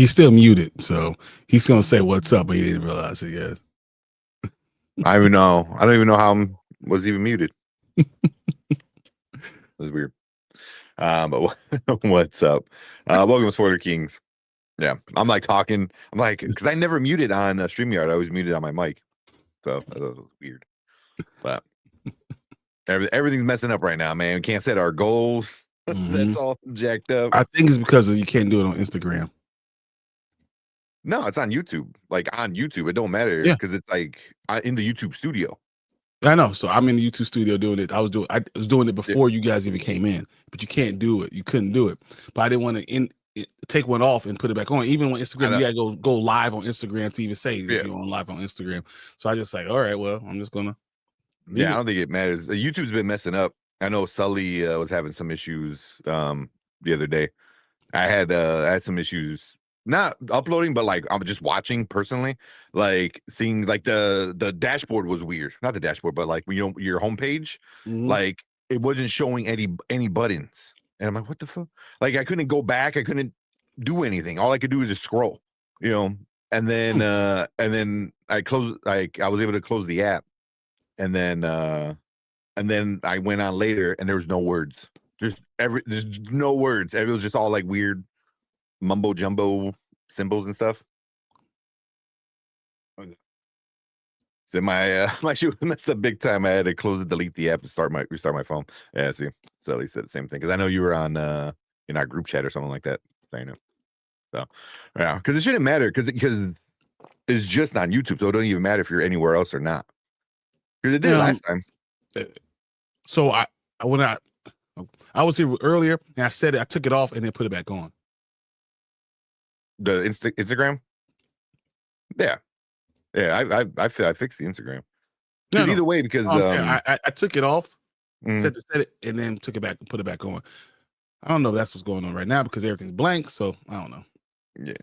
He's still muted, so he's gonna say what's up, but he didn't realize it yet. I don't even know. I don't even know how I was even muted. That's weird. But what's up? Welcome to Spoiler Kings. Yeah, I'm like talking. I'm like, because I never muted on Streamyard. I always muted on my mic. So that was weird. But everything's messing up right now, man. We can't set our goals. That's all jacked up. I think it's because you can't do it on Instagram. No, it's on YouTube. Like on YouTube, it don't matter because it's like in the YouTube studio. I know. So I'm in the YouTube studio doing it. I was doing it before you guys even came in, but you can't do it. You couldn't do it. But I didn't want to take one off and put it back on. Even on Instagram, you gotta go live on Instagram to even say that you're on live on Instagram. So I just like, all right, well, I'm just gonna. Yeah, I don't think it matters. YouTube's been messing up. I know Sully was having some issues the other day. I had some issues. Not uploading, but like I'm just watching personally, like seeing like the dashboard was weird. Not the dashboard, but like your homepage, like it wasn't showing any buttons. And I'm like, what the fuck? Like I couldn't go back, I couldn't do anything. All I could do is just scroll, and then I closed, like I was able to close the app, and then I went on later and there was no words. There's no words. It was just all like weird mumbo jumbo symbols and stuff. So my shoe messed up big time. I had to close and delete the app and restart my phone. Yeah, see, Sally said the same thing because I know you were on in our group chat or something like that. I know. So yeah, because it shouldn't matter because it's just on YouTube, so it doesn't even matter if you're anywhere else or not. Because it did last time. So I was here earlier and I said it. I took it off and then put it back on. The Instagram, yeah. I fixed the Instagram. Either way, because I took it off, set it, and then took it back and put it back on. I don't know if that's what's going on right now because everything's blank. So I don't know. Yeah.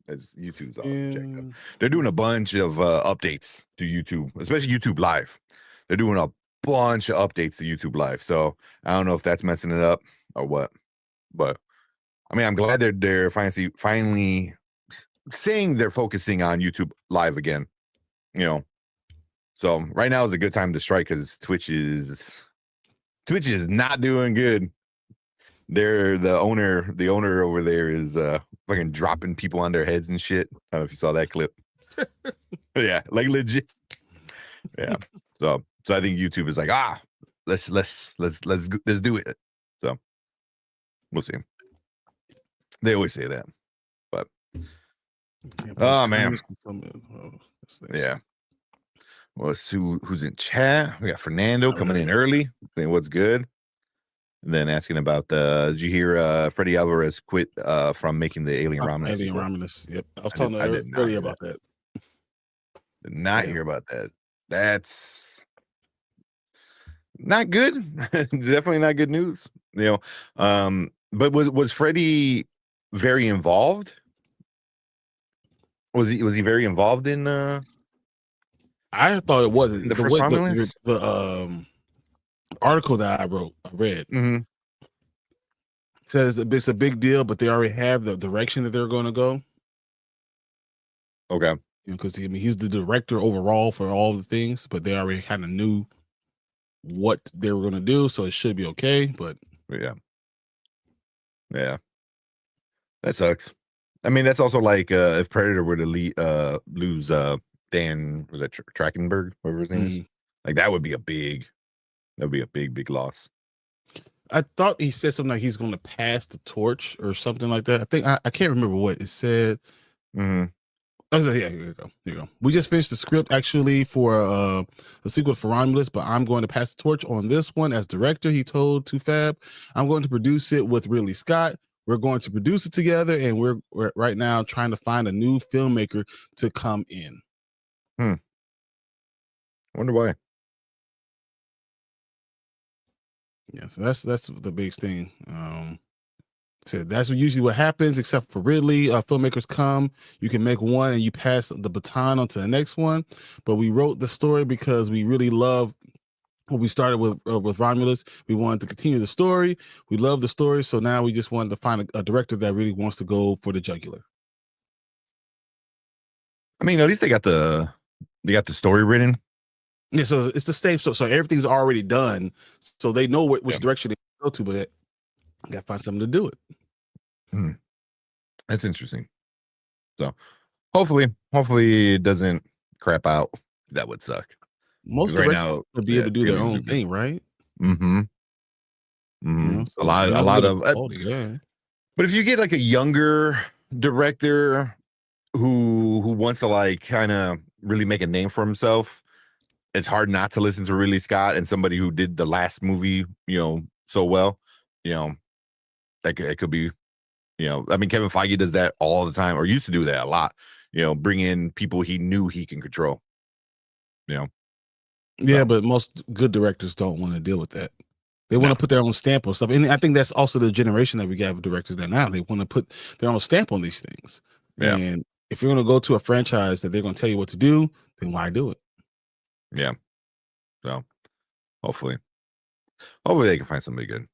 It's YouTube's all checked up. They're doing a bunch of updates to YouTube, especially YouTube Live. They're doing a bunch of updates to YouTube Live. So I don't know if that's messing it up or what, but. I mean, I'm glad they're finally saying they're focusing on YouTube Live again. So right now is a good time to strike because Twitch is not doing good. They're the owner over there is fucking dropping people on their heads and shit. I don't know if you saw that clip. Yeah, like legit. Yeah. So I think YouTube is like, let's do it. So we'll see. They always say that, but oh man, yeah. Well, let's see who's in chat. We got Fernando coming in early, saying what's good, and then asking about did you hear Freddie Alvarez quit from making the Alien Romulus? Alien Romulus. Yep, I was talking earlier about that. Did not hear about that. That's not good. Definitely not good news. But was Freddie very involved? Was he very involved in I thought it wasn't the first Romulus? The article that I read says it's a big deal, but they already have the direction that they're going to go. Okay, because he's the director overall for all the things, but they already kind of knew what they were going to do, so it should be okay. But yeah, that sucks. I mean, that's also like if Predator were to lose Dan, was that Trachtenberg, whatever his name is, like that would be a big loss. I thought he said something like he's going to pass the torch or something like that. I think I can't remember what it said. I was like, yeah, here you go. We just finished the script actually for the sequel for Romulus, but I'm going to pass the torch on this one as director. He told 2Fab, I'm going to produce it with Ridley Scott. We're going to produce it together, and we're right now trying to find a new filmmaker to come in. I wonder why. Yeah, so that's the biggest thing. So that's usually what happens, except for Ridley. Filmmakers come, you can make one, and you pass the baton on to the next one. But we wrote the story because we really love what we started with Romulus. We wanted to continue the story. We love the story, so now we just wanted to find a director that really wants to go for the jugular. I mean, at least they got the story written. Yeah, so it's the same. So everything's already done, so they know which direction they go to, but got to find something to do it. That's interesting. So hopefully it doesn't crap out. That would suck. Most right now would be able to do their own thing, right? Mm-hmm. You know, so a lot of. yeah. But if you get like a younger director who wants to like kind of really make a name for himself, it's hard not to listen to Ridley Scott and somebody who did the last movie, so well. It could be, I mean, Kevin Feige does that all the time, or used to do that a lot. Bring in people he knew he can control. Yeah, so. But most good directors don't want to deal with that. They want to put their own stamp on stuff, and I think that's also the generation that we got of directors that now they want to put their own stamp on these things. Yeah. And if you're going to go to a franchise that they're going to tell you what to do, then why do it? Yeah. So hopefully they can find somebody good.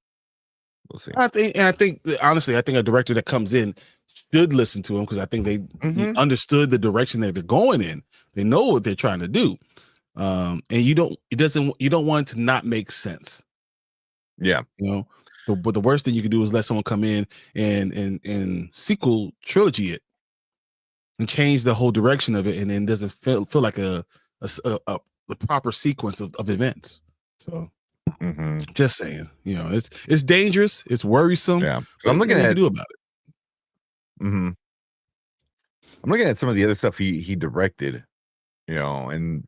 We'll see. I think honestly, I think a director that comes in should listen to him because I think they understood the direction that they're going in. They know what they're trying to do. And you don't want it to not make sense. Yeah. But the worst thing you can do is let someone come in and sequel trilogy it and change the whole direction of it, and then doesn't feel like the proper sequence of events. So just saying, it's dangerous, it's worrisome. Yeah. So I'm looking at do about it. I'm looking at some of the other stuff he directed, and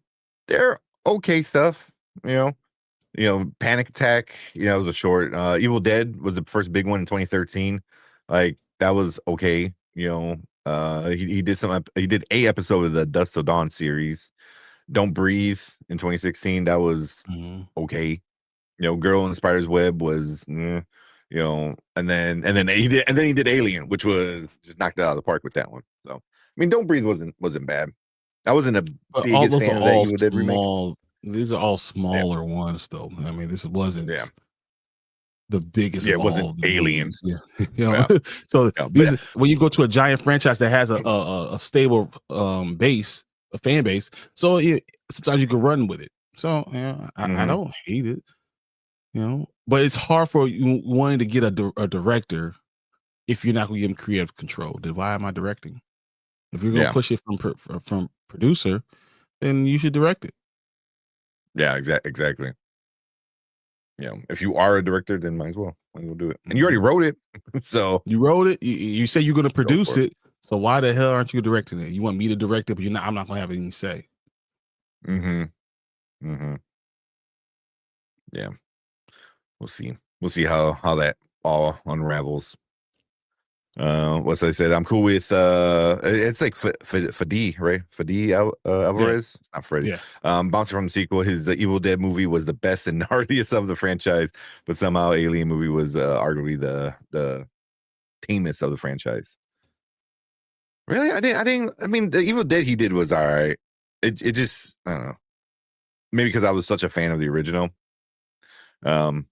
they're okay stuff, Panic Attack, it was a short. Evil Dead was the first big one in 2013. Like that was okay. He did a episode of the Dust Till Dawn series. Don't Breathe in 2016. That was okay. Girl in the Spider's Web was, and then he did Alien, which was just knocked it out of the park with that one. So I mean, Don't Breathe wasn't bad. I wasn't a biggest fan of that Evil Dead remake. These are all smaller ones, though. I mean, this wasn't the biggest. Yeah, it wasn't Aliens. Yeah, so when you go to a giant franchise that has a stable base, a fan base, so sometimes you can run with it. So I don't hate it, but it's hard for you wanting to get a director if you're not going to give him creative control. Then why am I directing? If you're going to push it from producer, then you should direct it. Yeah, exactly. If you are a director, then might as well do it. And you already wrote it, so you wrote it. You say you're going to produce it. So why the hell aren't you directing it? You want me to direct it, but I'm not going to have anything to say. Yeah, we'll see. We'll see how that all unravels. What's I said? I'm cool with it's like Fadi, right? Fadi Alvarez, not Freddy. Yeah. Bouncing from the sequel, his Evil Dead movie was the best and gnarliest of the franchise, but somehow Alien movie was arguably the tamest of the franchise. Really, I didn't. I mean, the Evil Dead he did was all right. It just, I don't know. Maybe because I was such a fan of the original. The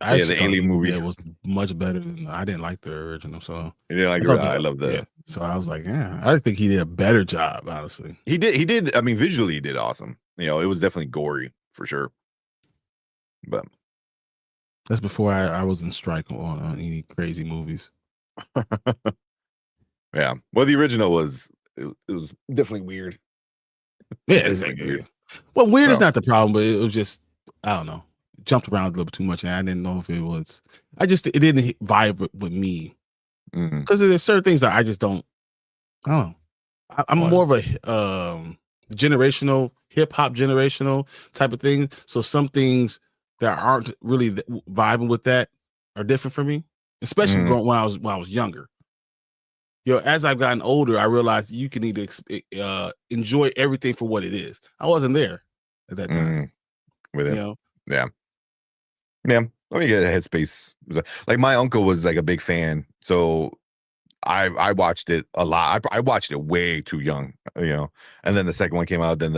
Alien movie was much better than I didn't like the original. So you didn't like I love that. Yeah. So I was like, I think he did a better job. Honestly, he did. I mean, visually, he did awesome. It was definitely gory for sure. But that's before I was in strike on any crazy movies. Yeah. Well, the original was it was definitely weird. Yeah, exactly. Weird. Well, weird is not the problem, but it was just I don't know. Jumped around a little bit too much, and I didn't know if it was. It didn't vibe with me because there's certain things that I just don't. I don't know. I'm more of a generational hip hop generational type of thing. So some things that aren't really vibing with that are different for me, especially when I was younger. As I've gotten older, I realized you can need to enjoy everything for what it is. I wasn't there at that time. With it, yeah. Let me get a headspace. Like my uncle was like a big fan, so I watched it a lot. I watched it way too young, and then the second one came out. Then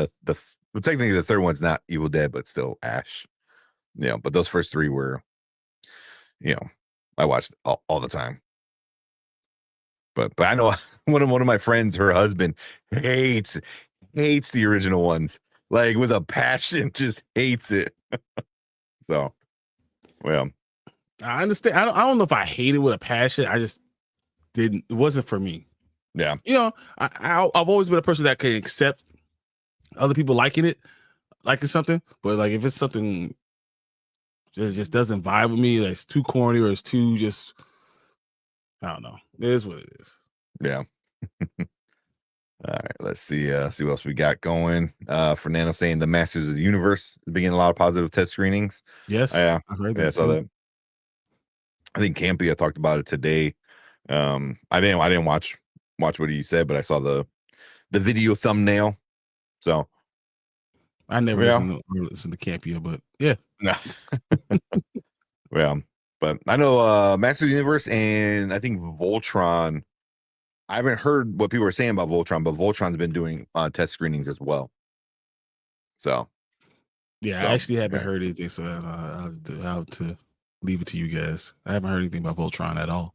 technically the third one's not Evil Dead, but still Ash. But those first three were, I watched all the time. But I know one of my friends, her husband hates the original ones, like with a passion, just hates it. So, well, I understand. I don't know if I hate it with a passion. I just didn't. It wasn't for me. yeah, You know, I've always been a person that can accept other people liking something, but like if it's something that just doesn't vibe with me, like it's too corny or it's too just, I don't know. It is what it is. yeah. All right, let's see what else we got going. Fernando saying the Masters of the Universe is beginning a lot of positive test screenings. Yes, Yeah, I heard I that saw too. that. I think Campy, I talked about it today. I didn't watch what he said, but I saw the video thumbnail. So I never listened to Campia, but yeah. No. Well, but I know Master of the Universe and I think Voltron. I haven't heard what people are saying about Voltron, but Voltron's been doing test screenings as well. So yeah, I actually haven't heard anything, so I'll have to leave it to you guys. I haven't heard anything about Voltron at all.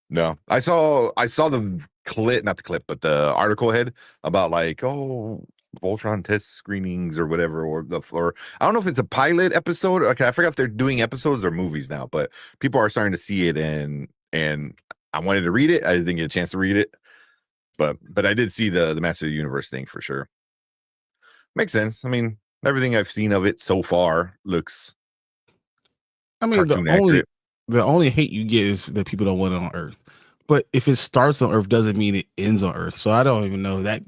No, I saw the clip, not the clip, but the article head about like, oh, Voltron test screenings or whatever, or I don't know if it's a pilot episode. Okay, I forgot if they're doing episodes or movies now, but people are starting to see it, and I wanted to read it. I didn't get a chance to read it, but I did see the Master of the Universe thing for sure. Makes sense. I mean, everything I've seen of it so far looks. I mean, the only hate you get is that people don't want it on Earth. But if it starts on Earth, doesn't mean it ends on Earth. So I don't even know if that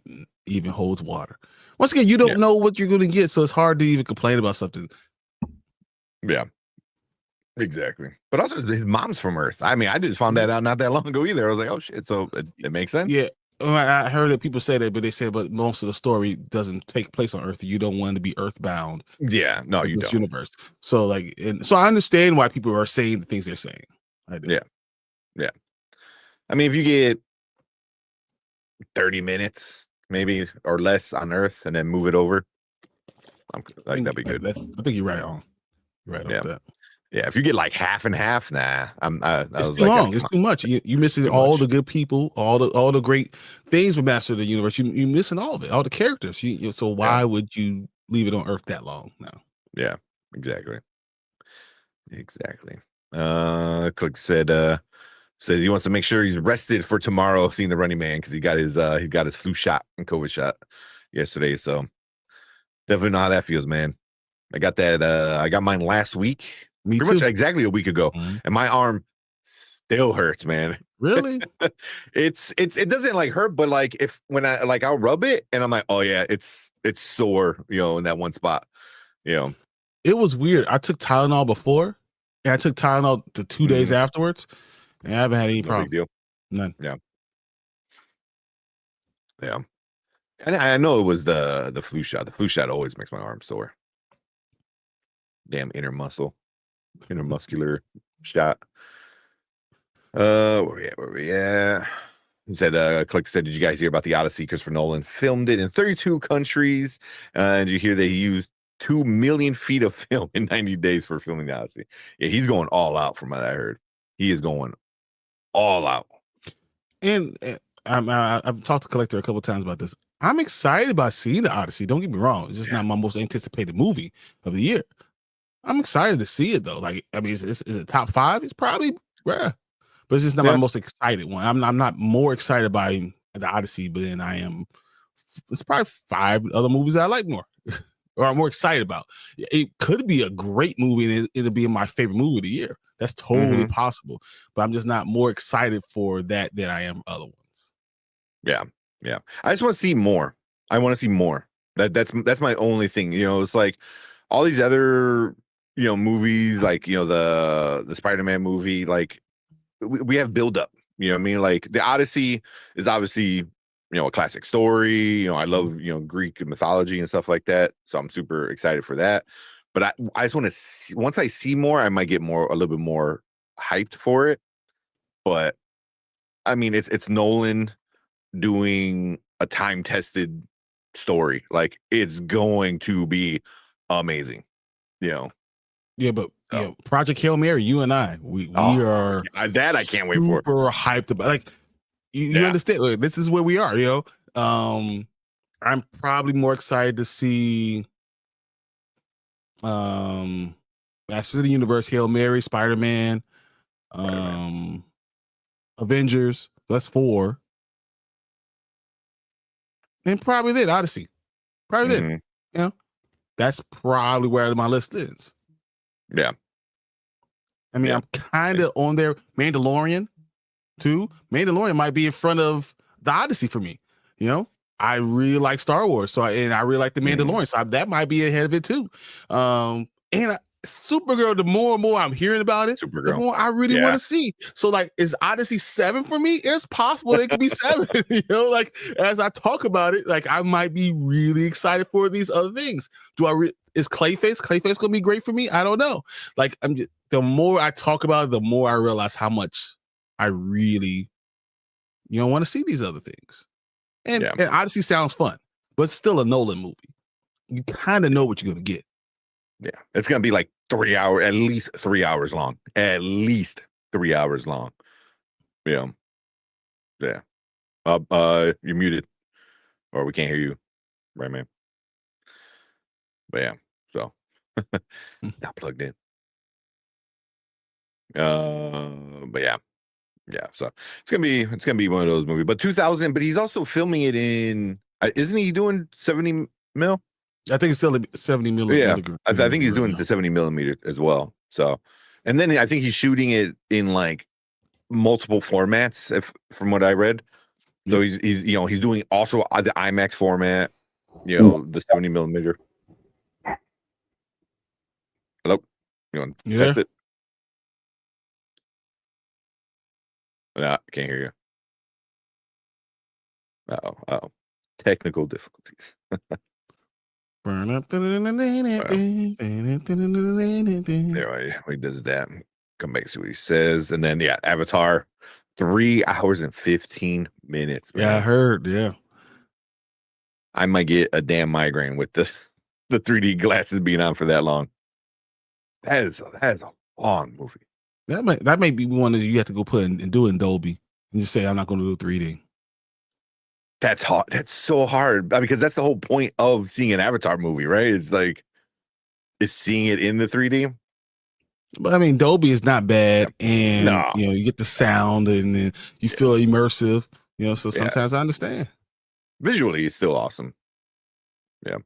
even holds water. Once again, you don't know what you're going to get, so it's hard to even complain about something. Yeah, exactly. But also, his mom's from Earth. I mean, I just found that out not that long ago either. I was like, oh shit, so it makes sense. Yeah, I heard that people say that, but they said, but most of the story doesn't take place on Earth. You don't want to be earthbound. Yeah, no, you don't. Universe. So like, so I understand why people are saying the things they're saying. I do. Yeah. I mean, if you get 30 minutes, maybe or less on Earth, and then move it over, that'd be good. I think you're right on. You're right on that. Yeah, if you get like half and half, nah. It's too long. It's too much. You missing all the good people, all the great things with Master of the Universe. You missing all of it, all the characters. So why would you leave it on Earth that long now? Yeah, exactly. Cook said he wants to make sure he's rested for tomorrow, seeing the Running Man, because he got his flu shot and COVID shot yesterday. So definitely know how that feels, man. I got that. I got mine last week. Me pretty too. much exactly a week ago, and my arm still hurts, man. Really? it doesn't like hurt, but like when I'll rub it and I'm like, oh yeah, it's sore, in that one spot. It was weird. I took Tylenol before, and I took Tylenol the 2 days afterwards, and I haven't had any problem. Big deal. None. Yeah. And I know it was the flu shot. The flu shot always makes my arm sore. Damn intermuscular shot. Where we at? He said, Click said, did you guys hear about the Odyssey? Christopher Nolan filmed it in 32 countries. Did you hear that he used 2 million feet of film in 90 days for filming the Odyssey? Yeah, he's going all out from what I heard. He is going all out. And I've talked to Collector a couple times about this. I'm excited about seeing the Odyssey. Don't get me wrong. It's just not my most anticipated movie of the year. I'm excited to see it though. Like, I mean, is it top 5? It's probably but it's just not my most excited one. I'm not more excited by the Odyssey, but then I am. It's probably 5 other movies I like more, or I'm more excited about. It could be a great movie, and it'll be my favorite movie of the year. That's totally possible. But I'm just not more excited for that than I am other ones. Yeah. I just want to see more. I want to see more. That's my only thing. It's like all these other movies, like the Spider-Man movie, like we have build up. You know what I mean? Like the Odyssey is obviously a classic story. I love Greek mythology and stuff like that, so I'm super excited for that. But I just want to see, once I see more, I might get a little bit more hyped for it. But I mean, it's Nolan doing a time-tested story. Like, it's going to be amazing. Yeah, but Project Hail Mary, you and I, we are that I can't wait for. Super hyped about. Like, You understand? Like, this is where we are, you know. I'm probably more excited to see Masters of the Universe, Hail Mary, Spider-Man, Avengers. That's 4. And probably then Odyssey. Probably then. You know, that's probably where my list is. Yeah. I mean, I'm kind of on there. Mandalorian, too. Mandalorian might be in front of the Odyssey for me. You know, I really like Star Wars, and I really like the Mandalorian, so that might be ahead of it too. And Supergirl, the more and more I'm hearing about it, the more I really want to see. So, like, is Odyssey 7 for me? It's possible it could be 7. You know, like as I talk about it, like I might be really excited for these other things. Is Clayface gonna be great for me? I don't know. Like, the more I talk about it, the more I realize how much I really, want to see these other things. And Odyssey sounds fun, but it's still a Nolan movie. You kind of know what you're gonna get. Yeah, it's gonna be like 3 hours, at least 3 hours long. At least 3 hours long. Yeah. You're muted, or we can't hear you, right, man? But yeah, so not plugged in. But yeah. So it's gonna be one of those movies. But 2000, but he's also filming it in. Isn't he doing 70 mil? I think it's still 70 millimeter. Yeah, I think he's doing the 70 millimeter as well. So, and then I think he's shooting it in like multiple formats, from what I read. So he's he's doing also the IMAX format, the 70 millimeter. Hello, you want to test it? No, I can't hear you. Uh-oh. Technical difficulties. There he does that. Come back, see what he says. And then, Avatar, 3 hours and 15 minutes. Man. Yeah, I heard. Yeah. I might get a damn migraine with the 3D glasses being on for that long. That is a long movie. That may be one that you have to go put in and do in Dolby and just say, I'm not going to do 3D. That's hard. That's so hard because that's the whole point of seeing an Avatar movie, right? It's like, it's seeing it in the 3D. But I mean, Dolby is not bad, and you get the sound, and then you feel immersive. So sometimes I understand. Visually, it's still awesome. Yeah. All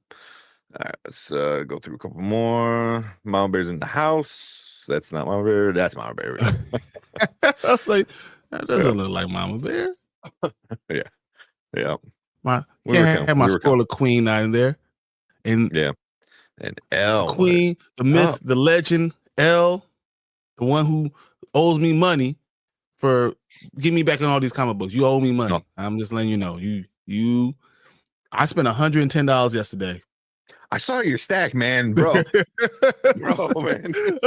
right, let's go through a couple more. Mama Bear's in the house. That's not Mama Bear. That's Mama Bear. I was like, that doesn't look like Mama Bear. Yeah. I had my spoiler queen out in there, and and Elle, the queen, the myth, the legend, Elle, the one who owes me money for give me back on all these comic books. You owe me money. No. I'm just letting you know. I spent $110 yesterday. I saw your stack, man, bro. Man. I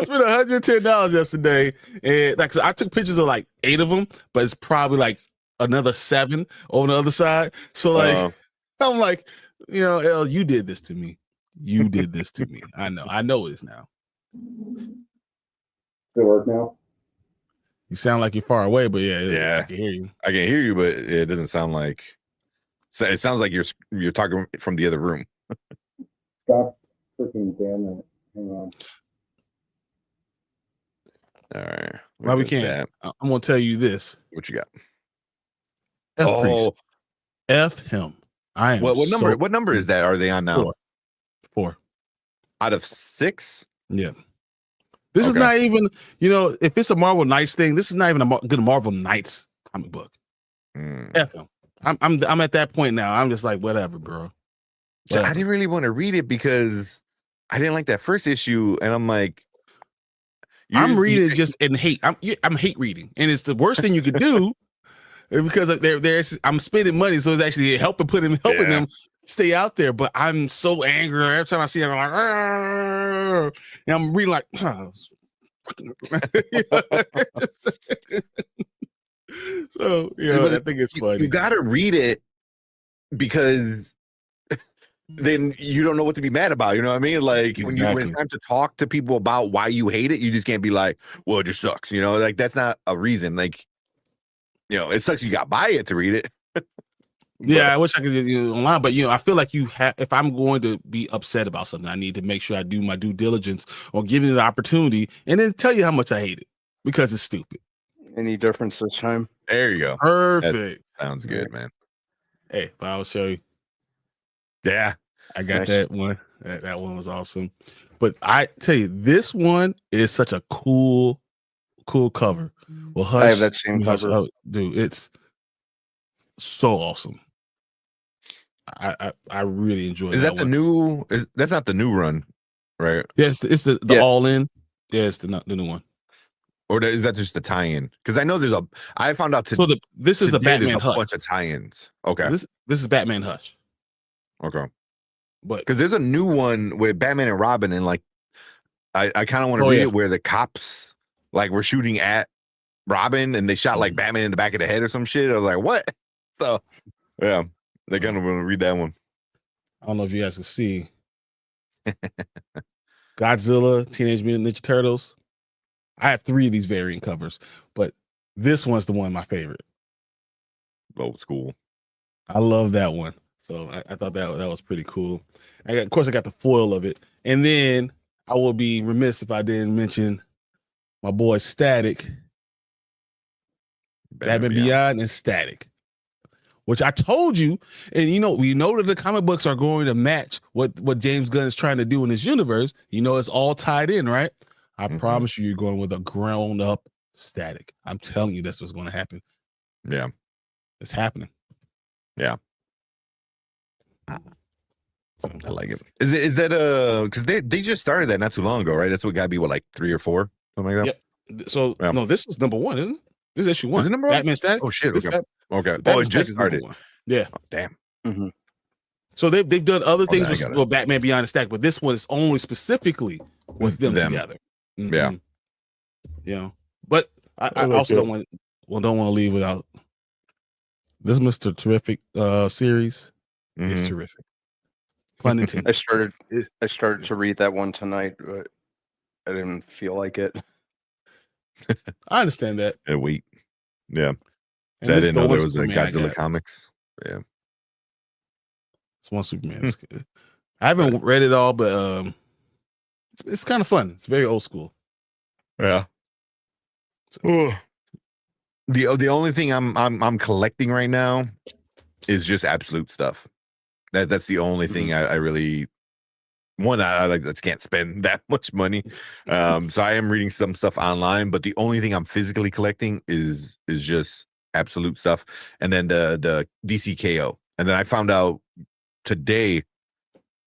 spent $110 yesterday, and like I took pictures of like 8 of them, but it's probably like another 7 on the other side. So like, I'm like, Elle, you did this to me. You did this to me. I know this now. Still work now? You sound like you're far away, but I can hear you. I can hear you, but it doesn't sound like. It sounds like you're talking from the other room. Stop freaking damn it! Hang on. All right. Well, we can't. I'm gonna tell you this. What you got? Priest. F him. I am. What number is that? Are they on now? 4 out of 6. Yeah. This is not even. If it's a Marvel Knights thing, this is not even a good Marvel Knights comic book. F him. I'm at that point now. I'm just like, whatever, bro. So I didn't really want to read it because I didn't like that first issue, and I'm like, I'm reading just in hate. I'm hate reading, and it's the worst thing you could do because I'm spending money, so it's actually helping them stay out there. But I'm so angry every time I see it. I'm like, and I'm reading like, so I think it's funny. You got to read it because then you don't know what to be mad about. You know what I mean? Like when it's time to talk to people about why you hate it, you just can't be like, well, it just sucks. Like that's not a reason. Like it sucks you got to buy it to read it. Yeah, I wish I could do it online, but I feel like if I'm going to be upset about something, I need to make sure I do my due diligence on giving it the opportunity and then tell you how much I hate it because it's stupid. Any difference this time? There you go. Perfect. That sounds good, man. Hey, but I'll show you. Yeah. I got that one. That one was awesome. But I tell you, this one is such a cool cover. Well, Hush, I have that same cover. Dude, it's so awesome. I really enjoy that. Is that the new? That's not the new run, right? Yes, it's the all in. Yeah, it's the new one. Or is that just the tie-in? Because I know I found out So this is the Batman there's a Hush. bunch of tie-ins. Okay. This is Batman Hush. Okay. But because there's a new one with Batman and Robin, and like I kind of want to read it where the cops like were shooting at Robin and they shot like Batman in the back of the head or some shit. I was like, what? So yeah, they're gonna read that one. I don't know if you guys can see Godzilla, Teenage Mutant Ninja Turtles. I have 3 of these variant covers, but this one's the one my favorite. Old school. I love that one. So I thought that was pretty cool. Of course, I got the foil of it. And then I will be remiss if I didn't mention my boy Static, Batman Beyond and Static, which I told you. And we know that the comic books are going to match what James Gunn is trying to do in his universe. It's all tied in, right? I promise you're going with a ground up Static. I'm telling you, that's what's going to happen. Yeah. It's happening. Yeah. I like it. Is that because they just started that not too long ago, right? That's what got to be like 3 or 4, something like that. Yep. So no, this is number 1, isn't it? This is issue 1. Is it number 1? Batman Static. Oh shit. Okay. Okay. Oh, it just started. Yeah. Oh, damn. Mm-hmm. So they've done other things with Batman Beyond the Stack, but this one is only specifically with them together. Mm-hmm. Yeah. But I also don't want to leave without this Mr. Terrific series. It's terrific. Pun intended. I started to read that one tonight, but I didn't feel like it. I understand that. A week. Yeah. And I didn't know there was Superman a Godzilla comics. Yeah. It's one Superman. I haven't read it all, but it's kind of fun. It's very old school. Yeah. So. The only thing I'm collecting right now is just absolute stuff. That's the only thing I really I like. That can't spend that much money. So I am reading some stuff online, but the only thing I'm physically collecting is just absolute stuff, and then the DCKO. And then I found out today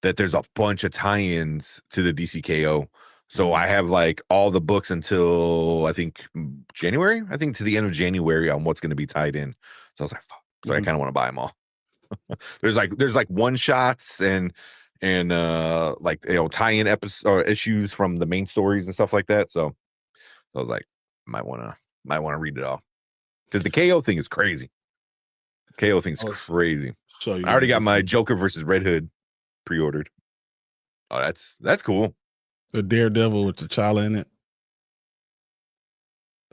that there's a bunch of tie-ins to the DCKO. So I have like all the books until I think January. I think to the end of January on what's going to be tied in. So I was like, fuck. So I kind of want to buy them all. there's like one shots and like tie-in episodes or issues from the main stories and stuff like that. So I was like, might want to read it all because the KO thing is crazy. KO thing's crazy. So I already got my Joker versus Red Hood pre-ordered. Oh, that's cool. The Daredevil with T'Challa in it.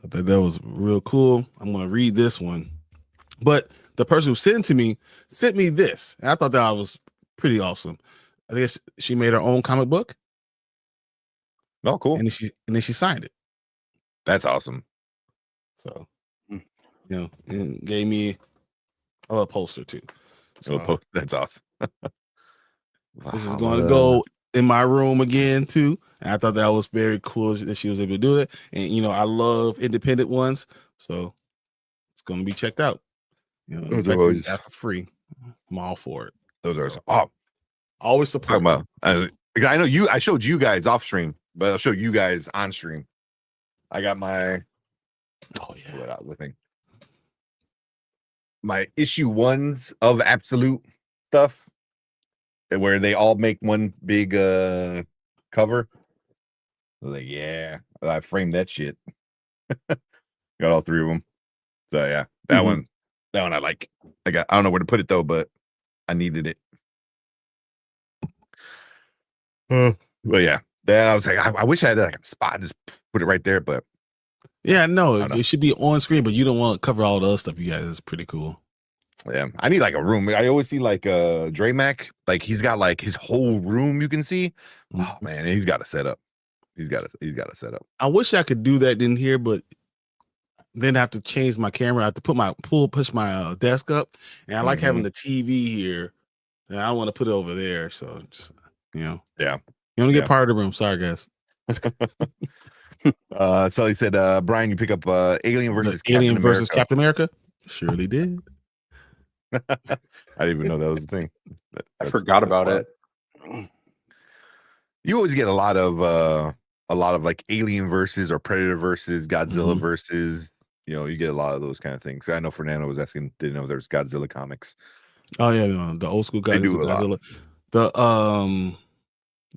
I thought that was real cool. I'm going to read this one. But the person who sent me this. And I thought that was pretty awesome. I guess she made her own comic book. Oh, cool. And then she signed it. That's awesome. So, and gave me a poster too. So, that's awesome. This is going to go in my room again too. And I thought that was very cool that she was able to do it. And I love independent ones, so it's going to be checked out. After free, I'm all for it. Those are always support. I know I showed you guys off stream, but I'll show you guys on stream. I got my my issue 1s of Absolute stuff, where they all make one big cover. I was like, yeah, I framed that shit. Got all 3 of them. So yeah, that one I like. I don't know where to put it though, but I needed it. Well, yeah. I was like, I wish I had like a spot, just put it right there, but Yeah, no, I don't know. it should be on screen, but you don't want to cover all the other stuff you guys. It's pretty cool. Yeah, I need like a room. I always see like Dre Mac, like he's got like his whole room you can see. Oh man, he's got a setup. He's got a setup. I wish I could do that in here, but then I have to change my camera. I have to push my desk up, and I like having the TV here, and I want to put it over there. So just yeah, you only get part of the room. Sorry, guys. So he said, Brian, you pick up Alien versus Captain America. Surely did. I didn't even know that was a thing. I forgot about it. You always get a lot of like Alien versus or Predator versus Godzilla versus. You get a lot of those kind of things. I know Fernando was asking, didn't know there's Godzilla comics. Oh yeah, no, the old school They do a Godzilla. lot.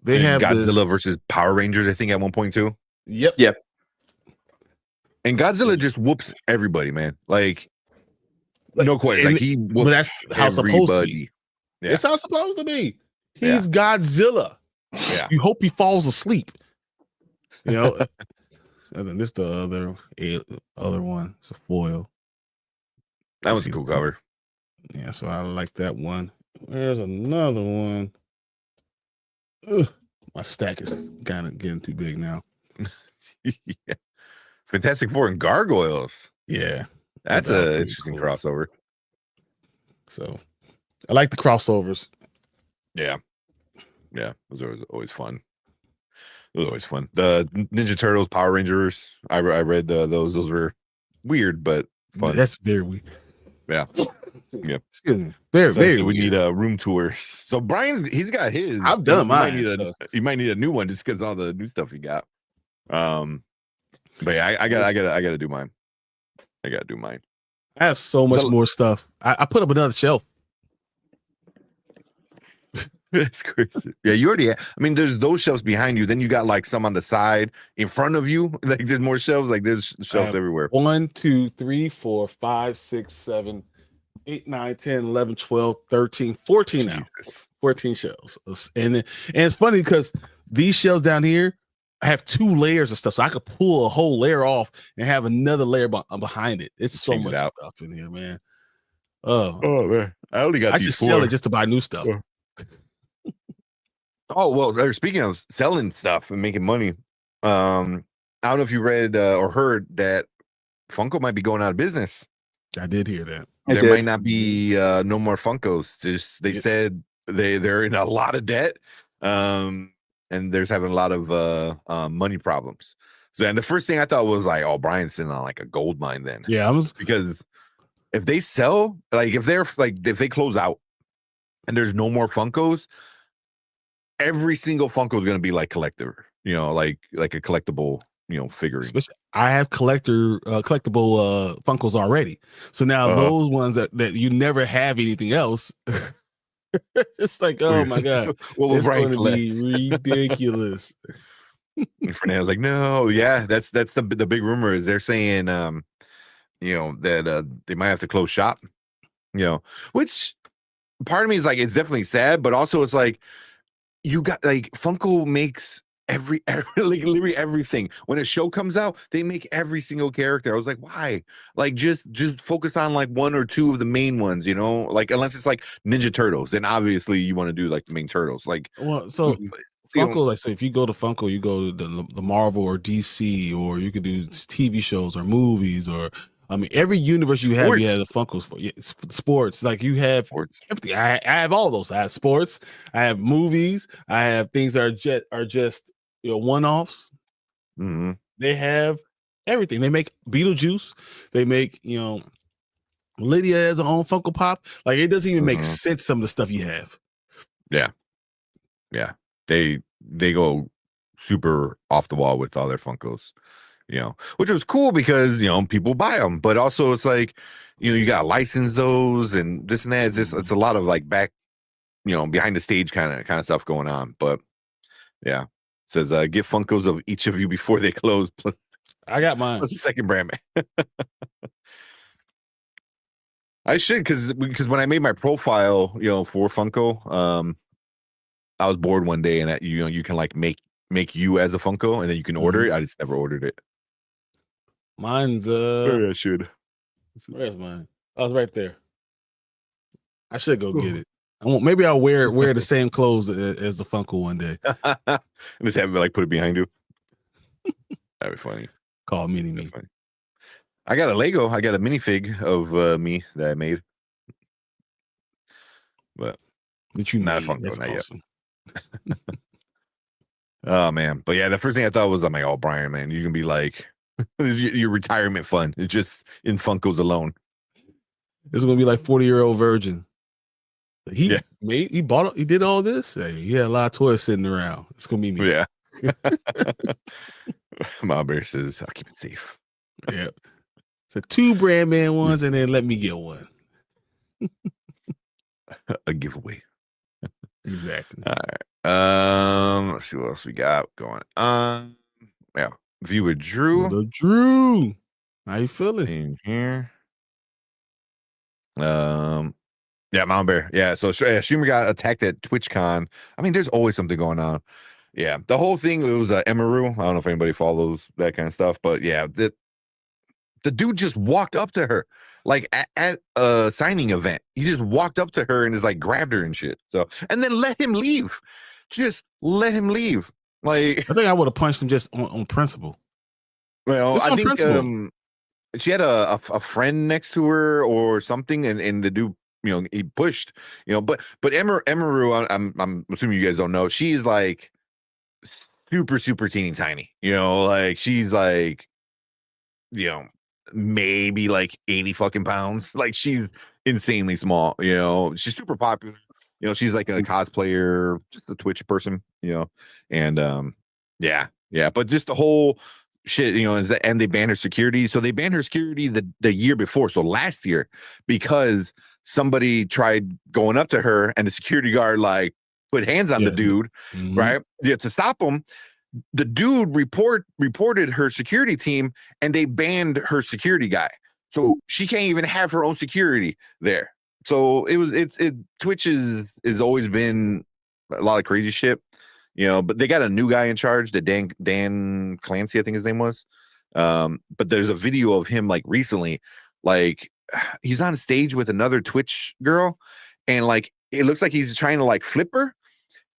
They have Godzilla versus Power Rangers, I think, at one point too. Yep. And Godzilla just whoops everybody, man. Like no question. Like he whoops but that's how it's supposed to be. Yeah. It's how it's supposed to be. He's Godzilla. Yeah. You hope he falls asleep. And then this the other one. It's a foil. That was a cool cover. Yeah, so I like that one. There's another one. Ugh, my stack is kind of getting too big now. Yeah. Fantastic Four and Gargoyles. Yeah. That's an interesting crossover. So I like the crossovers. Yeah. Those are always fun. The Ninja Turtles, Power Rangers. I read those. Those were weird, but fun. That's very weird. Yeah. Excuse me. Very we need room tours. So he's got his. I've done mine. You might need a new one just because all the new stuff you got. But yeah, I gotta do mine. I have so much more stuff. I put up another shelf. It's crazy. Yeah, you already. I mean, there's those shelves behind you. Then you got like some on the side in front of you. Like there's more shelves. Like there's shelves everywhere. 1, 2, 3, 4, 5, 6, 7, 8, 9, 10, 11, 12, 13, 14 now. 14 shelves. And it's funny because these shelves down here have 2 layers of stuff. So I could pull a whole layer off and have another layer behind it. It's so much stuff in here, man. Oh man. I only got I should sell it just to buy new stuff. Oh, well, speaking of selling stuff and making money, I don't know if you read or heard that Funko might be going out of business. I did hear that. There might not be no more Funkos. They said they're in a lot of debt, and they're having a lot of money problems. So, and the first thing I thought was like, oh, Brian's sitting on like a gold mine then. Yeah, because if they sell, like if they close out and there's no more Funkos, every single Funko is going to be like collector, like a collectible, figurine. I have collectible Funkos already. So now those ones that you never have anything else, it's like, oh my God, it's going to be ridiculous. And Fernando's like, no, yeah, that's the big rumor is they're saying, that they might have to close shop, which part of me is like, it's definitely sad, but also it's like, you got like Funko makes every like literally everything. When a show comes out, they make every single character. I was like, why? Like just focus on like 1 or 2 of the main ones, like unless it's like Ninja Turtles, then obviously you want to do like the main turtles. Like, well, so Funko, like, so if you go to Funko, you go to the Marvel or DC, or you could do TV shows or movies, or I mean, every universe you have, you have the Funkos for. Yeah, sports, like you have everything. I have all those. I have sports. I have movies. I have things that are just one-offs. Mm-hmm. They have everything. They make Beetlejuice. They make Lydia has her own Funko Pop. Like it doesn't even make sense. Some of the stuff you have. Yeah. They go super off the wall with all their Funkos. Which was cool because, people buy them, but also it's like, you got to license those and this and that. It's a lot of like back, behind the stage kind of stuff going on. But yeah, it says, get Funkos of each of you before they close. Plus, I got mine. Plus the second brand, man. I should, because when I made my profile, for Funko, I was bored one day and you can like make you as a Funko and then you can order it. I just never ordered it. Mine's I should. where's mine? Oh, it's right there. I should go get it. I won't. Maybe I'll wear the same clothes as the Funko one day. And just have it like put it behind you. That'd be funny. Call mini me. Funny. I got a Lego. I got a minifig of me that I made. But That you not made. a Funko, That's not awesome. yet. Oh man, but yeah, the first thing I thought was, I'm like, oh Brian, man, you can be like, your retirement fund. It's just in Funkos alone. This is gonna be like 40-year-old virgin. He did all this. Hey, he had a lot of toys sitting around. It's gonna be me. Yeah. Mom Bear says, I'll keep it safe. Yeah. So 2 brand man ones, and then let me get one. A giveaway. Exactly. All right. Let's see what else we got going. Yeah. Viewer Drew. Drew. How you feeling? In here. Yeah, Mount Bear. Yeah, so Streamer got attacked at TwitchCon. I mean, there's always something going on. Yeah, the whole thing, it was Emaru. I don't know if anybody follows that kind of stuff, but yeah, the dude just walked up to her like at a signing event. He just walked up to her and is like grabbed her and shit. So, and then let him leave. Just let him leave. Like, I think I would have punched him just on principle. Well, Just I on think principle. she had a friend next to her or something, and the dude, he pushed, but Emaru, I'm assuming you guys don't know, she's like super teeny tiny, like she's like, maybe like 80 fucking pounds. Like, she's insanely small, she's super popular, she's like a cosplayer, just a Twitch person, and yeah, but just the whole shit, and they banned her security. So they banned her security the year before, so last year, because somebody tried going up to her and the security guard like put hands on the dude, right? Yeah, to stop him. The dude reported her security team, and they banned her security guy. So she can't even have her own security there. So Twitch is always been a lot of crazy shit, but they got a new guy in charge, the Dan Clancy, I think his name was. But there's a video of him like recently, like he's on stage with another Twitch girl, and like it looks like he's trying to like flip her.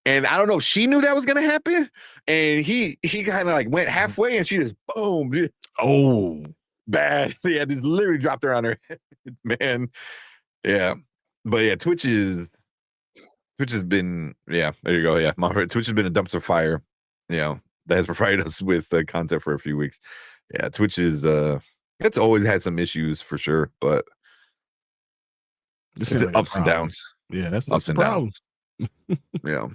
And I don't know if she knew that was gonna happen. And he kind of like went halfway, and she just boom. Oh, bad. Yeah, just literally dropped her on her head, man. Yeah. But yeah, Twitch has been, yeah, there you go. Yeah, Twitch has been a dumpster fire, that has provided us with content for a few weeks. Yeah, Twitch is it's always had some issues for sure, but This it's like ups and downs. Yeah, that's ups the and problem. downs. Yeah.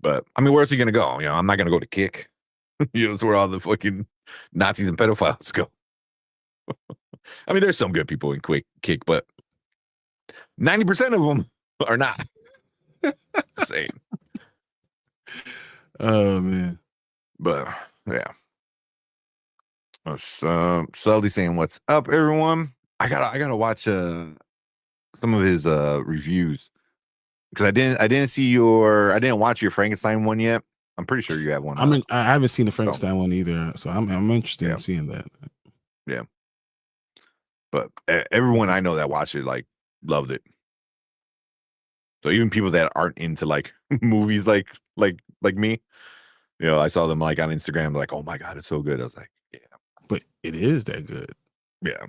But I mean, where's he gonna go? I'm not gonna go to Kick. It's where all the fucking Nazis and pedophiles go. I mean, there's some good people in Kick, but 90% of them are not. Same. Oh man. But yeah. Sully saying, "What's up, everyone?" I gotta watch some of his reviews, because I didn't watch your Frankenstein one yet. I'm pretty sure you have one. I haven't seen the Frankenstein one either, so I'm interested in seeing that. Yeah. But everyone I know that watched it like loved it. So even people that aren't into like movies like me, I saw them like on Instagram like, "Oh my god, it's so good." I was like, "Yeah." But it is that good. Yeah.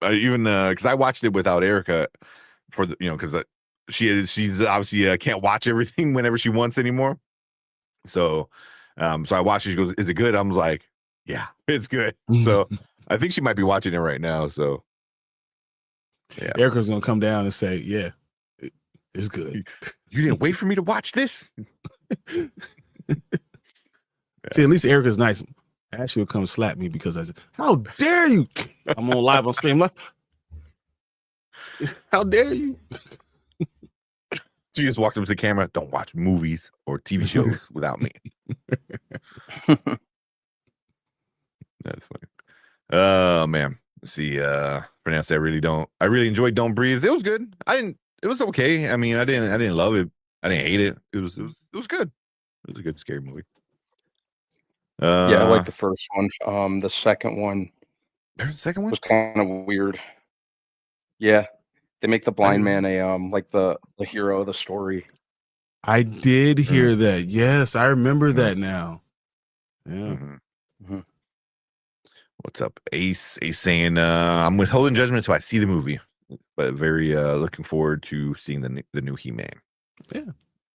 Even because I watched it without Erica for the, because she's obviously can't watch everything whenever she wants anymore. So I watched it. She goes, "Is it good?" I was like, "Yeah, it's good." So I think she might be watching it right now. So yeah, Erica's gonna come down and say, "Yeah, it's good." You didn't wait for me to watch this. See, at least Erica's nice. Ashley will come slap me because I said, "How dare you?" I'm on live on stream. Like, how dare you? She just walks up to the camera. "Don't watch movies or TV shows without me." That's funny. Oh man. Let's see. For now, I really enjoyed Don't Breathe. It was good. It was okay. I mean, I didn't love it. I didn't hate it. It was good. It was a good scary movie. Yeah, I like the first one. The second one There's a second one. was kind of weird. Yeah, they make the blind man a like the hero of the story. I did hear that. Yes, I remember that now. Yeah. What's up, Ace? Ace saying, "I'm withholding judgment until I see the movie, but very looking forward to seeing the new He-Man." Yeah,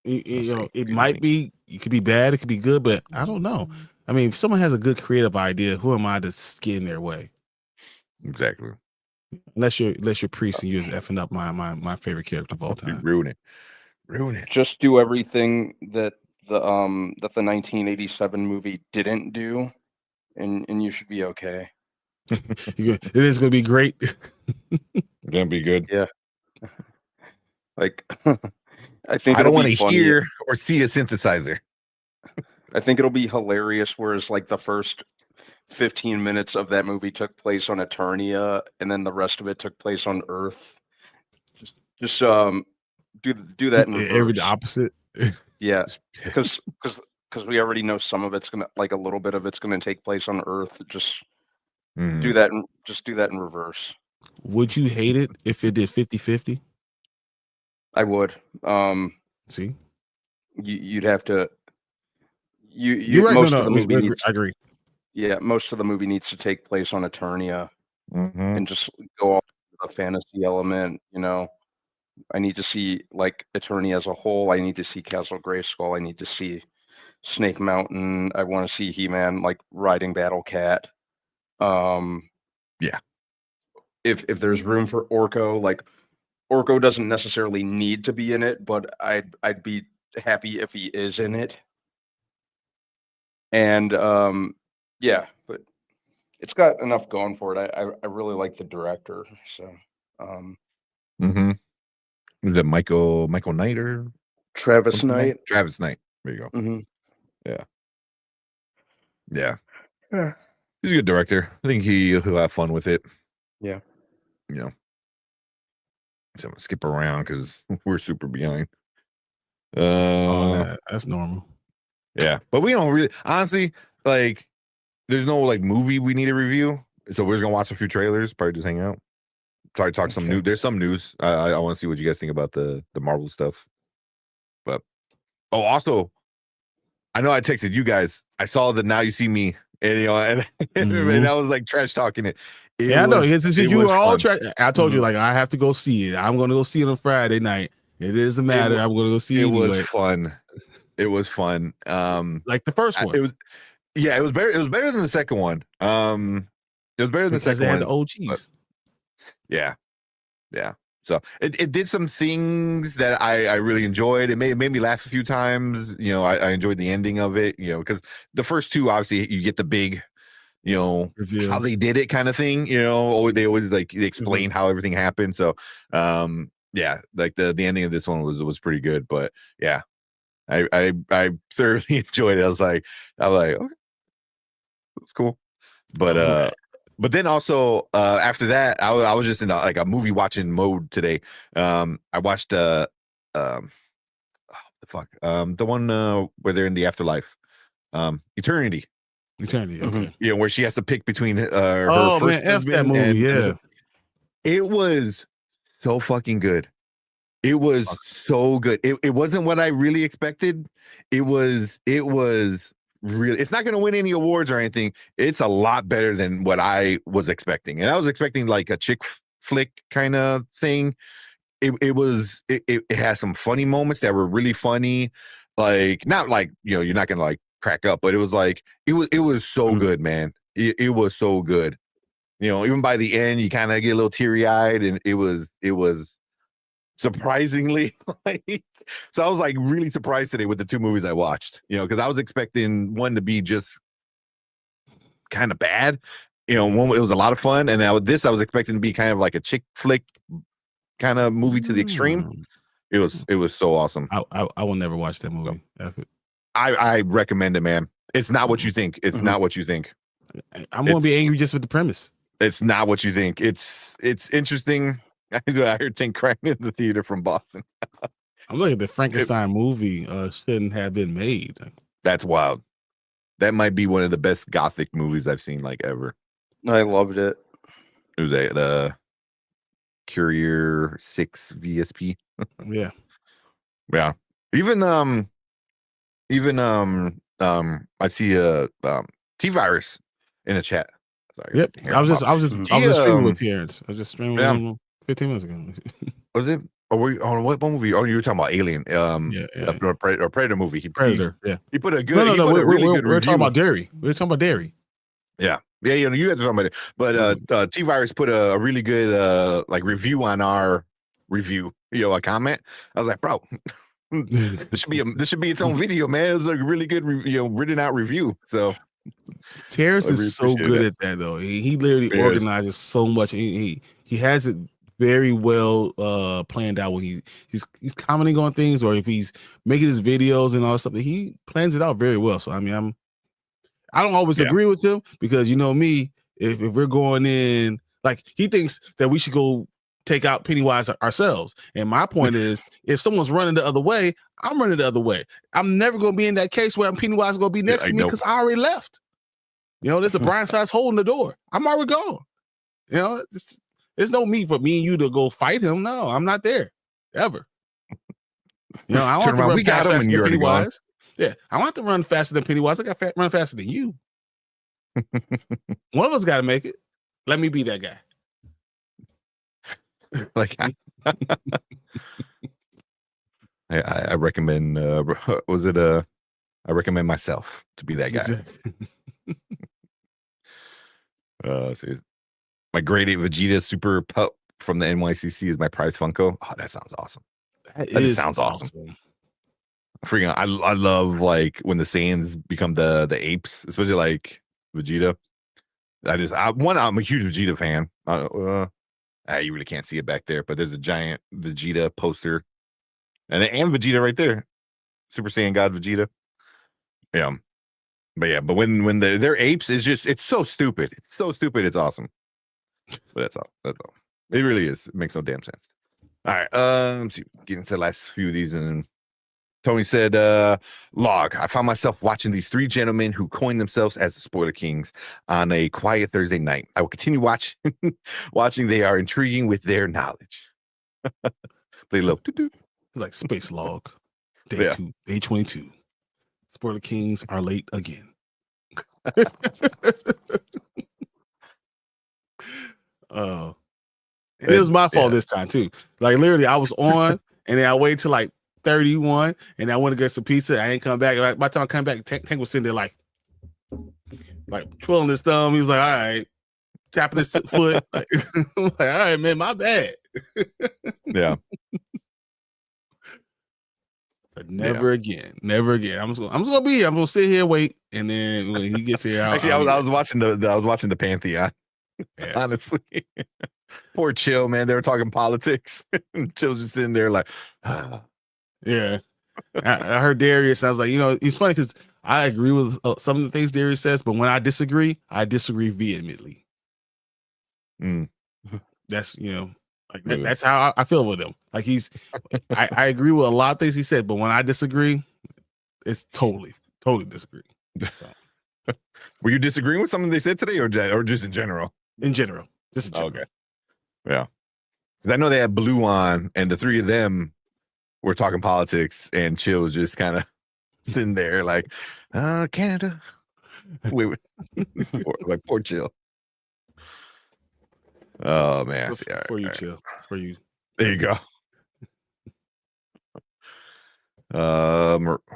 you know, it might be. It could be bad. It could be good, but I don't know. I mean, if someone has a good creative idea, who am I to get in their way? Exactly. Unless you're Priest and you're just effing up my favorite character of all time. Ruin it. Just do everything that the 1987 movie didn't do, and you should be okay. It is going to be great. Gonna be good. Yeah. Like, I think I don't want to funny. hear or see a synthesizer. I think it'll be hilarious. Whereas, like, the first 15 minutes of that movie took place on Eternia, and then the rest of it took place on Earth. Just do that in reverse. Every opposite. Yeah, because we already know some of it's gonna, like, a little bit of it's gonna take place on Earth. Just do that in reverse. Would you hate it if it did 50-50? I would. See, you'd have to. You're right. Most No, of the movie I agree. Yeah, most of the movie needs to take place on Eternia, and just go off the fantasy element. You know, I need to see, like, Eternia as a whole. I need to see Castle Grayskull. I need to see Snake Mountain. I want to see He-Man, like, riding Battle Cat. Yeah. If there's room for Orko, like, Orko doesn't necessarily need to be in it, but I'd be happy if he is in it. And yeah, but it's got enough going for it. I really like the director. So Is it Michael Knight or Travis Knight? Travis Knight. There you go. Yeah. He's a good director. I think he'll have fun with it. Yeah. You know. So I'm gonna skip around because we're super behind. That's normal. Yeah, but we don't really, honestly, like, there's no, like, movie we need to review, so we're just gonna watch a few trailers, probably just hang out, probably talk some new. There's some news. I want to see what you guys think about the Marvel stuff. But also, I know I texted you guys. I saw the Now You See Me, and you know, and I was like trash talking it. I know. You were all trash. I told you, like, I have to go see it. I'm gonna go see it on Friday night. It doesn't matter. I'm gonna go see it. It was fun. It was fun. Like the first one. It was better. It was better than the second one. It was better than the second they had one. the OGs. Yeah. So it did some things that I really enjoyed. It made me laugh a few times. You know, I enjoyed the ending of it. You know, because the first two, obviously, you get the big, you know, reveal. How they did it kind of thing. You know, they always, like, they explain how everything happened. So, yeah, like the ending of this one was pretty good. But yeah. I thoroughly enjoyed it. I was like, okay, it's cool. But then also after that, I was just in like a movie watching mode today. I watched the one where they're in the afterlife, Eternity. Okay. You know, where she has to pick between her man, first F that movie. Yeah, it was so fucking good. It was so good. It wasn't what I really expected. It was really, it's not going to win any awards or anything. It's a lot better than what I was expecting. And I was expecting like a chick flick kind of thing. It has some funny moments that were really funny. Like, not like, you know, you're not going to like crack up, but it was like, it was so good, man. It was so good. You know, even by the end, you kind of get a little teary eyed, and it was surprisingly, like, so I was like really surprised today with the two movies I watched, you know, because I was expecting one to be just kind of bad, you know, one, it was a lot of fun, and I was expecting to be kind of like a chick flick kind of movie to the extreme. It was so awesome. I will never watch that movie. I recommend it, man. It's not what you think. It's not what you think. I'm gonna be angry just with the premise. It's not what you think. It's interesting. I heard Tink crying in the theater from Boston. I'm looking at the Frankenstein movie. Shouldn't have been made. That's wild. That might be one of the best gothic movies I've seen like ever. I loved it. It was the Courier 6 VSP. Yeah. Yeah. Even I see a T-Virus in the chat. Sorry, Yep. I was just streaming with Terrence. I was just streaming with him 15 minutes ago. Was it? Or what movie? Oh, you were talking about Alien. Yeah. Predator movie. Predator. He put a good. No. We're talking about Dairy. We're talking about Dairy. Yeah. You had to talk about it. But T-Virus put a really good like review on our review. A comment. I was like, bro, this should be its own video, man. It's like a really good written out review. So Terrence is so good at that though. He literally organizes so much. He has it very well planned out when he's commenting on things, or if he's making his videos and all stuff. He plans it out very well. So I mean, I don't always agree with him, because you know me, if we're going in, like, he thinks that we should go take out Pennywise ourselves. And my point is, if someone's running the other way, I'm running the other way. I'm never going to be in that case where Pennywise is going to be next to me, because I already left. There's a blind size hole in the door. I'm already gone. There's no need for me and you to go fight him. No, I'm not there ever. I don't have to run faster than Pennywise. Yeah, I don't have to run faster than Pennywise. I got to run faster than you. One of us got to make it. Let me be that guy. Like, I recommend. I recommend myself to be that guy. Exactly. See, my grade 8 Vegeta Super Pup from the NYCC is my prize Funko. Oh, that sounds awesome. That sounds awesome. Freaking, I love like when the Saiyans become the apes, especially like Vegeta. I'm a huge Vegeta fan. You really can't see it back there, but there's a giant Vegeta poster, and Vegeta right there, Super Saiyan God Vegeta. Yeah, but when they're apes, it's so stupid. It's so stupid. It's awesome. But that's all. It really is. It makes no damn sense. All right. Let's see. Get into the last few of these, and Tony said, log, I found myself watching these three gentlemen who coined themselves as the Spoiler Kings on a quiet Thursday night. I will continue watching. They are intriguing with their knowledge. Play low. It's like Space Log. Day 2, day 22. Spoiler Kings are late again. It was my fault this time too. Like, literally, I was on, and then I waited till like 31, and I went to get some pizza. I ain't come back. By the time I come back, Tank was sitting there like twirling his thumb. He was like, all right, tapping his foot. I'm like, all right, man, my bad. Yeah. Like, never again. I'm just gonna be here. I'm gonna sit here, wait, and then when he gets here, actually, I was watching the Pantheon. Yeah. Honestly, poor Chill, man. They were talking politics. Chill's just sitting there like, yeah. I heard Darius. I was like, it's funny because I agree with some of the things Darius says, but when I disagree vehemently. That's like that's how I feel with him. Like I agree with a lot of things he said, but when I disagree, it's totally disagree. So. Were you disagreeing with something they said today, or just in general? In general, just in general. Okay. Yeah, because I know they had Blue on, and the three of them were talking politics, and Chill was just kind of sitting there like, Canada. Wait. Like, poor Chill. Oh man, it's for you, Chill. It's for you. There you go.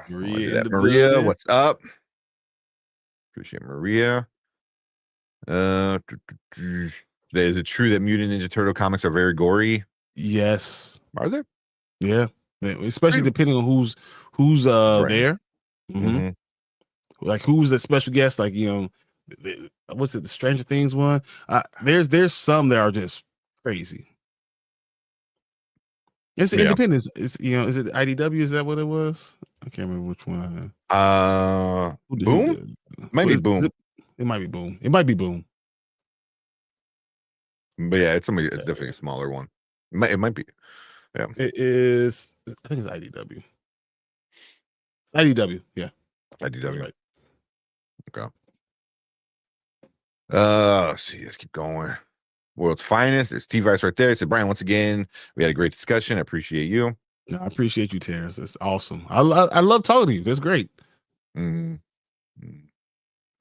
Maria, what's up? Appreciate Maria. Is it true that Mutant Ninja Turtle comics are very gory? Yes. Are they? Yeah, especially depending on who's right. There. Mm-hmm. Like who's a special guest? Like what's it? The Stranger Things one. There's some that are just crazy. It's Independence. It's is it IDW? Is that what it was? I can't remember which one. Boom. Might be Boom. It might be Boom. It might be Boom. But yeah, it's definitely a smaller one. It might be. Yeah. It is. I think it's IDW. IDW. Yeah. IDW. Right. Okay. Let's see. Let's keep going. World's finest. It's T-Vice right there. He said, Brian, once again, we had a great discussion. I appreciate you. No, I appreciate you, Terrence. It's awesome. I love talking to you. That's great. Mm-hmm.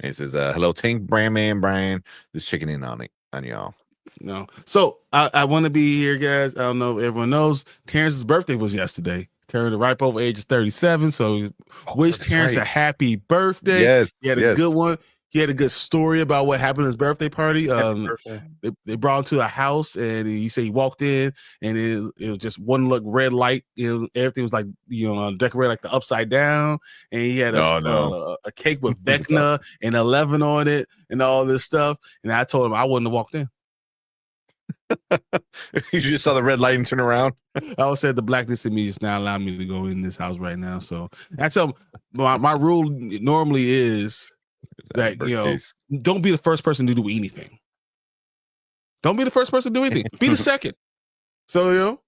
He says, hello, Tank Brand Brian. Just checking in on y'all. No. So I want to be here, guys. I don't know if everyone knows. Terrence's birthday was yesterday. Turned ripe over age of 37. So wish Terrence a happy birthday. Yes. He had a good one. He had a good story about what happened at his birthday party. They brought him to a house, and he said he walked in, and it was just one look red light. Everything was like decorated like the upside down, and he had a cake with Vecna and 11 on it, and all this stuff. And I told him I wouldn't have walked in. You just saw the red light and turn around. I always said the blackness in me is not allowing me to go in this house right now. So that's my rule normally is that don't be the first person to do anything. Don't be the first person to do anything. Be the second. So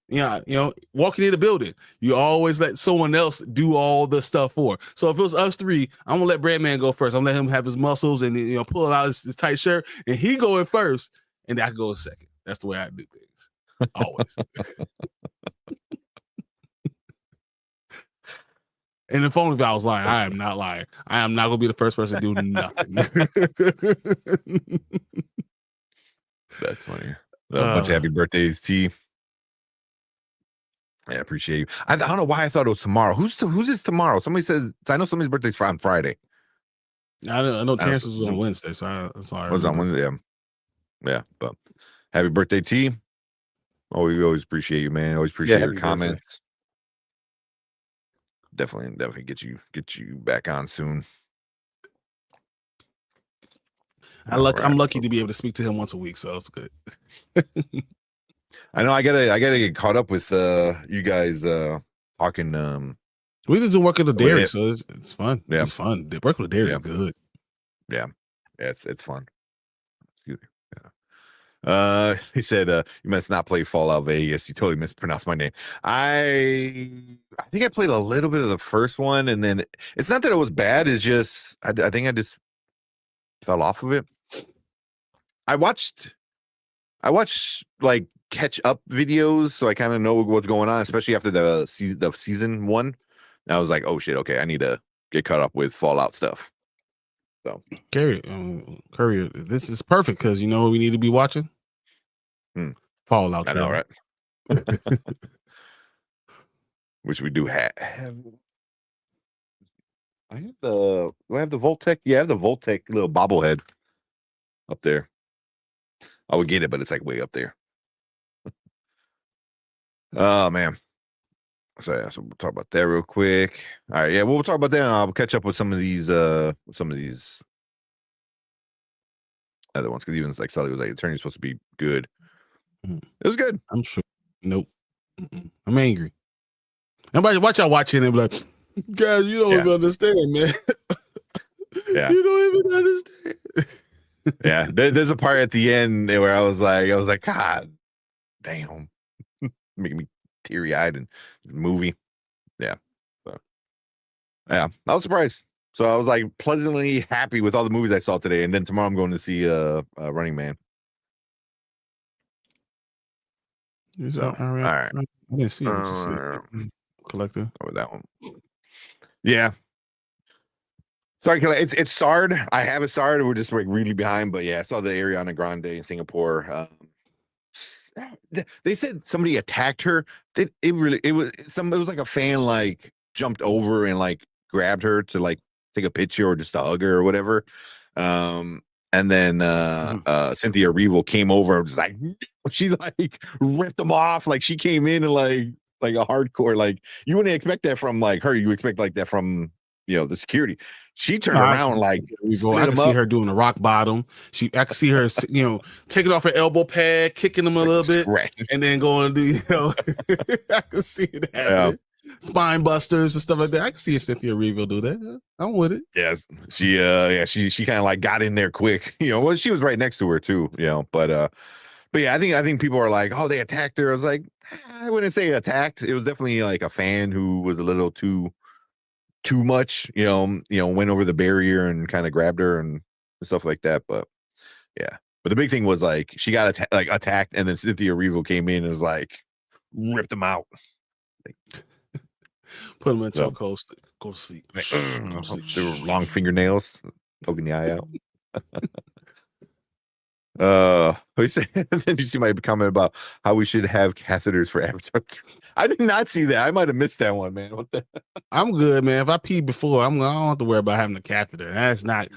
walking in the building, you always let someone else do all the stuff for. So if it was us three, I'm gonna let Breadman go first. I'm gonna let him have his muscles and pull out his tight shirt, and he go in first, and I go in second. That's the way I do things. Always. And if only I was lying, I am not lying. I am not going to be the first person to do nothing. That's funny. A bunch of happy birthdays, T. I appreciate you. I don't know why I thought it was tomorrow. Who's this tomorrow? Somebody says, I know somebody's birthday's on Friday. I know Terrence was on Wednesday, so that's all right. Was on Wednesday, yeah. But happy birthday, T. Oh, we always appreciate you, man. Always appreciate your comments. Birthday. Definitely get you back on soon. I'm lucky to be able to speak to him once a week, so it's good. I know I gotta get caught up with you guys talking. We just do work at the dairy, so it's fun. Yeah, it's fun. The work with the dairy is good. Yeah, it's fun. Excuse me. He said, you must not play Fallout Vegas. You totally mispronounced my name. I think I played a little bit of the first one, and then it's not that it was bad. It's just I think I just fell off of it. I watched like catch up videos, so I kind of know what's going on, especially after the season 1. And I was like, oh shit, okay, I need to get caught up with Fallout stuff. So Courier, this is perfect because you know what we need to be watching? Fallout. I know, right? Which we do have. Do I have the Voltec? Yeah, I have the Voltec little bobblehead up there. I would get it, but it's like way up there. Oh man. So we'll talk about that real quick. All right, yeah, we'll talk about that. And I'll catch up with some of these other ones, because even like Sully was like, Attorney's supposed to be good. It was good. I'm sure. Nope. I'm angry. Everybody, watch out watching it, like, guys, you don't even understand, man. Yeah, you don't even understand. Yeah, there's a part at the end where I was like, God damn, making me teary eyed and movie. Yeah, so yeah, I was surprised. So I was like pleasantly happy with all the movies I saw today, and then tomorrow I'm going to see Running Man. So, all right. I didn't see it. Collector. Oh, that one. Yeah. Sorry, it starred. I have it started. We're just like really behind, but yeah, I saw the Ariana Grande in Singapore. They said somebody attacked her. It was like a fan like jumped over and like grabbed her to like take a picture or just to hug her or whatever. And then Cynthia Erivo came over and was like, she like ripped them off. Like she came in and like a hardcore, like you wouldn't expect that from like her. You expect like that from the security. She turned around like I can see her doing a rock bottom. I can see her taking off her elbow pad, kicking them a little bit, and then going to I can see it happening. Spine busters and stuff like that. I can see Cynthia Erivo do that. I'm with it. Yes, she kind of like got in there quick. Well, she was right next to her too. But yeah, I think people are like, oh, they attacked her. I was like, I wouldn't say attacked. It was definitely like a fan who was a little too too much, went over the barrier and kind of grabbed her and stuff like that. But yeah, but the big thing was like she got attacked, and then Cynthia Erivo came in and was like ripped him out, put him in chokehold. Go to sleep. Like, go to sleep. They were long fingernails poking the eye out. Then you see my comment about how we should have catheters for Avatar 3. I did not see that. I might have missed that one, man. What the? I'm good, man. If I pee before, I don't have to worry about having a catheter. That's not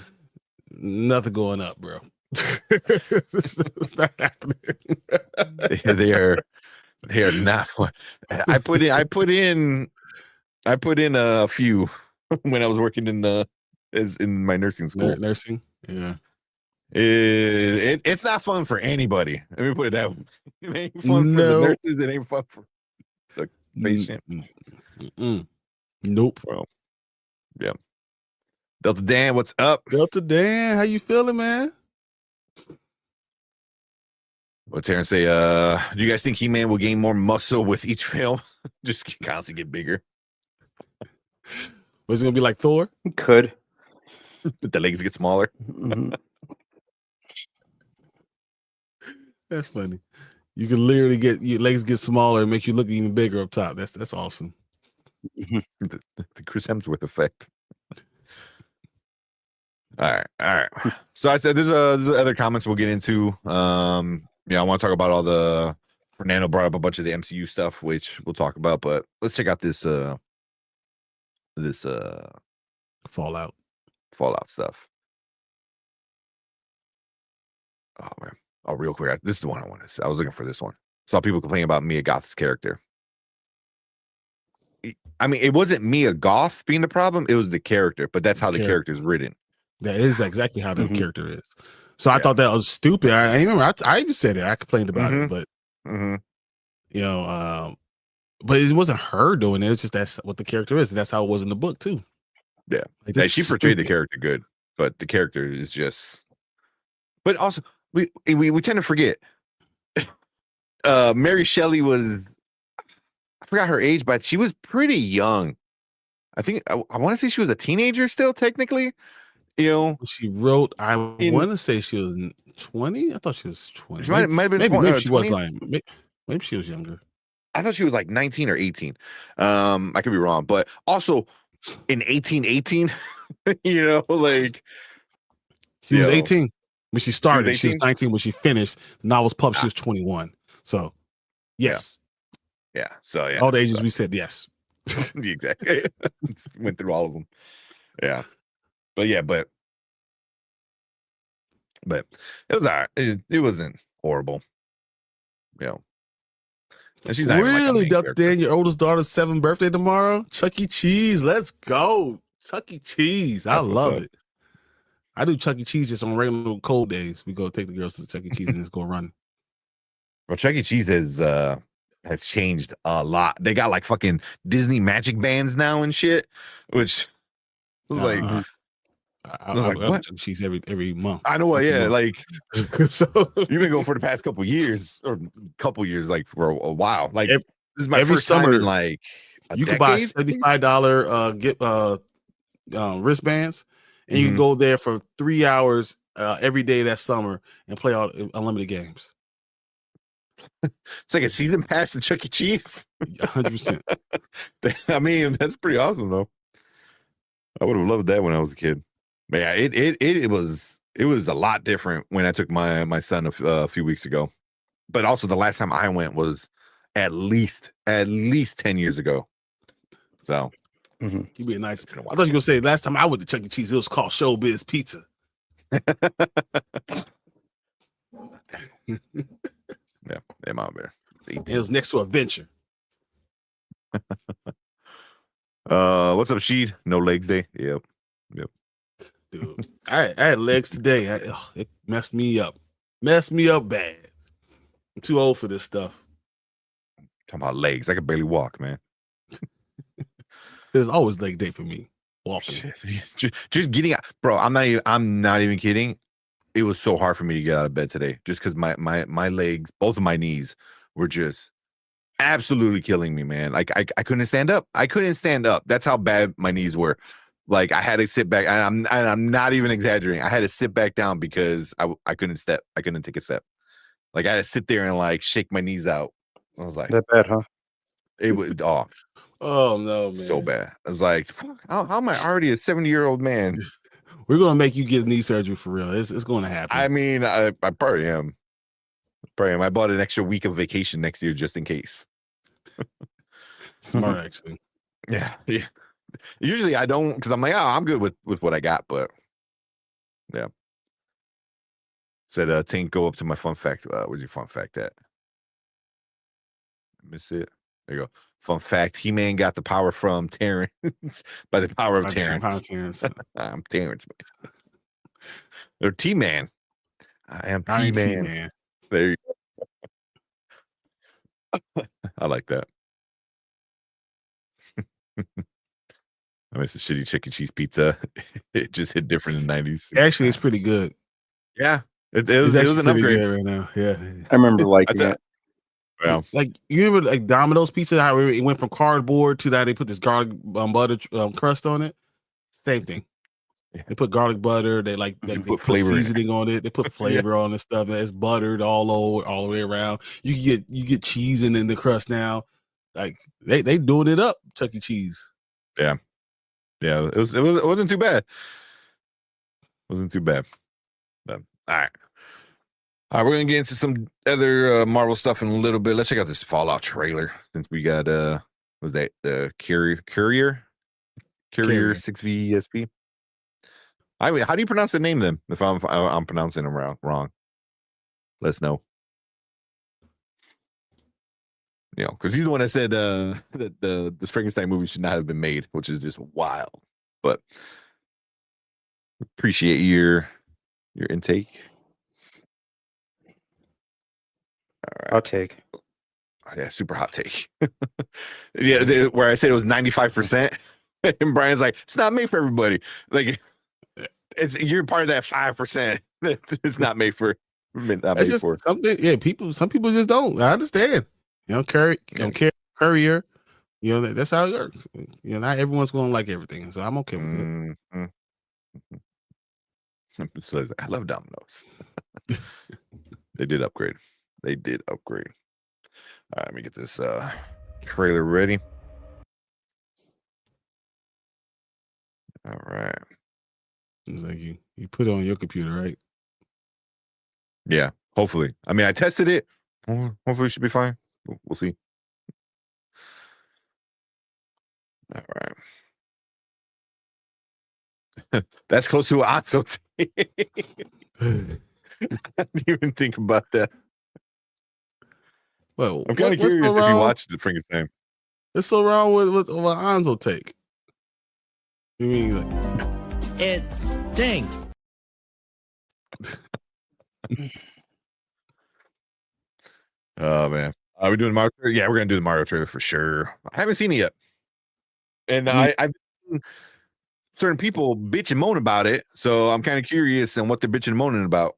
nothing going up, bro. It's not happening. They are not fun. I put in a few when I was working in my nursing school. Nursing, yeah. It's not fun for anybody. Let me put it that way. It ain't fun for the nurses. It ain't fun for the patient. Nope. Well, yeah. Delta Dan, what's up? Delta Dan, how you feeling, man? What's Terrence say? Do you guys think He-Man will gain more muscle with each film? Just constantly get bigger. Was it gonna be like Thor? Could. But the legs get smaller. Mm-hmm. That's funny. You can literally get your legs get smaller and make you look even bigger up top. That's awesome. The Chris Hemsworth effect. All right. So I said there's other comments we'll get into. I want to talk about all the Fernando brought up a bunch of the MCU stuff, which we'll talk about, but let's check out this Fallout stuff. Oh man. Oh, real quick. This is the one I wanted to say. I was looking for this one. Saw people complaining about Mia Goth's character. I mean, it wasn't Mia Goth being the problem. It was the character, but that's how the character is written. That is exactly how the character is. So I thought that was stupid. I remember I even said it. I complained about it, but but it wasn't her doing it. It's just that's what the character is. And that's how it was in the book too. Yeah, like, she portrayed the character good, but the character is just. But also, we tend to forget. Mary Shelley was. I forgot her age, but she was pretty young. I think I want to say she was a teenager still, technically. She wrote. I want to say she was 20. I thought she was 20. She might have been. Maybe she was lying. Maybe she was younger. I thought she was like 19 or 18. I could be wrong, but also in 1818, like she was 18 when she started. She was 19 when she finished. The novel was published. She was 21. So, yes. Yeah. So yeah. All the ages we said yes. Exactly. Went through all of them. Yeah. But it was all right. It wasn't horrible. And she's not really, Delta Dan, your oldest daughter's 7th birthday tomorrow. Chuck E. Cheese, let's go. Chuck E. Cheese, I love it. I do Chuck E. Cheese just on regular cold days. We go take the girls to Chuck E. Cheese and just go run. Well, Chuck E. Cheese has changed a lot. They got like fucking Disney magic bands now and shit, which was like. I was like, what? Chuck E. Cheese every month. I know what, yeah. Like, so you've been going for the past couple years, like for a while. Like, this is my every first summer, time in like you can buy $75 wristbands, and you can go there for 3 hours every day that summer and play all unlimited games. It's like a season pass to Chuck E. Cheese. 100%. I mean, that's pretty awesome though. I would have loved that when I was a kid. But yeah, it was a lot different when I took my son a few weeks ago. But also the last time I went was at least 10 years ago. So you being nice. I thought you were gonna say last time I went to Chuck E. Cheese, it was called Showbiz Pizza. Yeah, out there. It was next to Adventure. What's up, Sheed? No legs day. Yep. Dude, I had legs today. It messed me up. Messed me up bad. I'm too old for this stuff. Talking about legs, I can barely walk, man. There's always leg day for me. Walking. Just getting out, bro. I'm not even kidding. It was so hard for me to get out of bed today, just because my legs, both of my knees, were just absolutely killing me, man. Like I couldn't stand up. I couldn't stand up. That's how bad my knees were. Like I had to sit back, and I'm not even exaggerating. I had to sit back down because I couldn't step. I couldn't take a step. Like I had to sit there and like shake my knees out. I was like, That bad, huh? it was Oh no, man. so bad. I was like, fuck, how am I already a 70-year-old man? We're gonna make you get knee surgery for real. It's going to happen. I mean, I probably am. I bought an extra week of vacation next year just in case. Smart, actually. Yeah. Usually I don't, because I'm like, oh, I'm good with what I got, but yeah. Said Tank, go up to my fun fact. Where's your fun fact at? Miss it. There you go. Fun fact: He-Man got the power from Terrence by the power of Terrence. I'm Terrence, man. Or T-Man. I am T-Man. T-Man. There you go. I like that. I miss the shitty chicken cheese pizza. It just hit different in the 90s. Actually, it's pretty good. Yeah. It was an upgrade right now. Yeah. I remember liking it. Yeah. Like you remember like Domino's pizza, how it went from cardboard to that they put this garlic butter crust on it. Same thing. Yeah. They put garlic butter. They put seasoning on it. They put flavor on the stuff. It's buttered all the way around. You get cheese in the crust now. Like they doing it up, Chuck E. Cheese. Yeah. It wasn't too bad. Wasn't too bad. But, all right. We're gonna get into some other Marvel stuff in a little bit. Let's check out this Fallout trailer since we got was that the Courier 6VSP. I mean, how do you pronounce the name then? If I'm pronouncing them wrong, let us know. You know, because he's the one that said that this Frankenstein movie should not have been made, which is just wild. But appreciate your intake. All right. Hot take. Yeah, super hot take. Yeah, where I said it was 95%, and Brian's like, it's not made for everybody. Like, you're part of that 5%. It's not made for. That's just something. Yeah, some people just don't. I understand. You know, Courier. You know, that's how it works. You know, not everyone's going to like everything, so I'm okay with it. So I love Domino's. They did upgrade. All right, let me get this trailer ready. All right. It's like you put it on your computer, right? Yeah, hopefully. I mean, I tested it. Hopefully it should be fine. We'll see. All right. That's close to an Otso take. I didn't even think about that. Well, I'm kind of curious if you watched the Frankenstein. What's so wrong with Anzo take? You mean like it stinks? Oh man, are we doing Mario? Yeah, we're gonna do the Mario trailer for sure. I haven't seen it yet, and I've seen certain people bitch and moan about it, so I'm kind of curious on what they're bitching and moaning about.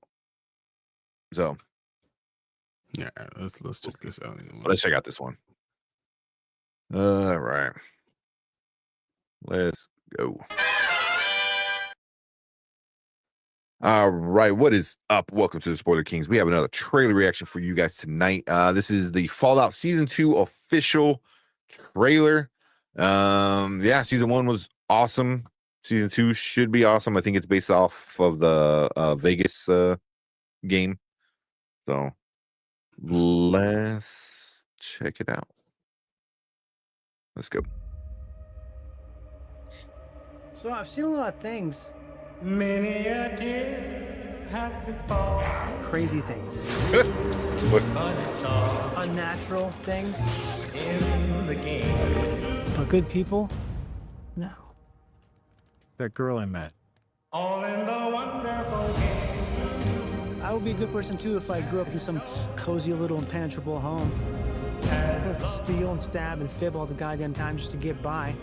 So. Yeah, let's check this out. Let's check out this one. All right. Let's go. All right, what is up? Welcome to the Spoiler Kings. We have another trailer reaction for you guys tonight. This is the Fallout Season 2 official trailer. Yeah, Season 1 was awesome. Season 2 should be awesome. I think it's based off of the Vegas game. So let's check it out. Let's go. So I've seen a lot of things. Many a tear has to fall. Crazy things. Unnatural things. In the game. But good people? No. That girl I met. All in the wonderful game. I would be a good person too if I grew up in some cozy little impenetrable home. I have to steal and stab and fib all the goddamn time just to get by.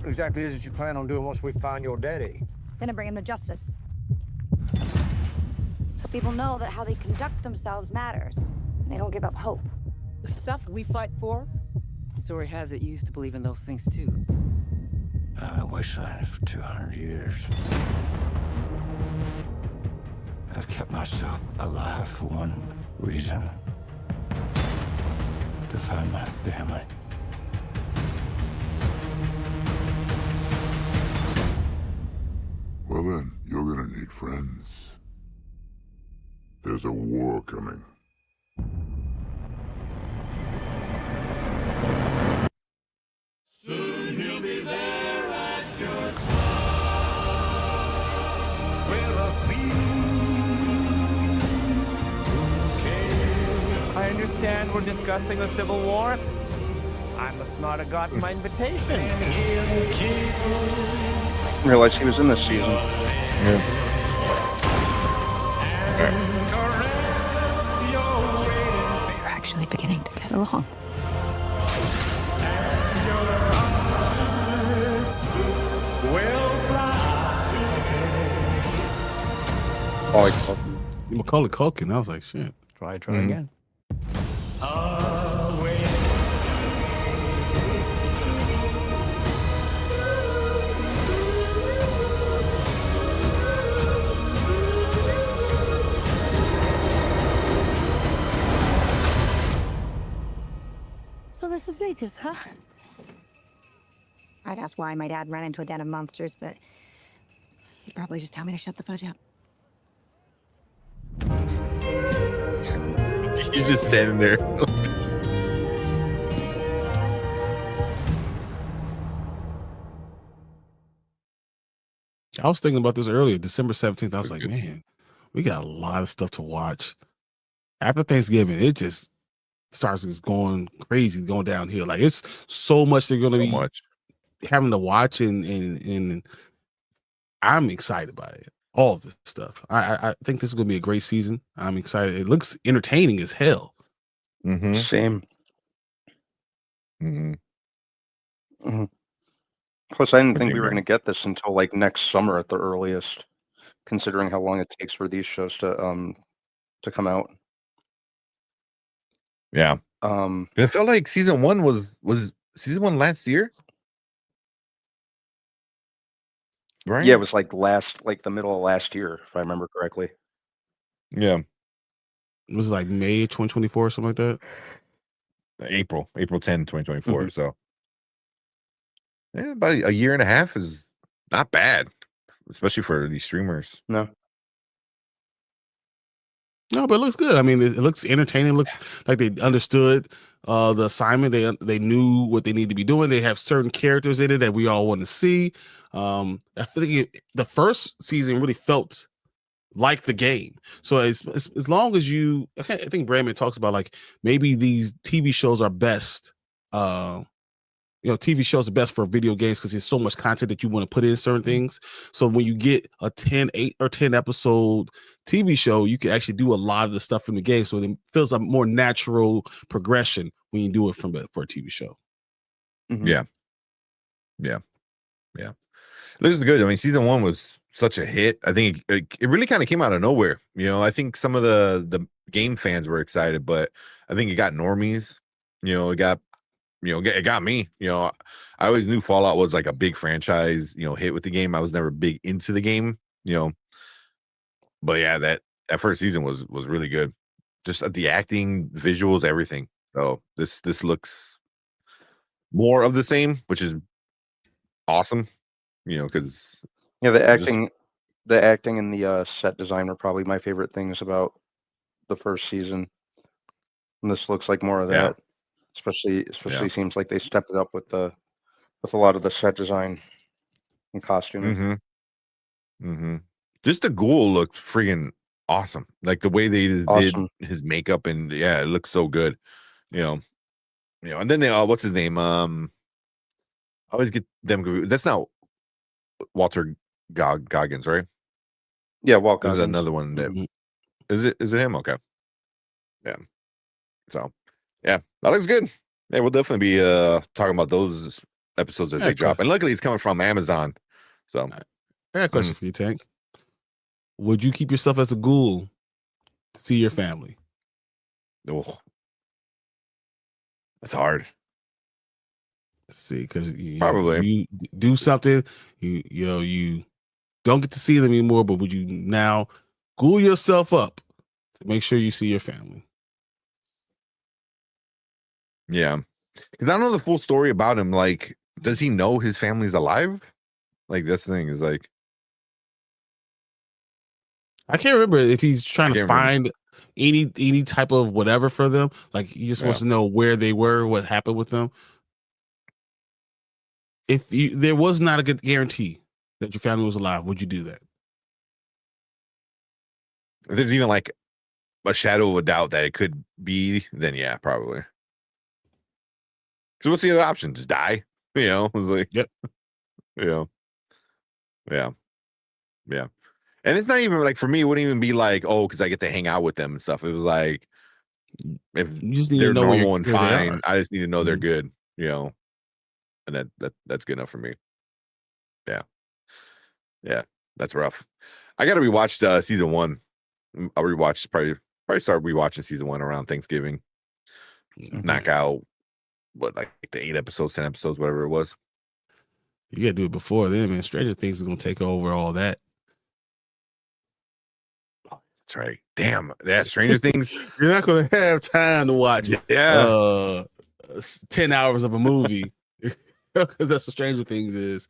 What exactly is it you plan on doing once we find your daddy? Gonna bring him to justice. People know that how they conduct themselves matters. They don't give up hope. The stuff we fight for, story has it you used to believe in those things too. I wasteland for 200 years. I've kept myself alive for one reason. To find my family. Well then, you're gonna need friends. There's a war coming. Soon he'll be there at your side. Where a sweet I understand we're discussing a civil war. I must not have gotten my invitation. Realized he was in this season. Yeah. We're actually beginning to get along. Macaulay Culkin. I was like, shit. Try again. So this is Vegas, huh? I'd ask why my dad ran into a den of monsters, but he'd probably just tell me to shut the fudge up. He's just standing there. I was thinking about this earlier, December 17th. I was like, man, we got a lot of stuff to watch. After Thanksgiving, it just starts just going crazy, going downhill. Like it's so much they're going to be having to watch, and I'm excited by it. All of this stuff. I think this is going to be a great season. I'm excited. It looks entertaining as hell. Mm-hmm. Same. Mm-hmm. Mm-hmm. Plus, I didn't think we were going to get this until like next summer at the earliest, considering how long it takes for these shows to come out. Yeah. It felt like season one was season one last year. Right? Yeah, it was like the middle of last year, if I remember correctly. Yeah. It was like May 2024 or something like that. April 10, 2024. So yeah, about a year and a half is not bad, especially for these streamers. No, but it looks good. I mean, it looks entertaining. It looks like they understood the assignment. They knew what they need to be doing. They have certain characters in it that we all want to see. I think the first season really felt like the game. So as long as you, I think Brandman talks about like maybe these TV shows are best. TV shows are best for video games because there's so much content that you want to put in certain things. So when you get a 8 or 10 episode TV show, you can actually do a lot of the stuff from the game. So it feels a more natural progression when you do it for a TV show. Mm-hmm. Yeah. This is good. I mean, season one was such a hit. I think it really kind of came out of nowhere. I think some of the game fans were excited, but I think it got normies. It got me. I always knew Fallout was like a big franchise, hit with the game. I was never big into the game, but yeah, that first season was really good. Just the acting, visuals, everything. So this looks more of the same, which is awesome. Because the acting and the set design were probably my favorite things about the first season. And this looks like more of that. Especially seems like they stepped it up with a lot of the set design and costuming. Mm-hmm. Just the ghoul looked freaking awesome. Like the way they did his makeup, and it looks so good. And then they what's his name? I always get them confused. That's not Walter Goggins, right? Yeah, Walt Goggins. There's another one that is it him? Okay. Yeah. So yeah, that looks good. Yeah, we'll definitely be talking about those episodes as they drop. And luckily it's coming from Amazon. So I got a question for you, Tank. Would you keep yourself as a ghoul to see your family? Oh, that's hard. See, because Probably. you do something, you don't get to see them anymore, but would you now glue yourself up to make sure you see your family? Yeah, because I don't know the full story about him. Like, does he know his family's alive? Like, that's the thing is like, I can't remember if he's trying to can't remember. find any type of whatever for them. Like he just wants to know where they were, what happened with them. If there was not a good guarantee that your family was alive, would you do that? If there's even like a shadow of a doubt that it could be, then yeah, probably. Because what's the other option? Just die? You know, it was like, Yep. You know, yeah. And it's not even like, for me, it wouldn't even be like, oh, because I get to hang out with them and stuff. It was like, if You just need they're to know normal and where they fine, are. I just need to know they're Mhm. good, you know, and that's good enough for me. Yeah, that's rough. I got to rewatch season 1. I'll rewatch probably start rewatching season 1 around Thanksgiving. Okay. Knock out like the 8 episodes, 10 episodes, whatever it was. You gotta do it before then, man. Stranger Things is gonna take over all that. That's right. Damn, yeah, Stranger Things. You're not gonna have time to watch 10 hours of a movie because that's what Stranger Things is,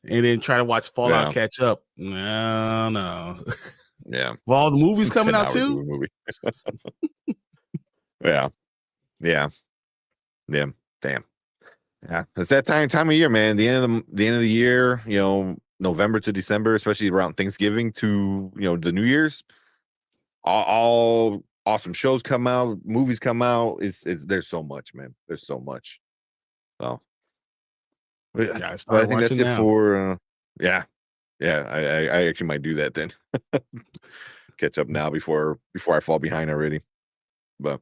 and then try to watch Fallout catch up. No. Yeah. Well, all the movies 10 coming out hours of a too. movie. Yeah. Damn. Yeah, it's that time of year, man. The end of the year, you know, November to December, especially around Thanksgiving to, you know, the New Year's. All awesome shows come out, movies come out. There's so much, man. There's so much. So, but I think that's it for. Yeah. I actually might do that then. Catch up now before I fall behind already. But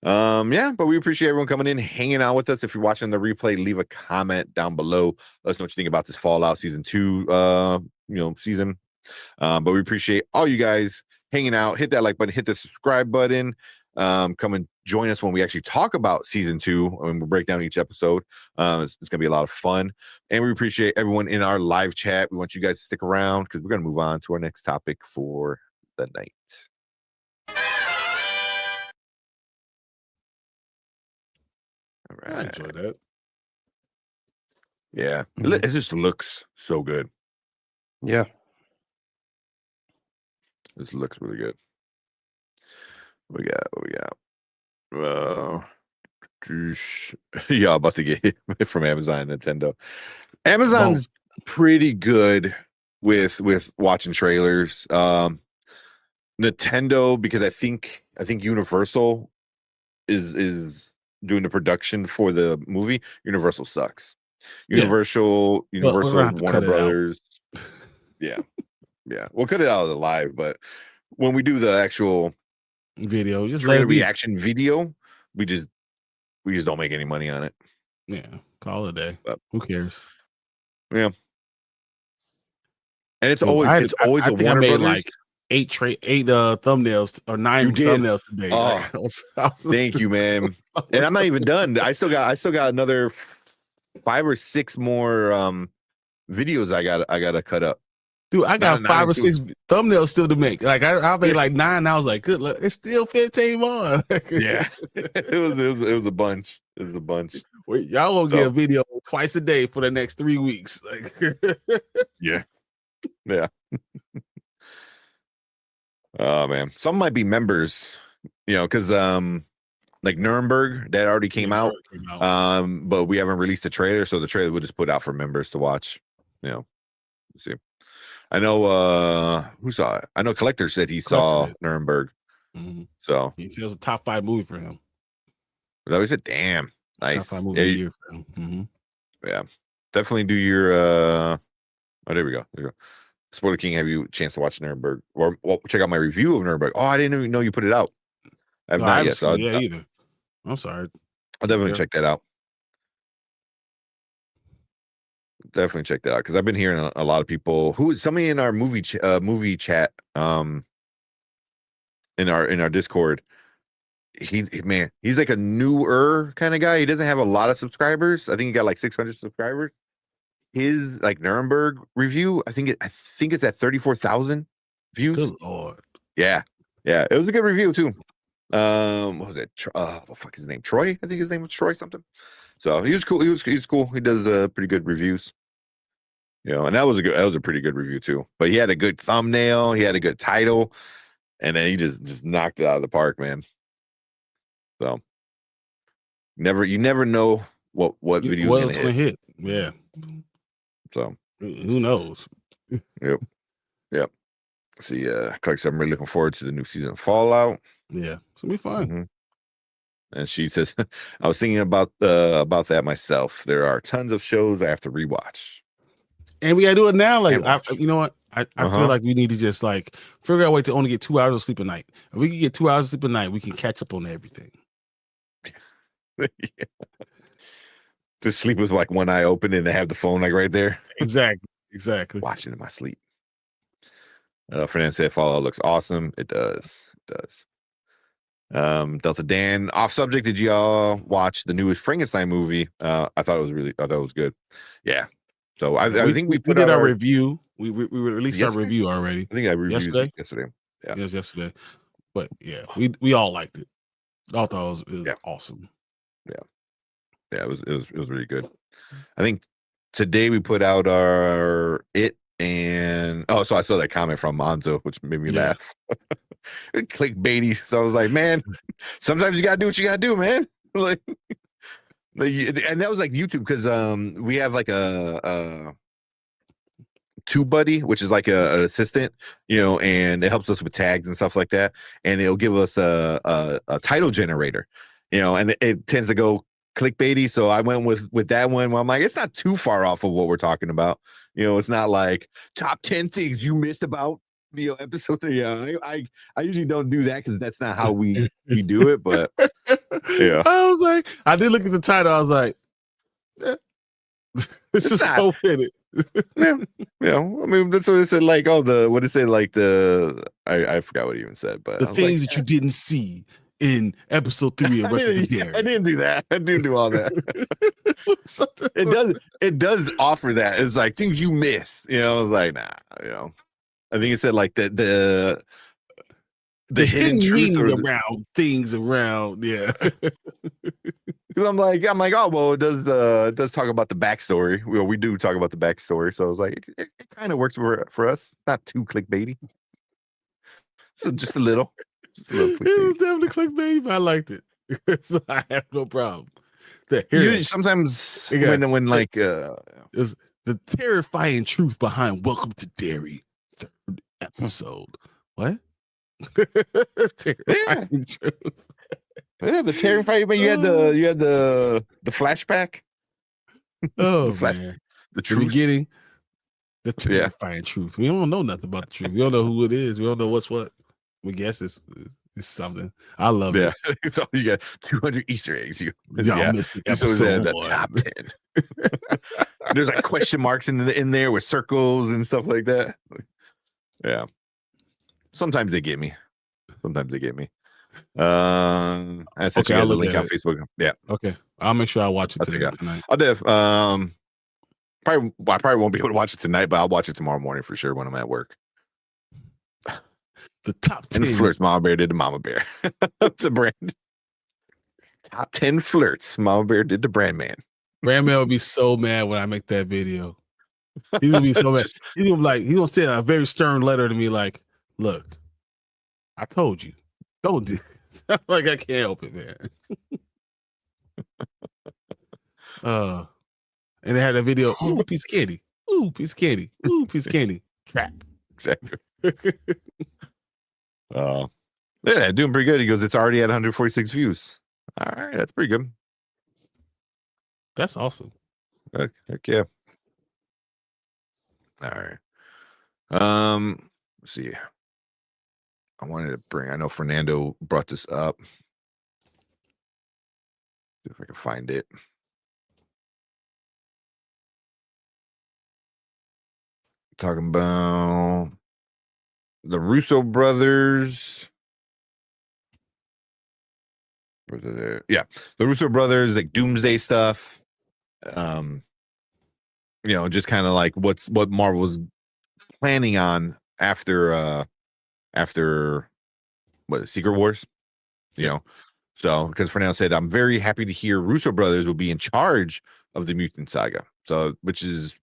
but we appreciate everyone coming in, hanging out with us. If you're watching the replay, leave a comment down below. Let us know what you think about this Fallout season 2 season. But we appreciate all you guys hanging out. Hit that like button, hit the subscribe button. Come and join us when we actually talk about season 2 and we'll break down each episode. It's gonna be a lot of fun, and we appreciate everyone in our live chat. We want you guys to stick around because we're gonna move on to our next topic for the night. All right. I enjoy that. Yeah, it just looks so good. Yeah, this looks really good. What we got? Yeah, about to get hit from Amazon and Nintendo. Amazon's pretty good with watching trailers. Nintendo, because I think Universal is doing the production for the movie. Universal sucks. Universal, Warner Brothers. Yeah. We'll cut it out of the live, but when we do the actual video, just trailer reaction video, we just don't make any money on it. Yeah, call it a day. But who cares? Yeah. And it's always a Warner Brothers. Like 8 thumbnails or 9 thumbnails today. Oh, thank you, man. And I'm not even done. I still got another 5 or 6 more videos I gotta cut up. Dude, I got 5 or 6 thumbnails still to make. Like I'll be like 9. I was like, good luck. It's still 15 more. Yeah, it was a bunch. It was a bunch. Wait, y'all won't get a video twice a day for the next 3 weeks. Like, yeah. Oh man, some might be members, because like Nuremberg that already came out. But we haven't released the trailer, so the trailer we'll just put out for members to watch. Let's see. I know who saw it. I know Collector said he saw Nuremberg. Mm-hmm. So he said it was a top 5 movie for him. That was it. Damn, nice. Top 5 movie of the year for him. Mm-hmm. Yeah, definitely do your. Oh, there we go. Spoiler King, have you a chance to watch Nuremberg or check out my review of Nuremberg? Oh, I didn't even know you put it out. I have not yet. So either. I'm sorry. I'll definitely check that out. Definitely check that out because I've been hearing a lot of people somebody in our movie chat in our Discord. He's like a newer kind of guy. He doesn't have a lot of subscribers. I think he got like 600 subscribers. His like Nuremberg review, I think it's at 34,000 views. Good Lord. Yeah. It was a good review too. What was it? What the fuck is his name? Troy? I think his name was Troy something. So he was cool. He was cool. He does pretty good reviews. And that was a pretty good review too. But he had a good thumbnail, he had a good title, and then he just knocked it out of the park, man. So you never know what video is gonna hit. Yeah. So who knows? Yep. See, Clark said, I'm really looking forward to the new season of Fallout. Yeah, it's gonna be fun. Mm-hmm. And she says, I was thinking about that myself. There are tons of shows I have to rewatch. And we gotta do it now. Like, you know what? I Uh-huh. feel like we need to just like figure out a way to only get 2 hours of sleep a night. If we can get 2 hours of sleep a night, we can catch up on everything. Yeah. To sleep with like one eye open and have the phone like right there. Exactly. Watching in my sleep. Fernand said Fallout looks awesome. It does. Delta Dan, off subject. Did y'all watch the newest Frankenstein movie? I thought it was good. Yeah. So I think we did our review. We released our yesterday? review already. I think I reviewed yesterday. Yesterday. Yeah. It was yesterday. But yeah, we all liked it. I thought it was awesome. Yeah, it was really good. I think today we put out our so I saw that comment from Monzo, which made me laugh. Clickbaity. So I was like, man, sometimes you gotta do what you gotta do, man. like, and that was like YouTube because we have like a TubeBuddy, which is like an assistant, and it helps us with tags and stuff like that, and it'll give us a title generator, and it tends to go clickbaity. So I went with that one where I'm like, it's not too far off of what we're talking about. It's not like top 10 things you missed about episode 3. I usually don't do that because that's not how we do it. But yeah, I was like, I did look at the title. I was like, it's just so fitted. I mean, that's what it said. Like, what it said, like I forgot what it even said, but the things that you didn't see in episode 3 of Record to Dare. I didn't do that. I didn't do all that. It does offer that. It's like things you miss. I was like, nah. I think it said like the hidden truth around things around. Yeah. Because I'm like, oh well, it does talk about the backstory. We do talk about the backstory, so I was like, it kind of works for us. Not too clickbaity, so just a little. It was definitely clickbait, but I liked it. So I have no problem. Sometimes when like is the terrifying truth behind Welcome to Derry 3rd episode. What? Terrifying truth. Yeah, the terrifying. But you had the flashback. Oh, man. The truth. Beginning. The terrifying truth. We don't know nothing about the truth. We don't know who it is. We don't know what's what. We guess it's something. I love it. So you got 200 Easter eggs. Y'all missed the episode. The top 10. There's like question marks in there with circles and stuff like that. Yeah. Sometimes they get me. I sent you guys the link on Facebook. Yeah. Okay. I'll make sure I watch it tonight. I'll I probably won't be able to watch it tonight, but I'll watch it tomorrow morning for sure when I'm at work. The top 10 flirts Mama Bear did to Mama Bear. It's a brand. Top 10 flirts Mama Bear did to Brand Man. Brand Man will be so mad when I make that video. He's gonna be so mad. He's gonna send a very stern letter to me like, look, I told you, don't do this. Like I can't help it, man. And they had a video. Ooh, piece of candy. Ooh, piece of candy. Ooh, piece of candy. Trap. Exactly. Yeah, doing pretty good. He goes, it's already at 146 views. All right, that's pretty good. That's awesome. Heck yeah. All right. Let's see. I know Fernando brought this up. See if I can find it. Talking about the Russo brothers Yeah, the Russo brothers, like Doomsday stuff. Just kind of like what Marvel's planning on after what, Secret Wars. So because Fernando said, I'm very happy to hear Russo brothers will be in charge of the Mutant Saga. So which is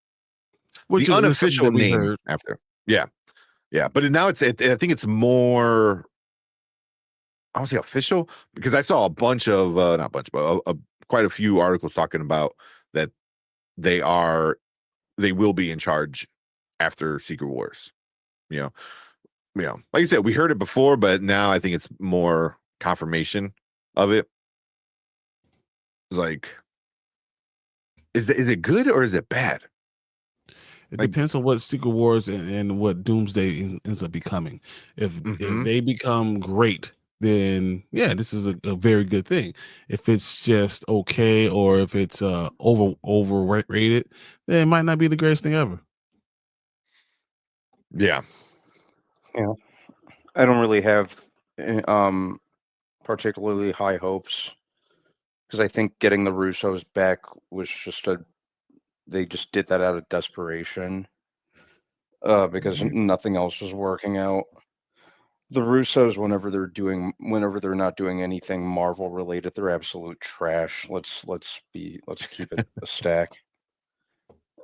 the unofficial name heard. After. Yeah. But now I think it's more, I don't say official, because I saw a bunch of not a bunch, but quite a few articles talking about that they will be in charge after Secret Wars. Like you said, we heard it before, but now I think it's more confirmation of it. Like, is it good or is it bad? It depends on what Secret Wars and what Doomsday ends up becoming. If they become great, then yeah, this is a very good thing. If it's just okay, or if it's overrated, then it might not be the greatest thing ever. Yeah. I don't really have particularly high hopes, because I think getting the Russos back was they just did that out of desperation, because nothing else was working out. The Russos, whenever they're not doing anything Marvel related, they're absolute trash. Let's keep it a stack.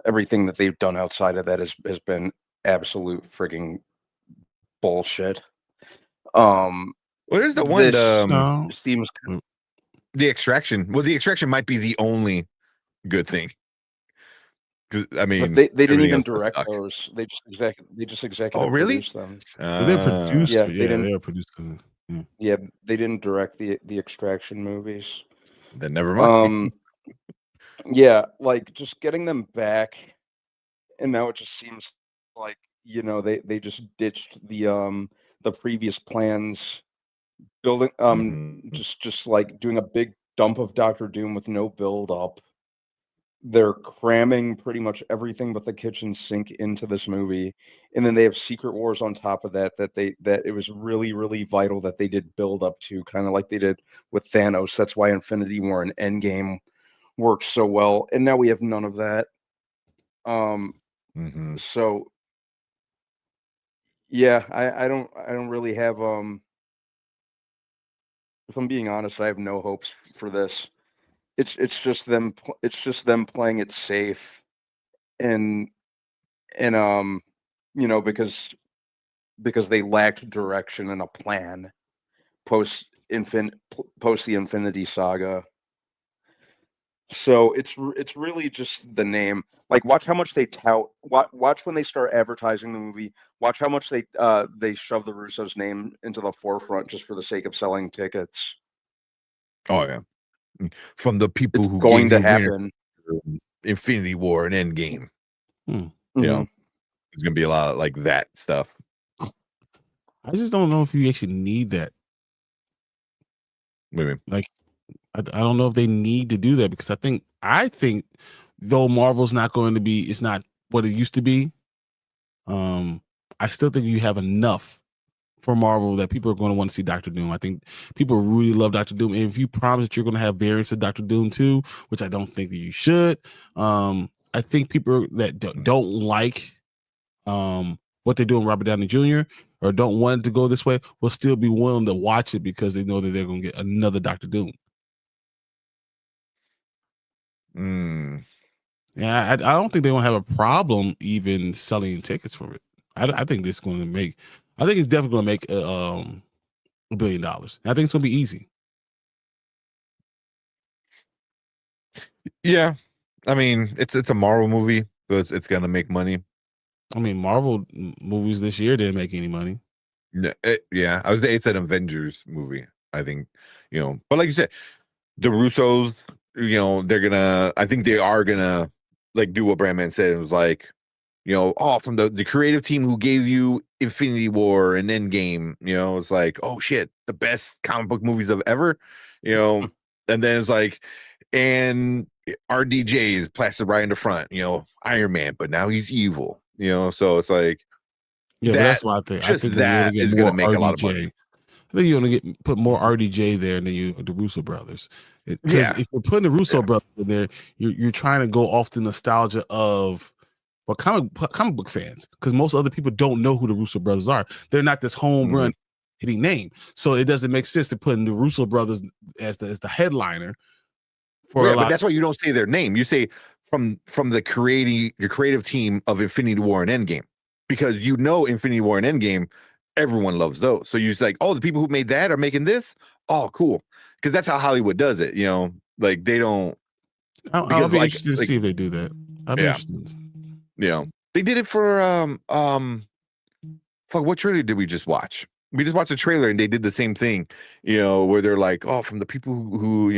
Everything that they've done outside of that has been absolute frigging bullshit. What is the one? Seems the Extraction. Well, the Extraction might be the only good thing. I mean, but they didn't even direct those. They just executive produced them. They're produced. Yeah, they're produced. Yeah, they didn't direct the Extraction movies. Then never mind. Yeah, like just getting them back, and now it just seems like they just ditched the previous plans, building just like doing a big dump of Doctor Doom with no build up. They're cramming pretty much everything but the kitchen sink into this movie, and then they have Secret Wars on top of that it was really, really vital that they did build up to, kind of like they did with Thanos. That's why Infinity War and Endgame worked so well, and now we have none of that. So yeah, I don't really have if I'm being honest, I have no hopes for this. It's just them playing it safe, and because they lacked direction and a plan post the Infinity Saga. So it's really just the name. Like, watch how much they tout. Watch when they start advertising the movie. Watch how much they shove the Russo's name into the forefront just for the sake of selling tickets. Oh yeah, from the people who going to happen. Infinity War and Endgame. Mm-hmm. There's gonna be a lot of like that stuff. I just don't know if you actually need that. Maybe. Like, I don't know if they need to do that, because I think though Marvel's not going to be, it's not what it used to be. I still think you have enough for Marvel that people are going to want to see Doctor Doom. I think people really love Doctor Doom. And if you promise that you're going to have variants of Doctor Doom too, which I don't think that you should, I think people that don't like what they're doing Robert Downey Jr. or don't want it to go this way will still be willing to watch it because they know that they're going to get another Doctor Doom. Yeah, I don't think they're going to have a problem even selling tickets for it. I think this is going to make, I think it's definitely going to make $1 billion. I think it's going to be easy. Yeah, I mean, it's a Marvel movie, so it's going to make money. I mean, Marvel movies this year didn't make any money. Yeah, I would say it's an Avengers movie. I think, but like you said, the Russos, they're gonna. I think they are gonna like do what Brandman said. It was like, from the creative team who gave you Infinity War and Endgame. It's like, oh shit, the best comic book movies of ever. And then it's like, and RDJ is plastered right in the front. Iron Man, but now he's evil. So it's like, yeah, that's why I think that is going to make a lot of money. I think you're gonna put more RDJ there than the Russo brothers. Because Yeah. if you're putting the Russo brothers in there, you're trying to go off the nostalgia of comic book fans, because most other people don't know who the Russo brothers are. They're not this home run hitting name, so it doesn't make sense to put in the Russo brothers as the headliner. But that's why you don't say their name. You say from your creative team of Infinity War and Endgame, because Infinity War and Endgame, everyone loves those. So you're just like, oh, the people who made that are making this. Oh, cool, because that's how Hollywood does it. Like they don't. I'll be interested to see if they do that. I'll be interested. They did it for fuck, what trailer did we just watch? We just watched a trailer and they did the same thing, where they're like, oh, from the people who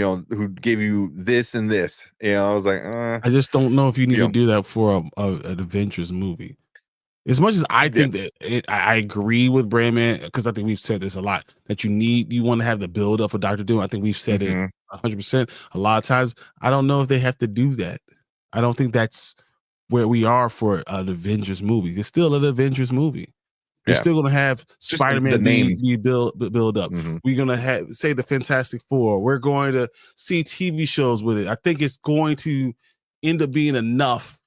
gave you this and this. I was like, I just don't know if you need to do that for an Avengers movie. As much as I think that I agree with Brandman, because I think we've said this a lot, that you want to have the build up of Dr. Doom. I think we've said it 100%. A lot of times, I don't know if they have to do that. I don't think that's where we are for an Avengers movie. It's still an Avengers movie. You're still going to have Spider-Man be build up. We're going to have, say, the Fantastic Four. We're going to see TV shows with it. I think it's going to end up being enough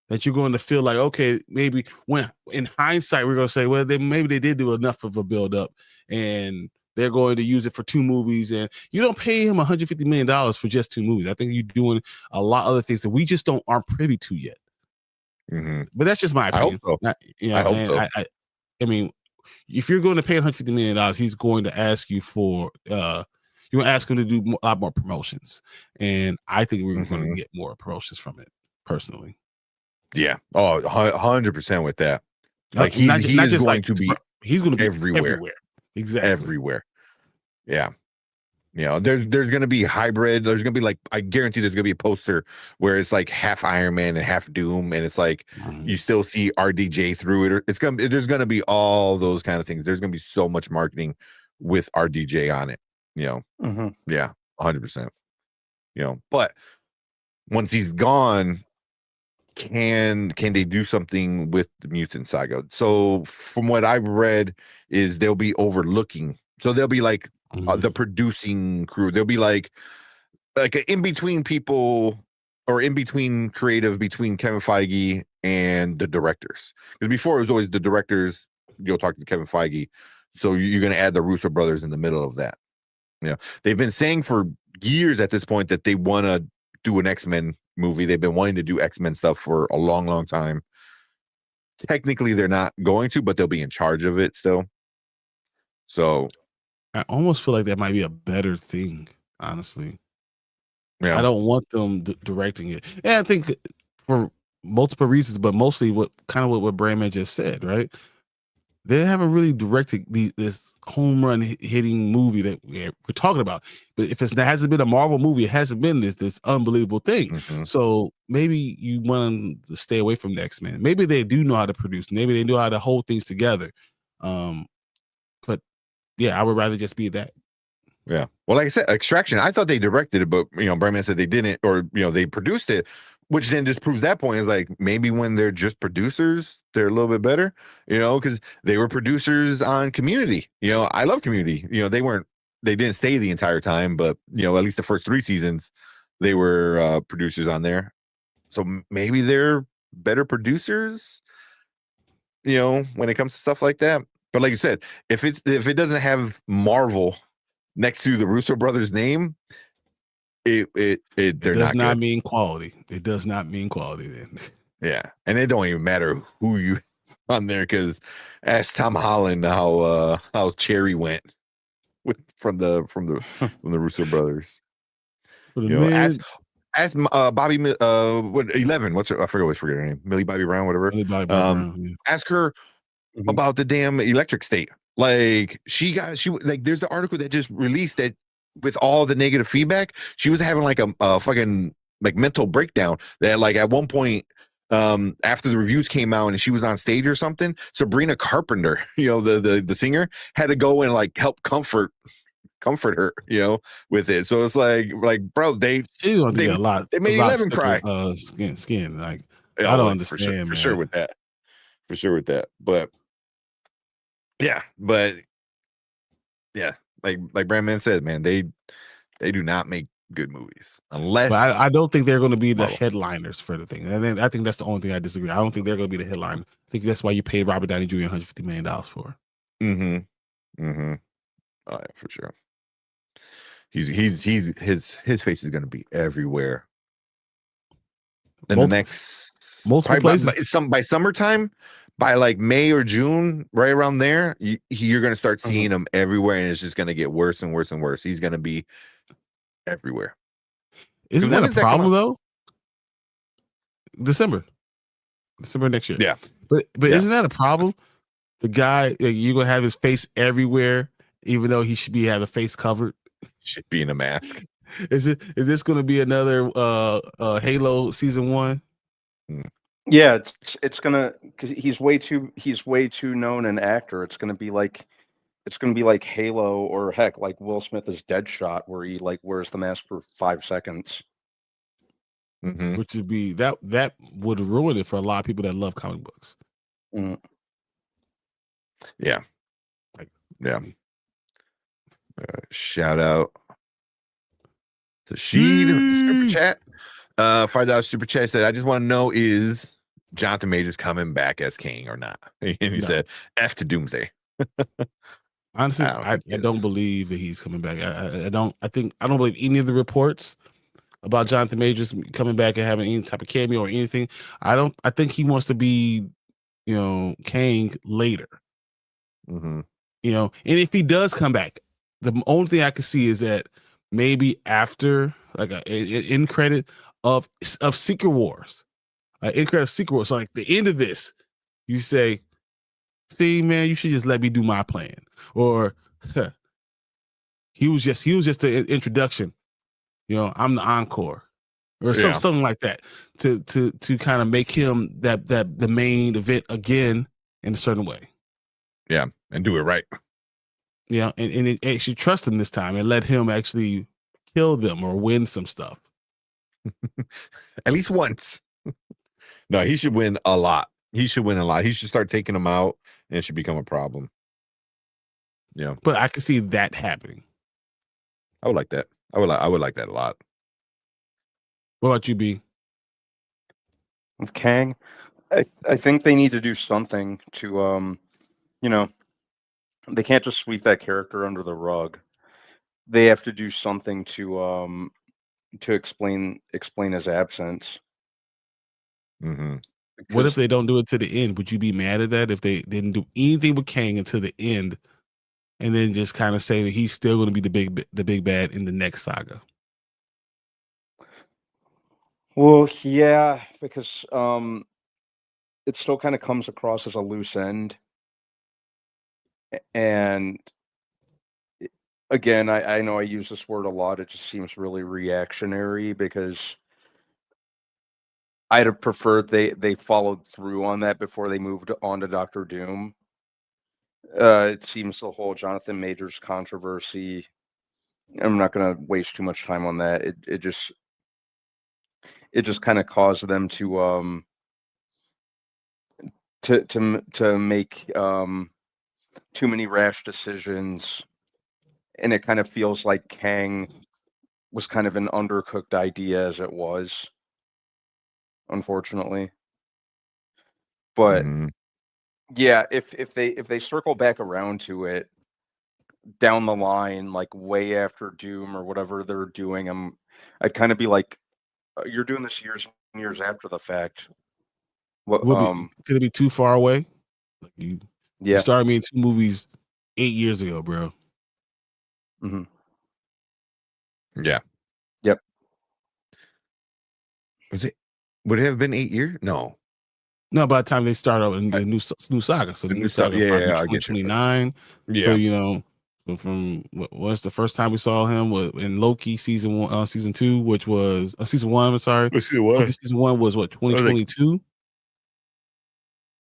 that you're going to feel like, okay, maybe when in hindsight, we're going to say, well, maybe they did do enough of a build up and they're going to use it for 2 movies. And you don't pay him $150 million for just 2 movies. I think you're doing a lot of other things that we just aren't privy to yet. But that's just my opinion. I hope so. I mean, if you're going to pay $150 million, he's going to ask you for, you're going to ask him to do a lot more promotions. And I think we're going to get more promotions from it, personally. Yeah. Oh, 100% with that. Like he's going to be everywhere. Exactly. Everywhere. Yeah. There's going to be hybrid. There's going to be like, I guarantee there's going to be a poster where it's like half Iron Man and half Doom. And it's like, you still see RDJ through it. There's going to be all those kind of things. There's going to be so much marketing with RDJ on it, Yeah, 100%. But once he's gone, can they do something with the mutant saga? So from what I've read is they'll be overlooking. So they'll be like, the producing crew, they'll be like in between people, or in between creative, between Kevin Feige and the directors. Because before it was always the directors, you'll talk to Kevin Feige, so you're going to add the Russo brothers in the middle of that. They've been saying for years at this point that they want to do an X-Men movie. They've been wanting to do X-Men stuff for a long time. Technically they're not going to, but they'll be in charge of it still. So I almost feel like that might be a better thing, honestly. Yeah. I don't want them directing it. And I think for multiple reasons, but mostly what Brandman just said, right? They haven't really directed this home run hitting movie that we're talking about. But if it hasn't been a Marvel movie, it hasn't been this unbelievable thing. So maybe you want them to stay away from the X-Men. Maybe they do know how to produce. Maybe they know how to hold things together. But yeah, I would rather just be that. Yeah. Well, like I said, Extraction, I thought they directed it, but Brandman said they didn't, or they produced it, which then just proves that point. Is like maybe when they're just producers, they're a little bit better, because they were producers on Community. I love Community. They didn't stay the entire time, but at least the first 3 seasons, they were producers on there. So maybe they're better producers, when it comes to stuff like that. But like you said, if it doesn't have Marvel next to the Russo brothers' name, it does not mean quality. It does not mean quality then. Yeah, and it don't even matter who you on there, because ask Tom Holland how Cherry went from the Russo brothers. Ask Bobby 11. I forget her name. Millie Bobby Brown, whatever. Brown, ask her about the damn electric state. Like she there's the article that just released that with all the negative feedback, she was having like a fucking like mental breakdown that like at one point after the reviews came out and she was on stage or something, Sabrina Carpenter, the singer, had to go and like help comfort her, with it. So it's like bro, they made 11 cry. Skin. Like I don't understand for sure with that. But yeah, but Yeah, like Brandman said, man, they do not make good movies unless. But I don't think they're going to be the Marvel. headliners for the thing. And I think that's the only thing I disagree. I don't think they're going to be the headliner. I think that's why you paid Robert Downey Jr. $150 million for. Oh yeah, for sure. His face is going to be everywhere. In the next multiple places. By summertime, by like May or June, right around there, you're going to start seeing him everywhere, and it's just going to get worse and worse and worse. He's going to be everywhere. Isn't that a problem though? December next year. Yeah, but isn't that a problem? The guy, you're gonna have his face everywhere, even though he should be have a face covered. Should be in a mask. Is this going to be another Halo season 1? Yeah, it's gonna, because he's way too known an actor. It's gonna be like Halo, or heck, like Will Smith is Deadshot, where he like wears the mask for 5 seconds. Which would be that would ruin it for a lot of people that love comic books. Yeah. Shout out to Sheed super chat. $5 super chat said, I just want to know, is Jonathan Majors coming back as King or not? And he said, F to Doomsday. Honestly, I don't believe that he's coming back. I don't believe any of the reports about Jonathan Majors coming back and having any type of cameo or anything. I think he wants to be, Kang later. And if he does come back, the only thing I can see is that maybe after like an end credit of Secret Wars, end credit of Secret Wars. So like the end of this, you say, "See, man, you should just let me do my plan," or he was just the introduction. I'm the encore, or something like that, to kind of make him that the main event again in a certain way. Yeah, and do it right. Yeah, and it actually trust him this time and let him actually kill them or win some stuff. At least once. No, he should win a lot. He should start taking them out, and it should become a problem. Yeah, but I can see that happening. I would like that. I would like that a lot. What about you, B? With Kang, I think they need to do something to they can't just sweep that character under the rug. They have to do something to explain his absence. What if they don't do it to the end? Would you be mad at that if they didn't do anything with Kang until the end, and then just kind of say that he's still going to be the big bad in the next saga? Well, yeah, because it still kind of comes across as a loose end. And again, I know I use this word a lot. It just seems really reactionary, because I'd have preferred they followed through on that before they moved on to Dr. Doom. It seems the whole Jonathan Majors controversy, I'm not going to waste too much time on that. It just kind of caused them to make too many rash decisions, and it kind of feels like Kang was kind of an undercooked idea as it was, unfortunately. But yeah, if they circle back around to it down the line, like way after Doom or whatever they're doing, I'd kind of be like, you're doing this years and years after the fact. What could it be too far away? Like you started me in 2 movies 8 years ago, bro. Yeah. Yep. Would it have been 8 years? No. No, by the time they start out in the new saga, so the new saga, 2029. Yeah. So from what was the first time we saw him in Loki season 1, season 2, which was season 1. I'm sorry. Season 1 was what, 2022?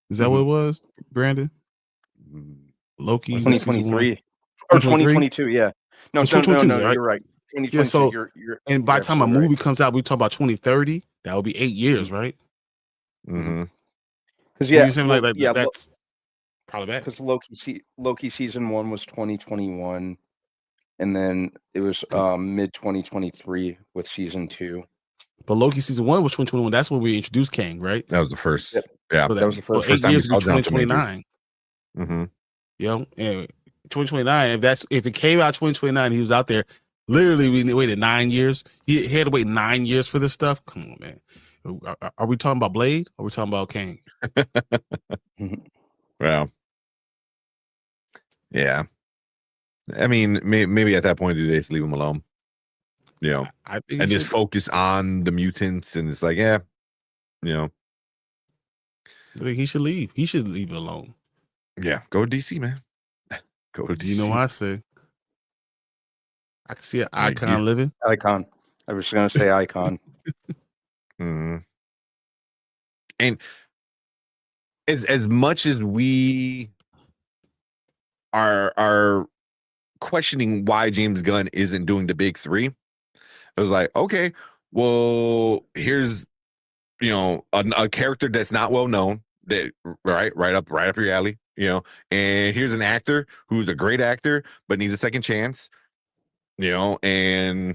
Is that what it was, Brandon? Loki 2023 or 2022? Yeah. No, right? You're right. 2022. Yeah, so you're and by the time a movie comes out, we talk about 2030. That would be 8 years, right? Because you're saying that's Probably back. Because Loki season 1 was 2021, and then it was mid 2023 with season 2. But Loki season 1 was 2021. That's when we introduced Kang, right? That was the first. Yep. Yeah, So that was the first. First 8 time years we would saw be Jonathan Majors. 2029. Mm-hmm. You know, and 2029. If it came out 2029, he was out there. Literally, we waited 9 years. He had to wait 9 years for this stuff. Come on, man. Are we talking about Blade? Or are we talking about Kang? Well, yeah. I mean, maybe at that point, do they just leave him alone? You know, I think and just focus on the mutants, and it's like, yeah, you know, I think he should leave. He should leave it alone. yeah, go to DC, man. Go to DC. You know what I say? I can see an icon living. Icon. I was going to say icon. Mm-hmm. And as much as we are questioning why James Gunn isn't doing the big three, it was like, okay, well, here's, you know, a character that's not well known, that right up your alley, you know, and here's an actor who's a great actor but needs a second chance, you know, and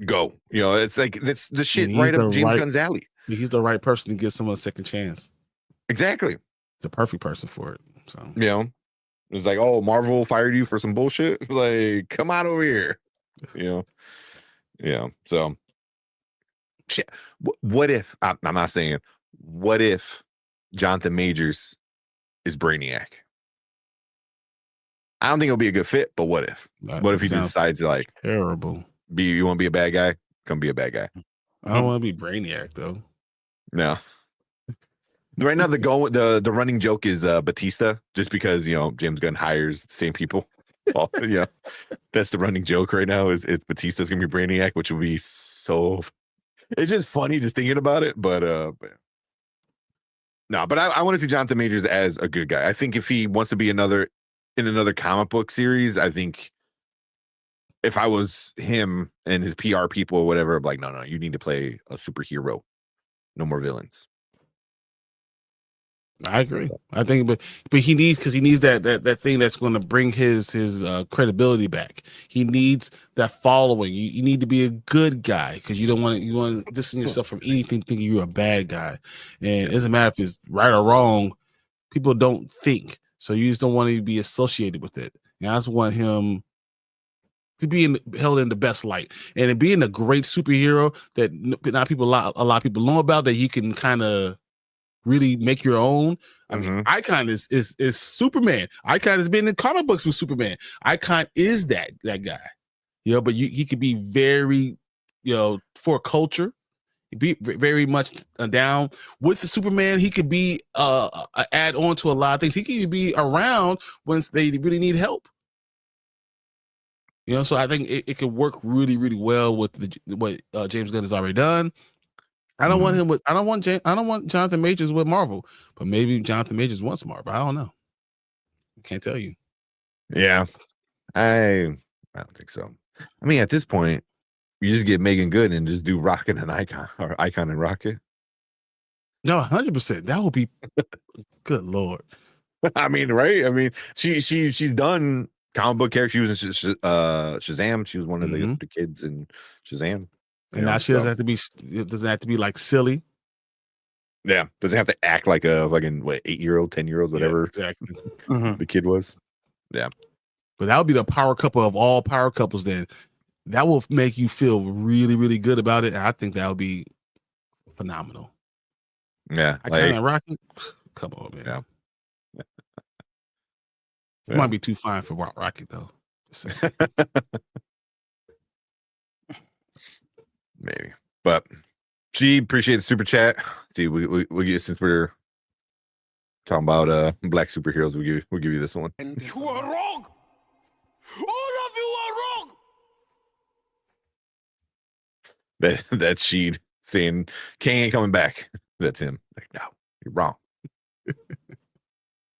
go, you know, it's like that's the shit right up James Gunn's alley. He's the right person to give someone a second chance. Exactly. It's a perfect person for it. So, you know, it's like, oh, Marvel fired you for some bullshit. Like, come on over here. You know, yeah. So, shit. What if I'm not saying? What if Jonathan Majors is Brainiac? I don't think it'll be a good fit, but what if? What if he decides to like terrible? You want to be a bad guy? Come be a bad guy. I don't want to be Brainiac though. No. Right now, the running joke is Batista, just because, you know, James Gunn hires the same people. Well, yeah, that's the running joke right now. It's Batista's gonna be Brainiac, which will be so. It's just funny just thinking about it, but no. But I want to see Jonathan Majors as a good guy. I think if he wants to be in another comic book series, I think if I was him and his PR people or whatever, I'm like, no, you need to play a superhero. No more villains. I agree. I think, but he needs, because he needs that thing that's going to bring his credibility back. He needs that following. You need to be a good guy, because you want to distance yourself from anything thinking you're a bad guy. And it doesn't matter if it's right or wrong. People don't think, so you just don't want to be associated with it. And I just want him to be held in the best light, and being a great superhero that not people a lot of people know about, that you can kind of really make your own. I mean, Icon is Superman. Icon has been in comic books with Superman. Icon is that guy, you know. But he could be very, you know, for culture. He'd be very much down with the Superman. He could be add on to a lot of things. He could be around once they really need help. You know, so I think it could work really, really well with what James Gunn has already done. I don't want him with. I don't want Jonathan Majors with Marvel, but maybe Jonathan Majors wants Marvel. I don't know. I can't tell you. Yeah, I don't think so. I mean, at this point, you just get Megan Good and just do Rocket and Icon, or Icon and Rocket. No, 100%. That would be good Lord. I mean, right? I mean, she's done comic book characters. She was in Shazam. She was one of the kids in Shazam. And now she doesn't have to be. It doesn't have to be like silly. Yeah, doesn't have to act like a fucking 8-year-old, 10-year-old, whatever. Yeah, exactly. The kid was. Yeah, but that would be the power couple of all power couples. Then that will make you feel really, really good about it. And I think that would be phenomenal. Yeah, I kind of Rocket. Come on, man. Yeah. It might be too fine for Rocket though. Maybe, but she appreciates the super chat. Dude, we get, since we're talking about black superheroes, we'll give you this one. And you are wrong. All of you are wrong. That's Sheed saying Kang ain't coming back. That's him. Like, no, you're wrong.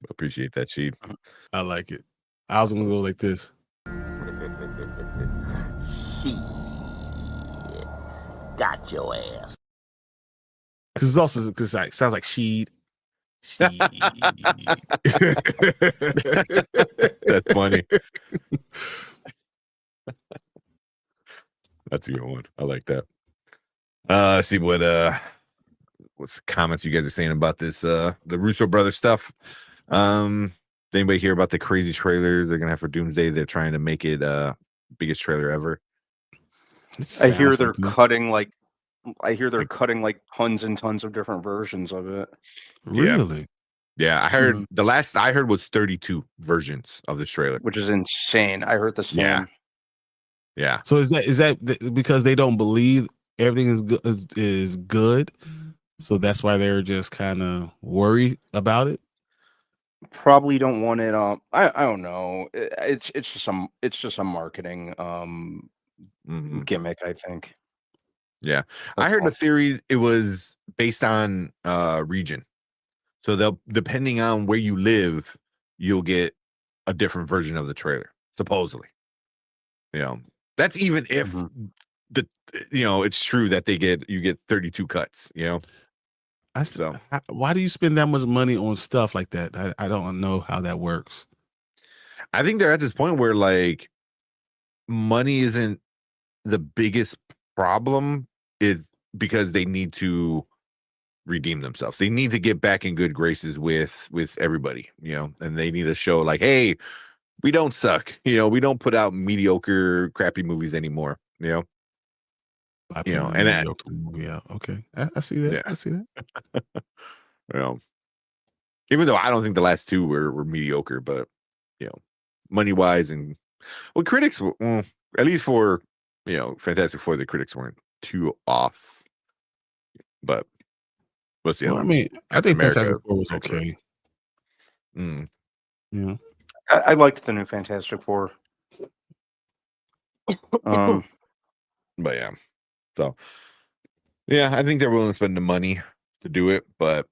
Appreciate that, Sheed. I like it. I was gonna go like this. Got your ass. Because it's also because it sounds like Sheed. That's funny. That's a good one. I like that. Let's see what's the comments you guys are saying about this the Russo brothers stuff. Did anybody hear about the crazy trailer they're gonna have for Doomsday? They're trying to make it biggest trailer ever. I hear they're cutting like tons and tons of different versions of it. Really? Yeah, I heard the last I heard was 32 versions of this trailer, which is insane. I heard the same. Yeah. So is that because they don't believe everything is good? So that's why they're just kind of worried about it. Probably don't want it. I don't know. It's just some marketing gimmick, I think. Yeah, I heard the theory it was based on region. So they'll depending on where you live, you'll get a different version of the trailer. Supposedly, that's even if it's true that you get 32 cuts. Why do you spend that much money on stuff like that? I don't know how that works. I think they're at this point where like money isn't the biggest problem, is because they need to redeem themselves. They need to get back in good graces with everybody, and they need to show like, hey, we don't suck. We don't put out mediocre, crappy movies anymore. Okay. I see that. Yeah. I see that. Even though I don't think the last two were mediocre, but money wise and critics, at least for Fantastic Four, the critics weren't too off. But we'll see. I mean, I think Fantastic Four was okay. Yeah, I liked the new Fantastic Four. But yeah. So, yeah, I think they're willing to spend the money to do it, but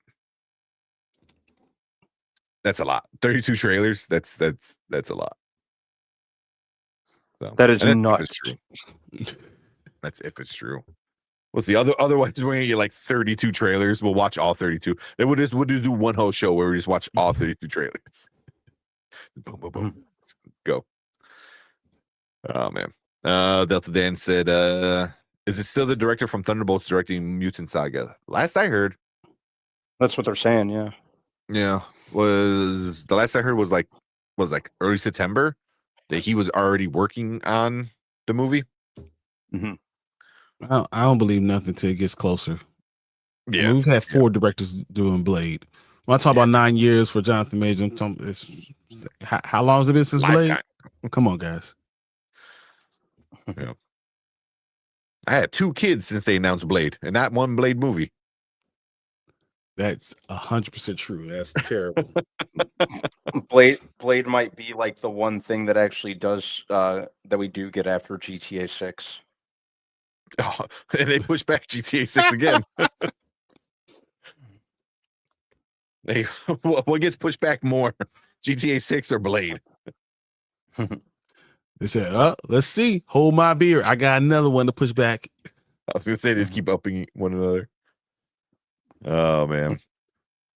that's a lot. 32 trailers. That's a lot. So that is not true. That's if it's true. What's the otherwise we're gonna get like 32 trailers. We'll watch all 32. Then we'll just do one whole show where we just watch all 32 trailers. Boom, boom, boom. Go. Oh man. Delta Dan said, is it still the director from Thunderbolts directing Mutant Saga? Last I heard. That's what they're saying, yeah. Yeah. The last I heard was like early September that he was already working on the movie. Mm-hmm. I don't believe nothing till it gets closer. Yeah. I mean, we've had 4 directors doing Blade. When I talk about 9 years for Jonathan Major, how long has it been since Blade? Come on, guys. Yeah. I had 2 kids since they announced Blade, and not one Blade movie. That's 100% true. That's terrible. Blade might be like the one thing that actually does that we do get after GTA 6. Oh, and they push back GTA 6 again. What gets pushed back more, GTA 6 or Blade? They said, let's see. Hold my beer. I got another one to push back. I was gonna say they just keep upping one another. Oh man.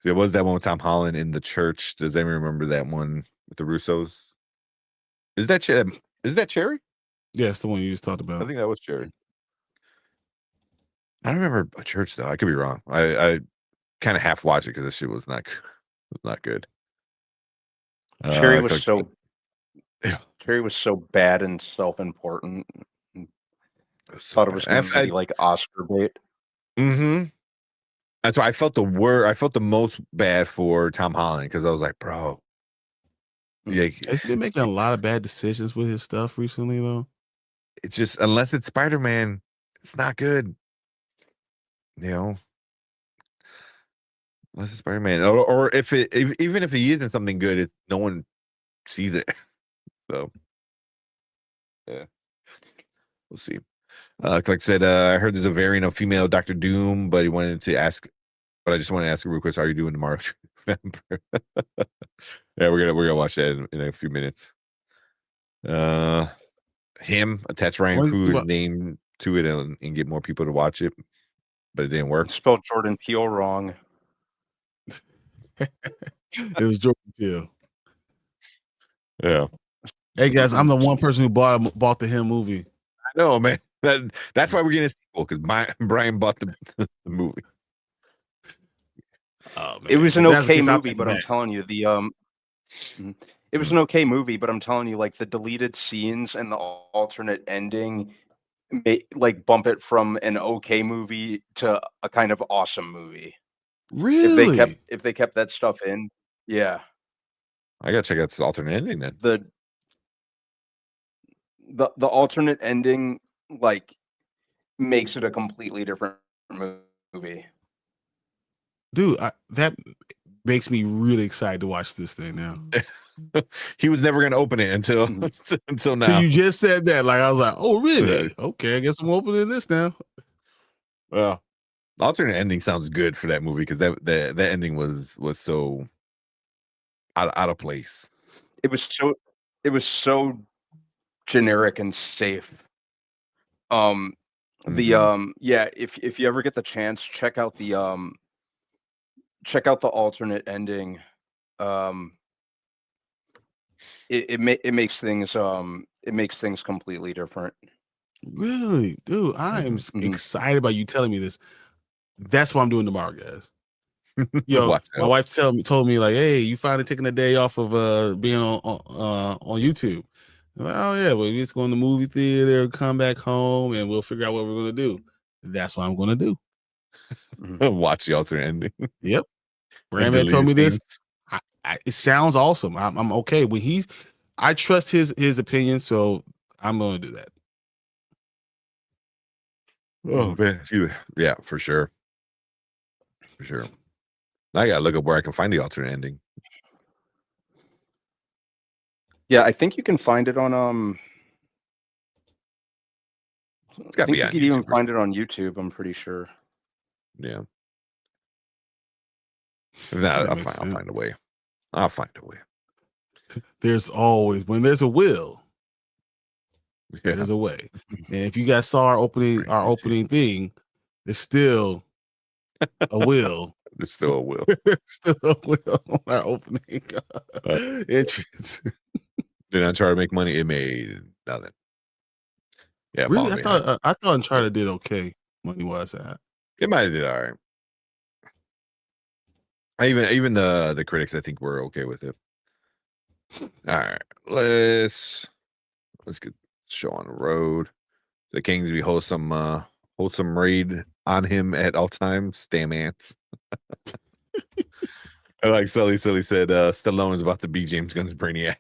There was that one with Tom Holland in the church. Does anyone remember that one with the Russos? Is that Cherry? Yeah, it's the one you just talked about. I think that was Cherry. I don't remember a church though. I could be wrong. I kind of half watched it because this shit was not good. Cherry was Cherry was so bad and self-important. Thought it was going to be like Oscar bait. Mm-hmm. That's why I felt the most bad for Tom Holland because I was like, bro. Yeah, he's been making a lot of bad decisions with his stuff recently, though. It's just unless it's Spider-Man, it's not good. Unless it's Spider-Man, or even if he isn't something good, no one sees it. So, yeah, we'll see. Like I said, I heard there's a variant of female Dr. Doom, but I just wanted to ask her real quick. How are you doing tomorrow? Yeah, we're gonna watch that in a few minutes. Him attach Ryan Coogler's name to it and get more people to watch it, but it didn't work. Spelled Jordan Peele wrong. It was Jordan Peele. Yeah. Hey guys, I'm the one person who bought the him movie. I know, man. That's why we're getting a sequel, because Brian bought the movie. Oh, man. It was an If that's the okay case, I'll movie, take it but I'm back. telling you, it was an okay movie, but I'm telling you, like the deleted scenes and the alternate ending, like bump it from an okay movie to a kind of awesome movie. Really? If they kept that stuff in, yeah. I gotta check out this alternate ending then. The alternate ending like makes it a completely different movie. Dude, that makes me really excited to watch this thing now. He was never gonna open it until So now. you just said that, like I was like, oh really? Okay, I guess I'm opening this now. Well, alternate ending sounds good for that movie, because that ending was so out of place. It was so generic and safe. If you ever get the chance, check out the alternate ending. It makes things completely different. Really, dude, I am excited about you telling me this. That's what I'm doing tomorrow, guys. Yo, my wife told me like, hey, you finally taking a day off of being on YouTube. I'm like, oh yeah, well, we just go in the movie theater, come back home, and we'll figure out what we're gonna do. That's what I'm gonna do. Watch the alternate ending. Yep. Brandman told me this. It sounds awesome. I'm okay when I trust his opinion, so I'm gonna do that. Oh man, yeah, for sure. Now I gotta look up where I can find the alternate ending. Yeah, I think you can find it on It's gotta be you on could even find it on YouTube, I'm pretty sure. Yeah. If not, I'll find a way. I'll find a way. There's always, when there's a will, there's a way. And if you guys saw our opening thing, there's still a will. There's still a will. Still a will on our opening entrance. Did I try to make money? It made nothing. Yeah, really? I thought Uncharted did okay money wise. It might have did all right. Even the critics, I think, were okay with it. All right, let's get show on the road. The Kingsby hold some raid on him at all times. Damn ants. I like Sully said Stallone is about to beat James Gunn's Brainiac.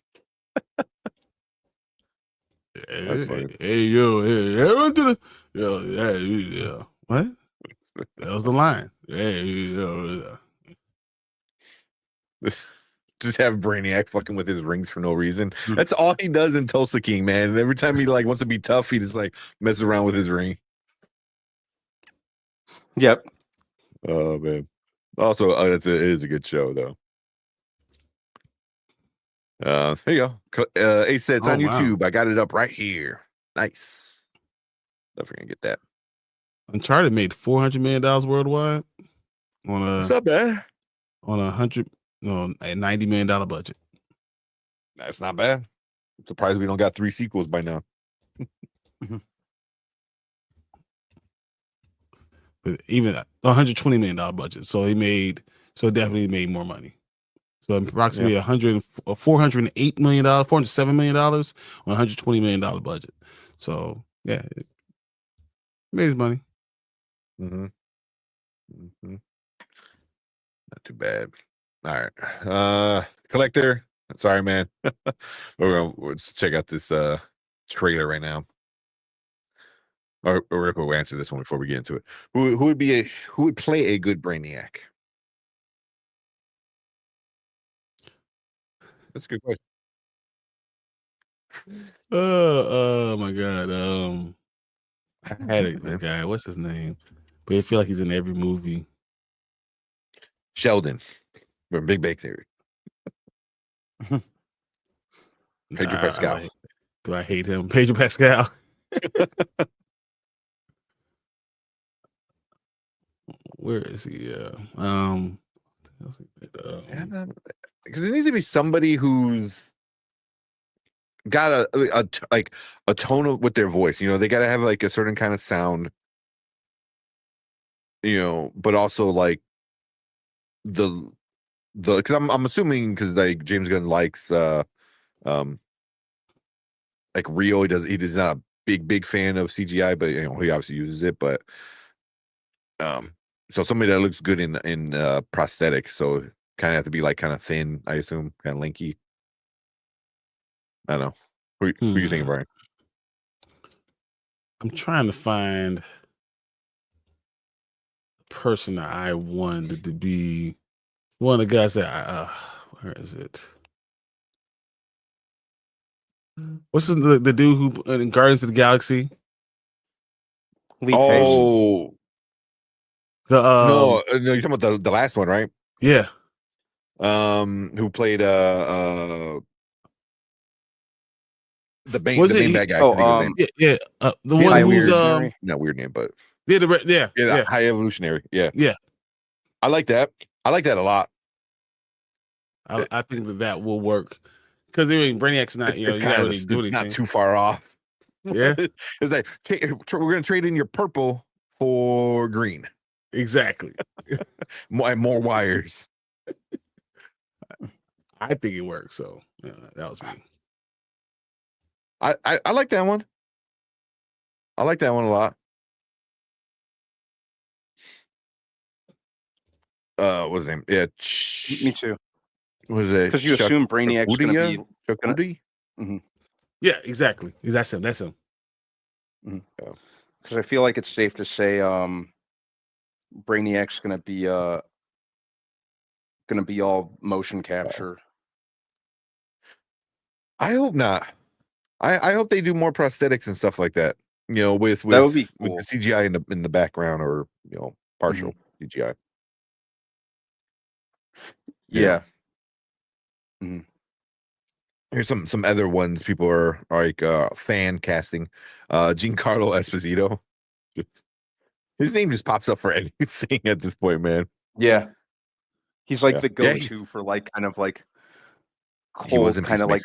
Hey, yo, everyone to the yeah. What? That was the line. Hey, yo. Just have Brainiac fucking with his rings for no reason. That's all he does in Tulsa King, man. And every time he like wants to be tough, he just like messes around with his ring. Yep. Oh man. Also, it is a good show though. Here you go. Ace said it's on YouTube. Wow. I got it up right here. Nice. Definitely gonna get that. Uncharted made $400 million worldwide It's not bad. On a $90 million budget. That's not bad. I'm surprised we don't got 3 sequels by now. But even $120 million budget, so it definitely made more money. So approximately $408 million, $407 million on $120 million budget. So yeah, it made money. Not too bad. All right, Collector. Sorry, man. Let's check out this trailer right now. Or we'll answer this one before we get into it. Who would play a good Brainiac? That's a good question. Oh my god. I had a guy. What's his name? But I feel like he's in every movie. Sheldon from Big Bang Theory. Pedro Pascal. Do I hate him? Pedro Pascal. Where is he? Because it needs to be somebody who's got a tone with their voice. You know, they got to have like a certain kind of sound. You know, but also like the because I'm assuming because like James Gunn likes like real. He's not a big fan of CGI, but you know he obviously uses it. But so somebody that looks good in prosthetic, so kind of have to be like kind of thin, I assume, kind of lanky. I don't know. Who you thinking, Brian? I'm trying to find the person that I wanted to be one of the guys that where is it? What's the dude who in Guardians of the Galaxy? Lee Oh, the no, you're talking about the last one, right? Yeah. Who played the main bad guy? Oh, the one who's not weird name, but yeah, High Evolutionary. Yeah. Yeah. I like that. I like that a lot. I think that will work because Brainiac's not, you can't really do anything. Not too far off. Yeah. It's like we're gonna trade in your purple for green. Exactly. more wires. I think it works. So that was me. I like that one. I like that one a lot. What's his name? Yeah, me too. Was it? Because you assume Brainiac's going to be. Yeah, exactly. That's him. That's him. Because I feel like it's safe to say Brainiac's going to be all motion capture. I hope not. I hope they do more prosthetics and stuff like that. You know, with that would be cool. with the CGI in the background, or partial CGI. Yeah. Here's some other ones people are like fan casting. Giancarlo Esposito. His name just pops up for anything at this point, man. Yeah. He's like the go-to for like kind of like cold, kind of like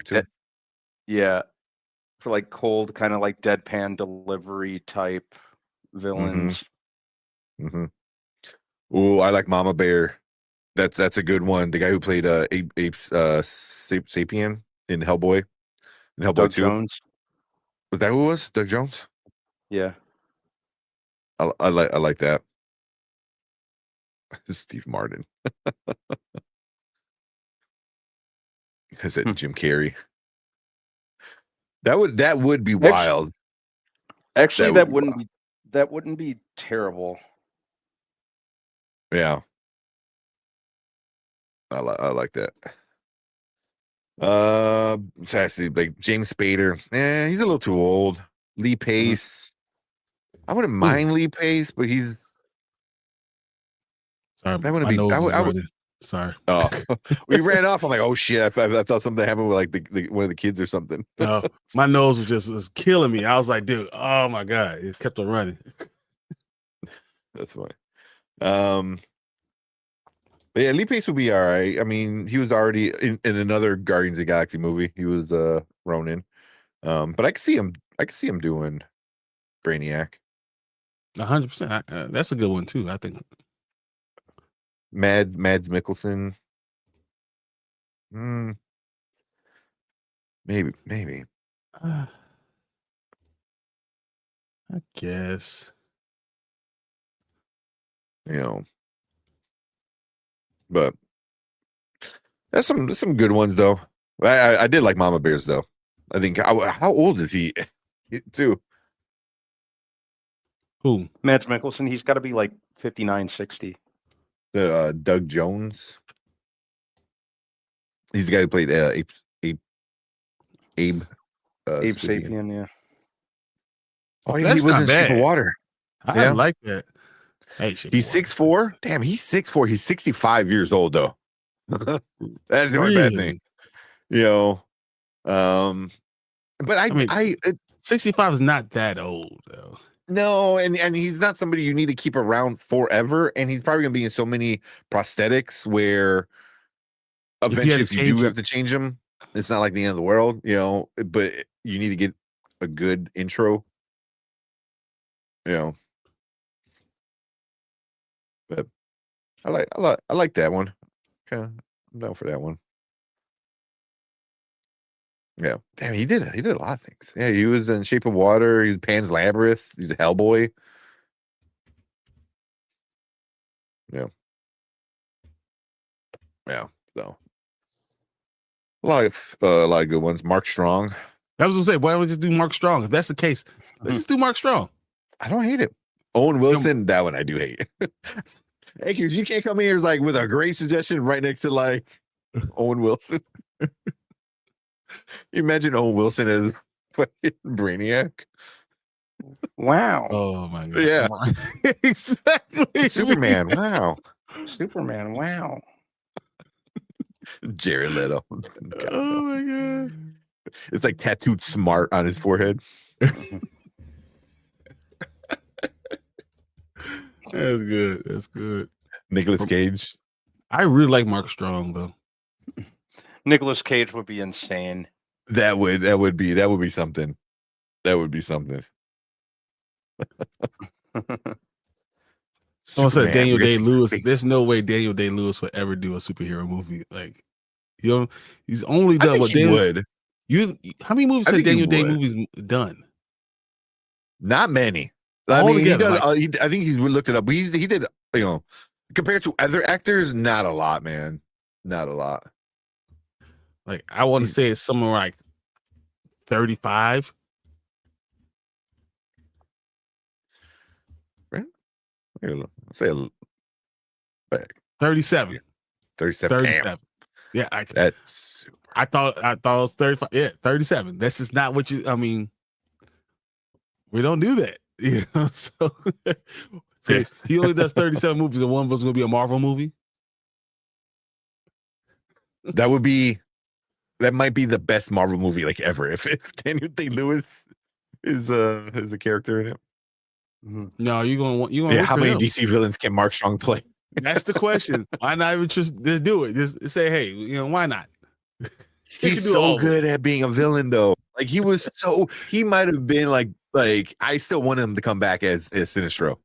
for like cold, kind of like deadpan delivery type villains. Oh, I like Mama Bear. That's a good one. The guy who played Sapien in Hellboy. In Hellboy Doug 2. Jones. Was that who it was? Doug Jones? Yeah. I like that. Steve Martin. Is it Jim Carrey? That would be wild. Actually, that wouldn't be terrible. Yeah. I like that. Sassy, like James Spader. He's a little too old. Lee Pace. I wouldn't mind Lee Pace, but he's sorry. That would be. Sorry. Oh, we ran off. I'm like, oh shit! I thought something happened with like one of the kids or something. No, my nose was killing me. I was like, dude, oh my god, it kept on running. That's funny. But yeah, Lee Pace would be all right. I mean, he was already in another Guardians of the Galaxy movie. He was Ronin. But I could see him doing Brainiac. 100%. That's a good one too, I think. Mads Mikkelsen. Maybe. I guess. But that's some good ones though. I did like Mama Bears though. I think how old is he too? Who? Mads Mikkelsen. He's got to be like 59, 60. Doug Jones. He's the guy who played Abe Sapien. Yeah. Oh, he was in Shape of Water. I like that. Hey, he's 6'4". Damn, he's 6'4". He's 65 years old though. That's the only bad thing. But I mean, 65 is not that old though. No, and he's not somebody you need to keep around forever, and he's probably gonna be in so many prosthetics where eventually, if you do have to change him, it's not like the end of the world, you know. But you need to get a good intro, you know. But I like that one. Okay, I'm down for that one. Yeah, damn, he did a lot of things. Yeah, he was in Shape of Water. He was Pan's Labyrinth. He's a Hellboy. Yeah, yeah. So a lot of good ones. Mark Strong. I was gonna say, why don't we just do Mark Strong? If that's the case, let's just do Mark Strong. I don't hate it. Owen Wilson, that one I do hate. Hey, cause you can't come in here like with a great suggestion right next to like Owen Wilson. You imagine Owen Wilson as fucking Brainiac. Wow. Oh my god. Yeah. Exactly. Superman. Wow. Superman. Wow. Jared Leto. God, oh my god. It's like tattooed smart on his forehead. That's good. That's good. Nicolas Cage. I really like Mark Strong though. Nicolas Cage would be insane. That would be something. That would be something. Someone said Daniel Day-Lewis. There's no way Daniel Day-Lewis would ever do a superhero movie. Like, you know, he's only done what he would. How many movies has Daniel Day-Lewis done? Not many. I mean, he does. I think he's looked it up. He did. You know, compared to other actors, not a lot, man. Not a lot. Like, I want to say it's somewhere like 35. Right? Say 37. 37. Yeah, that's. I thought it was 35. Yeah, 37. That's just not what you. I mean, we don't do that, you know. So he only does 37 movies, and one of them's going to be a Marvel movie. That might be the best Marvel movie like ever. If Daniel Day-Lewis is a character in it. No, you're gonna. Yeah, how many DC villains can Mark Strong play? That's the question. Why not even just do it? Just say, hey, you know, why not? He's so good at being a villain, though. Like he might have been like I still want him to come back as Sinestro.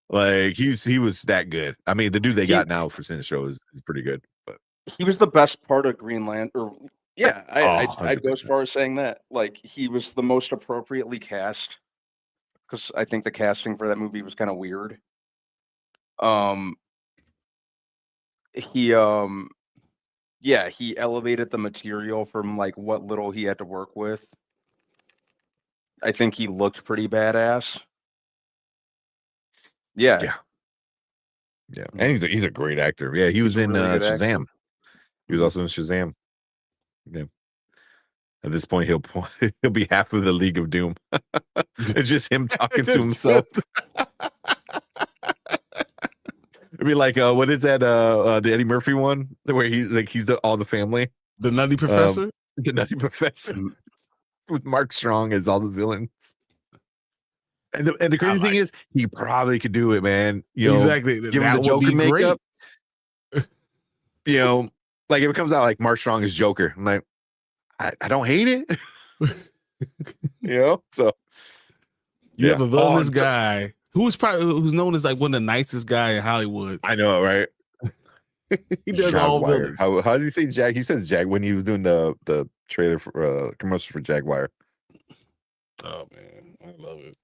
Like he was that good. I mean, the dude they got now for Sinestro is pretty good. But he was the best part of Green Lantern. Yeah, I'd go as far as saying that. Like, he was the most appropriately cast, because I think the casting for that movie was kind of weird. He elevated the material from like what little he had to work with. I think he looked pretty badass. Yeah. And he's a great actor. Yeah, he was in really Shazam. Actor. He was also in Shazam. Yeah. At this point, he'll be half of the League of Doom. It's just him talking to himself. It'd be like, what is that? The Eddie Murphy one where he's all the family. The Nutty Professor. The Nutty Professor with Mark Strong as all the villains. And the crazy thing is, he probably could do it, man. You know, exactly. Give him the Joker makeup. You know, like if it comes out like Mark Strong is Joker, I'm like, I don't hate it. You know, so you have a villainous guy who's known as like one of the nicest guy in Hollywood. I know, right? He does Jaguar. All villains. How does he say Jag? He says Jag when he was doing the trailer for commercial for Jaguar. Oh man, I love it.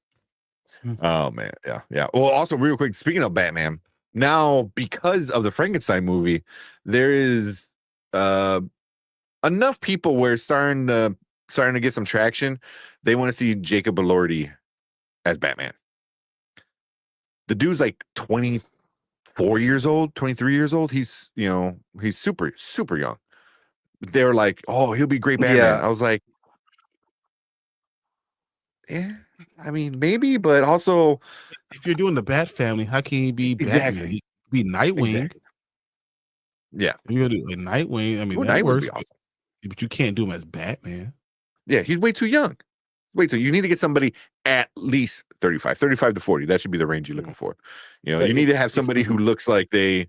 Oh man, yeah. Well, also real quick, speaking of Batman, now because of the Frankenstein movie, there is enough people where it's starting to get some traction. They want to see Jacob Elordi as Batman. The dude's like 24 years old, 23 years old. He's super, super young. They're like, oh, he'll be great Batman. Yeah. I was like, yeah, I mean, maybe, but also, if you're doing the Bat family, how can he be Batman? He be Nightwing. Exactly. Yeah. If you're gonna do like Nightwing, I mean, that works. Awesome. But you can't do him as Batman. Yeah, he's way too young. You need to get somebody at least 35 to 40. That should be the range you're looking for. You know, So you need to have somebody who looks like they,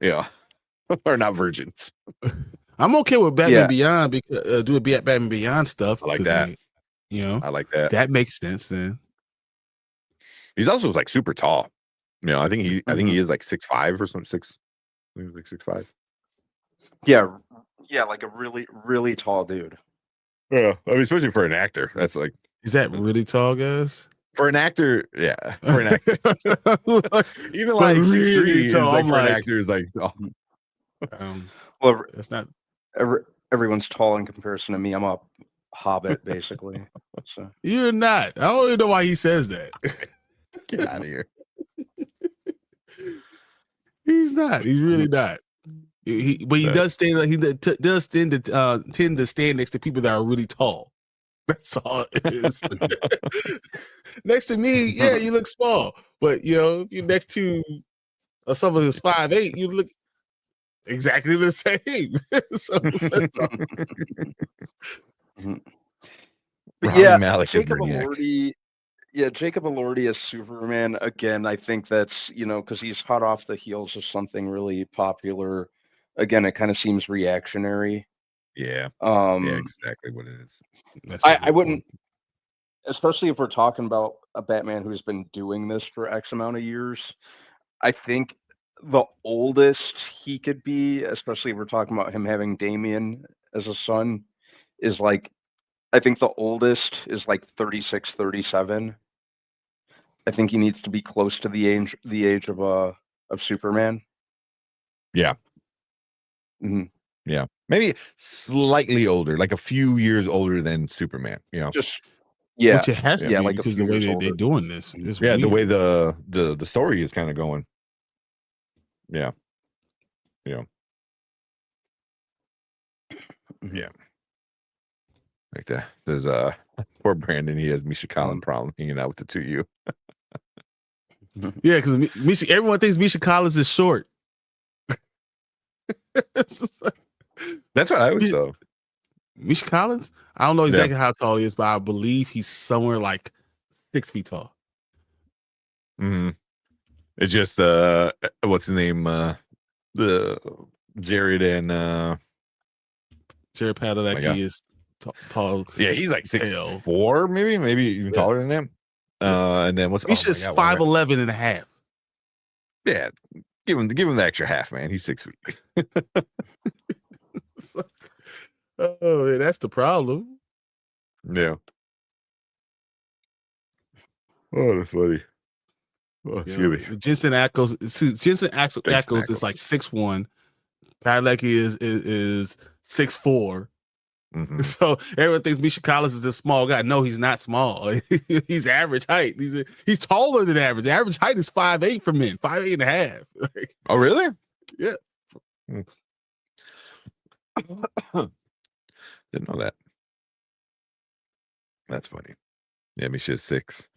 are not virgins. I'm okay with Batman Yeah. Beyond because do a Batman Beyond stuff. I like 'cause that. I I like that. that makes sense then. He's also like super tall. You know, I think he is like 6'5" or something. I think he's like 6'5". Yeah, like a really, really tall dude. Yeah, I mean, especially for an actor, that's like Is that really tall, guys? for an actor. Yeah, for an actor, even But like 6'3" really is tall, like I'm for an like- actor is like, oh, Well, That's not. everyone's tall in comparison to me. I'm a hobbit, basically. So You're not. I don't even know why he says that. get out of here. He's not. He's really not. But he does stand. He does tend to stand next to people that are really tall. That's all it is. Next to me, yeah, you look small. But if you're next to someone who's 5'8", you look exactly the same. So that's all. But Rami yeah, Malek is Jacob Brainiac. Elordi. Yeah, Jacob Elordi as Superman. Again, I think that's because he's hot off the heels of something really popular. Again, it kind of seems reactionary. Yeah, Yeah, exactly what it is. I wouldn't, especially if we're talking about a Batman who's been doing this for X amount of years. I think the oldest he could be, especially if we're talking about him having Damian as a son, is like, I think the oldest is like 36, 37. I think he needs to be close to the age of Superman. Yeah. Mhm. Yeah, maybe slightly older, like a few years older than Superman. Just yeah, Which it has to be like a because the few way years they're older. doing this. It's The weird. way the story is kind of going. Yeah. Like that. There's poor Brandon. He has Misha Collin problem hanging out with the two of you. Yeah, because everyone thinks Misha Collins is short. It's just like, That's what I always thought. Misha Collins? I don't know exactly how tall he is, but I believe he's somewhere like 6 feet tall. Mm-hmm. It's just what's his name? The Jared and Jared Padalecki is tall. Yeah, he's like 6'4", maybe even taller than them. And then what's Misha's 5'11" and a half. Yeah, give him the extra half, man. He's 6 feet. Oh, yeah, that's the problem. Yeah. Oh, that's funny. Oh, excuse me. Jensen Ackles is like 6'1". Padalecki is 6'4". Mm-hmm. So everyone thinks Misha Collins is a small guy. No, he's not small. He's average height. He's taller than average. The average height is 5'8" for men, 5'8" and a half. Oh, really? Yeah. Didn't know that. That's funny. Yeah, Misha's 6.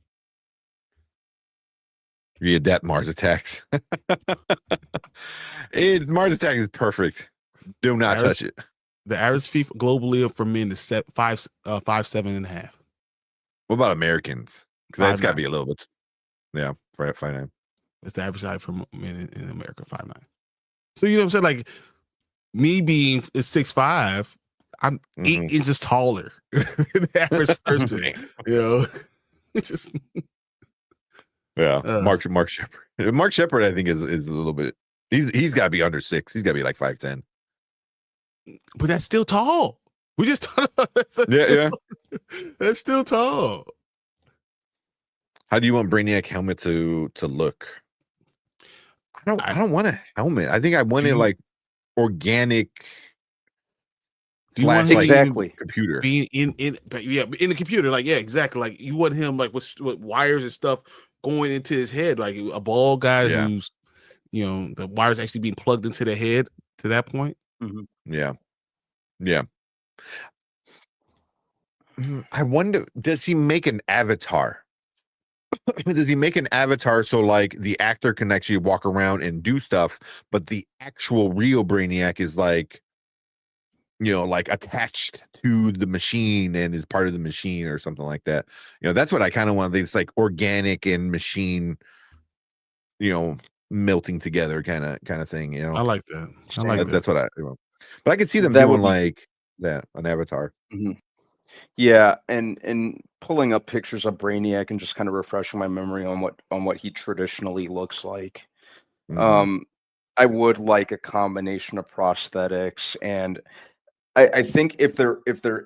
You adapt Mars Attacks. Mars Attacks is perfect. Do not touch it. The average feet globally for men is 5'7" and a half. What about Americans? Because that's got to be a little bit. Yeah, 5'9". It's the average height for men in America, 5'9". So you know what I'm saying? Like me being 6'5", I'm 8 inches taller than the average person. Just Mark Shepard. Mark Shepard, I think, is a little bit. He's got to be under 6. He's got to be like 5'10". But that's still tall. We just talked about that. That's still tall. How do you want Brainiac helmet to look? I don't want a helmet. I think I want it like organic. Exactly. Computer being in the computer, like exactly. Like you want him like with wires and stuff going into his head, like a bald guy who's the wires actually being plugged into the head to that point. Mm-hmm. Yeah. I wonder, does he make an avatar? Does he make an avatar so like the actor can actually walk around and do stuff, but the actual real Brainiac is like like attached to the machine and is part of the machine or something like that. That's what I kind of want. It's like organic and machine, melting together kind of thing. I like that. I like that. That's what but I could see them That doing would be- like that on Avatar. Yeah, and pulling up pictures of Brainiac and just kind of refreshing my memory on what he traditionally looks like. Mhm. I would like a combination of prosthetics, and I think if there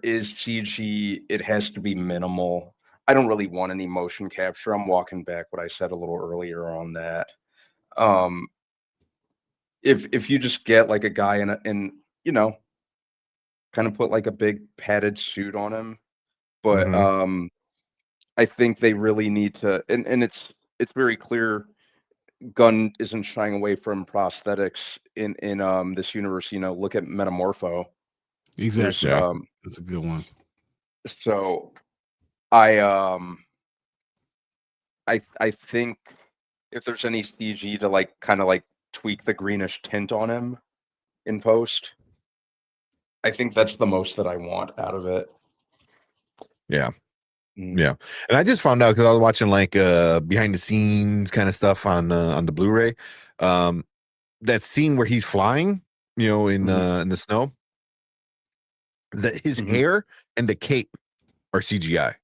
is CG, it has to be minimal. I don't really want any motion capture. I'm walking back what I said a little earlier on that. If you just get like a guy in kind of put like a big padded suit on him, but I think they really need to, and it's very clear Gunn isn't shying away from prosthetics in this universe. Look at Metamorpho. Exactly. Yeah. That's a good one. So I think if there's any CG to like kind of like tweak the greenish tint on him in post, I think that's the most that I want out of it. Yeah. Yeah. And I just found out because I was watching like behind the scenes kind of stuff on the Blu-ray. That scene where he's flying, in the snow, that his hair and the cape are CGI.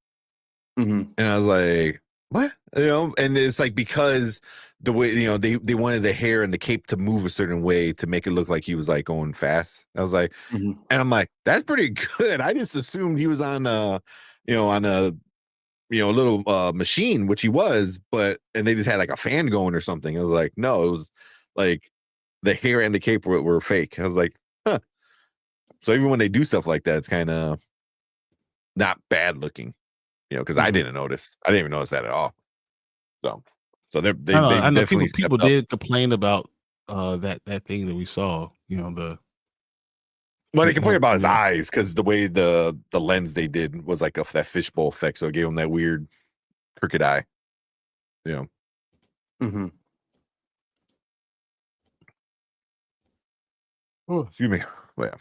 And I was like, what? And it's like because the way they wanted the hair and the cape to move a certain way to make it look like he was like going fast. I was like, and I'm like, that's pretty good. I just assumed he was on a little machine, which he was, and they just had like a fan going or something. I was like, no, it was like the hair and the cape were fake. I was like, huh. So even when they do stuff like that, it's kind of not bad looking, because I didn't notice. I didn't even notice that at all. So they I know definitely people did complain about that thing that we saw. Well, they complained about his eyes because the way the lens they did was like that fishbowl effect, so it gave him that weird crooked eye. Oh, excuse me. Well, yeah.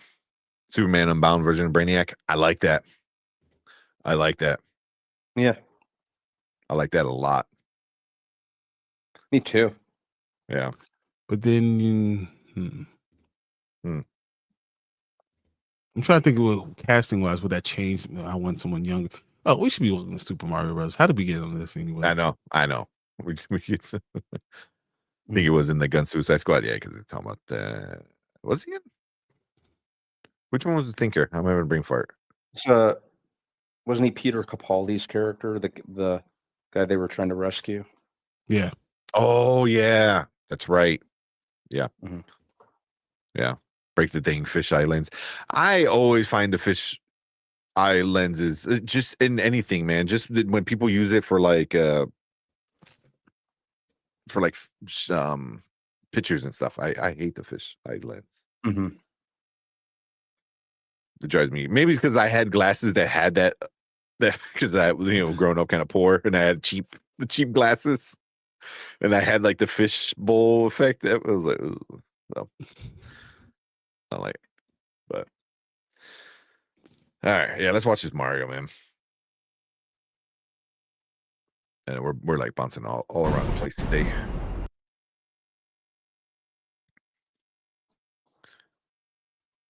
Superman Unbound version of Brainiac. I like that. Yeah, I like that a lot. me too. Yeah. But then I'm trying to think of casting wise, would that change? I want someone younger. Oh, we should be looking at Super Mario Bros. How did we get on this anyway? I know. We I think it was in the Gun Suicide Squad, yeah, because they're talking about was he in? Which one was the Thinker? I'm having a brain fart. Wasn't he Peter Capaldi's character, the guy they were trying to rescue? Yeah. Oh yeah, that's right. Yeah. Yeah. Break the dang fisheye lens. I always find the fish eye lenses just in anything, man. Just when people use it for like pictures and stuff. I hate the fish eye lens. It drives me. Maybe because I had glasses that had that because I growing up kind of poor and I had cheap glasses and I had like the fish bowl effect. That was like, well, not like it. But all right, yeah, let's watch this Mario, man. And we're like bouncing all around the place today.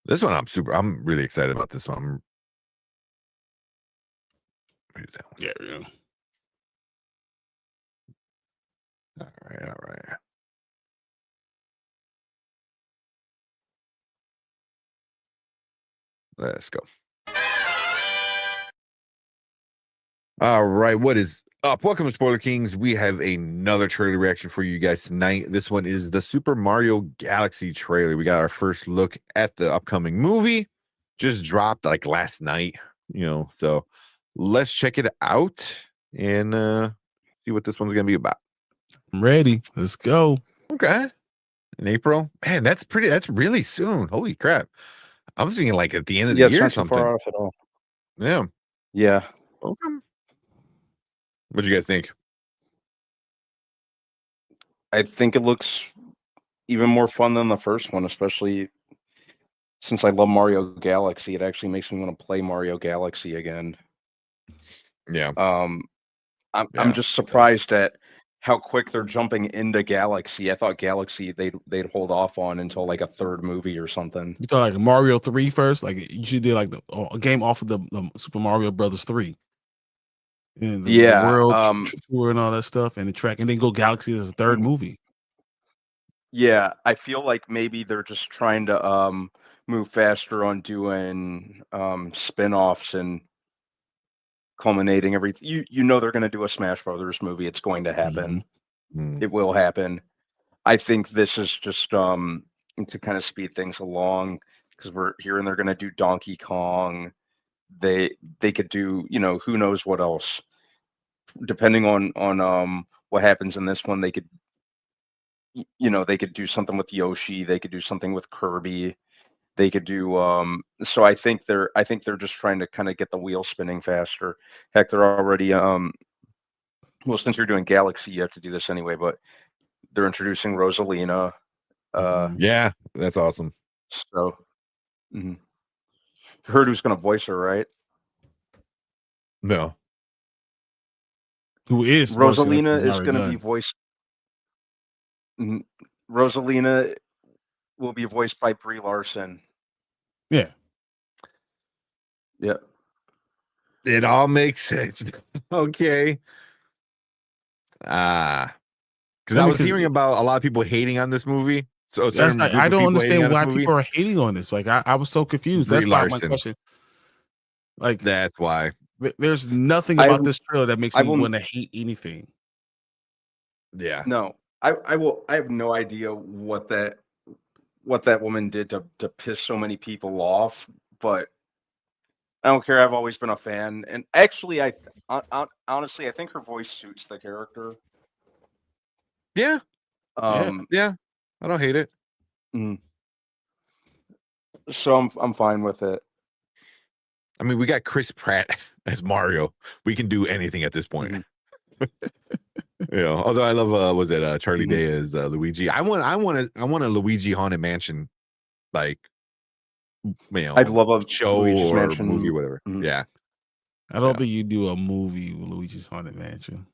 This one I'm really excited about this one. Yeah. All right. Let's go. All right, what is up? Welcome to Spoiler Kings. We have another trailer reaction for you guys tonight. This one is the Super Mario Galaxy trailer. We got our first look at the upcoming movie. Just dropped like last night, so let's check it out and see what this one's gonna be about. I'm ready. Let's go. Okay. In April. Man, that's really soon. Holy crap. I was thinking like at the end of the year or something. Far off at all. Yeah. Yeah. Okay. What do you guys think? I think it looks even more fun than the first one, especially since I love Mario Galaxy, it actually makes me want to play Mario Galaxy again. Yeah. I'm just surprised at how quick they're jumping into Galaxy. I thought Galaxy they'd hold off on until like a third movie or something. You thought like Mario 3 first? Like you should do like a game off of the Super Mario Brothers 3. And the world tour and all that stuff and the track, and then go Galaxy as a third movie. Yeah, I feel like maybe they're just trying to move faster on doing spin-offs and culminating everything. You know they're going to do a Smash Brothers movie. It's going to happen. It will happen. I think this is just to kind of speed things along, because we're hearing they're going to do Donkey Kong. They could do, who knows what else. Depending on what happens in this one, they could they could do something with Yoshi. They could do something with Kirby. They could do so I think they're just trying to kind of get the wheel spinning faster. Heck, they're already well, since you're doing Galaxy, you have to do this anyway, but they're introducing Rosalina. Yeah, that's awesome. So you heard who's gonna voice her, right? No. Who is Rosalina is gonna be voiced. Rosalina will be voiced by Brie Larson. Yeah. Yeah. It all makes sense. Okay. Because I was hearing about a lot of people hating on this movie. So that's like, I don't understand why people are hating on this. Like I was so confused. That's why my question. Like that's why there's nothing about this trailer that makes me want to hate anything. Yeah. No, I have no idea what that woman did to piss so many people off, but I don't care. I've always been a fan, and actually, honestly, I think her voice suits the character. Yeah. Yeah. I don't hate it. So I'm fine with it. I mean, we got Chris Pratt as Mario. We can do anything at this point. Although I love was it Charlie Day as Luigi. I want a Luigi haunted mansion, like I'd love a show Luigi's or Mansion movie, whatever. Yeah. I don't think you do a movie with Luigi's Haunted Mansion.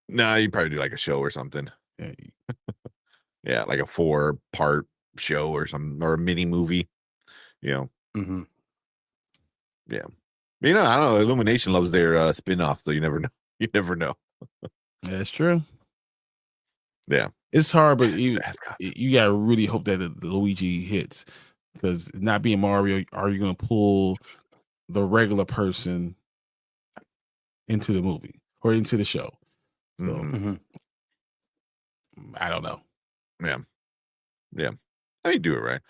No, you probably do like a show or something. Yeah, like a 4-part show or something, or a mini movie. Yeah. Yeah. I don't know. Illumination loves their spin-off, so you never know. You never know. That's true. Yeah. It's hard, but you gotta really hope that the Luigi hits, because not being Mario, are you gonna pull the regular person into the movie or into the show? So I don't know. Yeah. I do it right,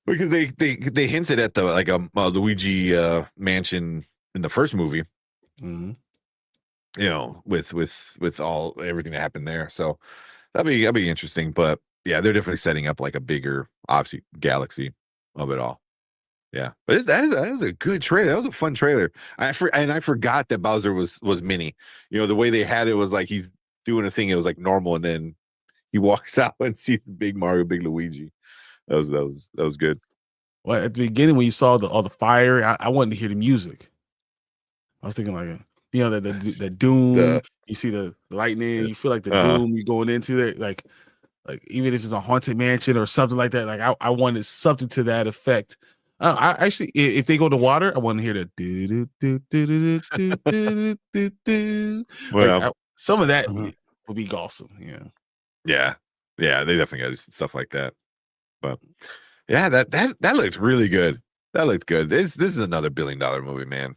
because they hinted at the like a Luigi mansion in the first movie. With all everything that happened there, so that'd be interesting. But yeah, they're definitely setting up like a bigger, obviously, galaxy of it all. Yeah, but that is a good trailer. That was a fun trailer. I forgot that Bowser was mini. The way they had it was like he's doing a thing. It was like normal, and then he walks out and sees big Mario, big Luigi. That was good. Well, at the beginning when you saw all the fire, I wanted to hear the music. I was thinking like, the doom. You see the lightning. You feel like the doom. You're going into it, like even if it's a haunted mansion or something like that. Like I wanted something to that effect. I actually, if they go to water, I want to hear the do do do do do do do. Well, some of that would be awesome. Yeah, they definitely got stuff like that. But yeah, that looks really good. That looked good. This is another $1 billion movie, man.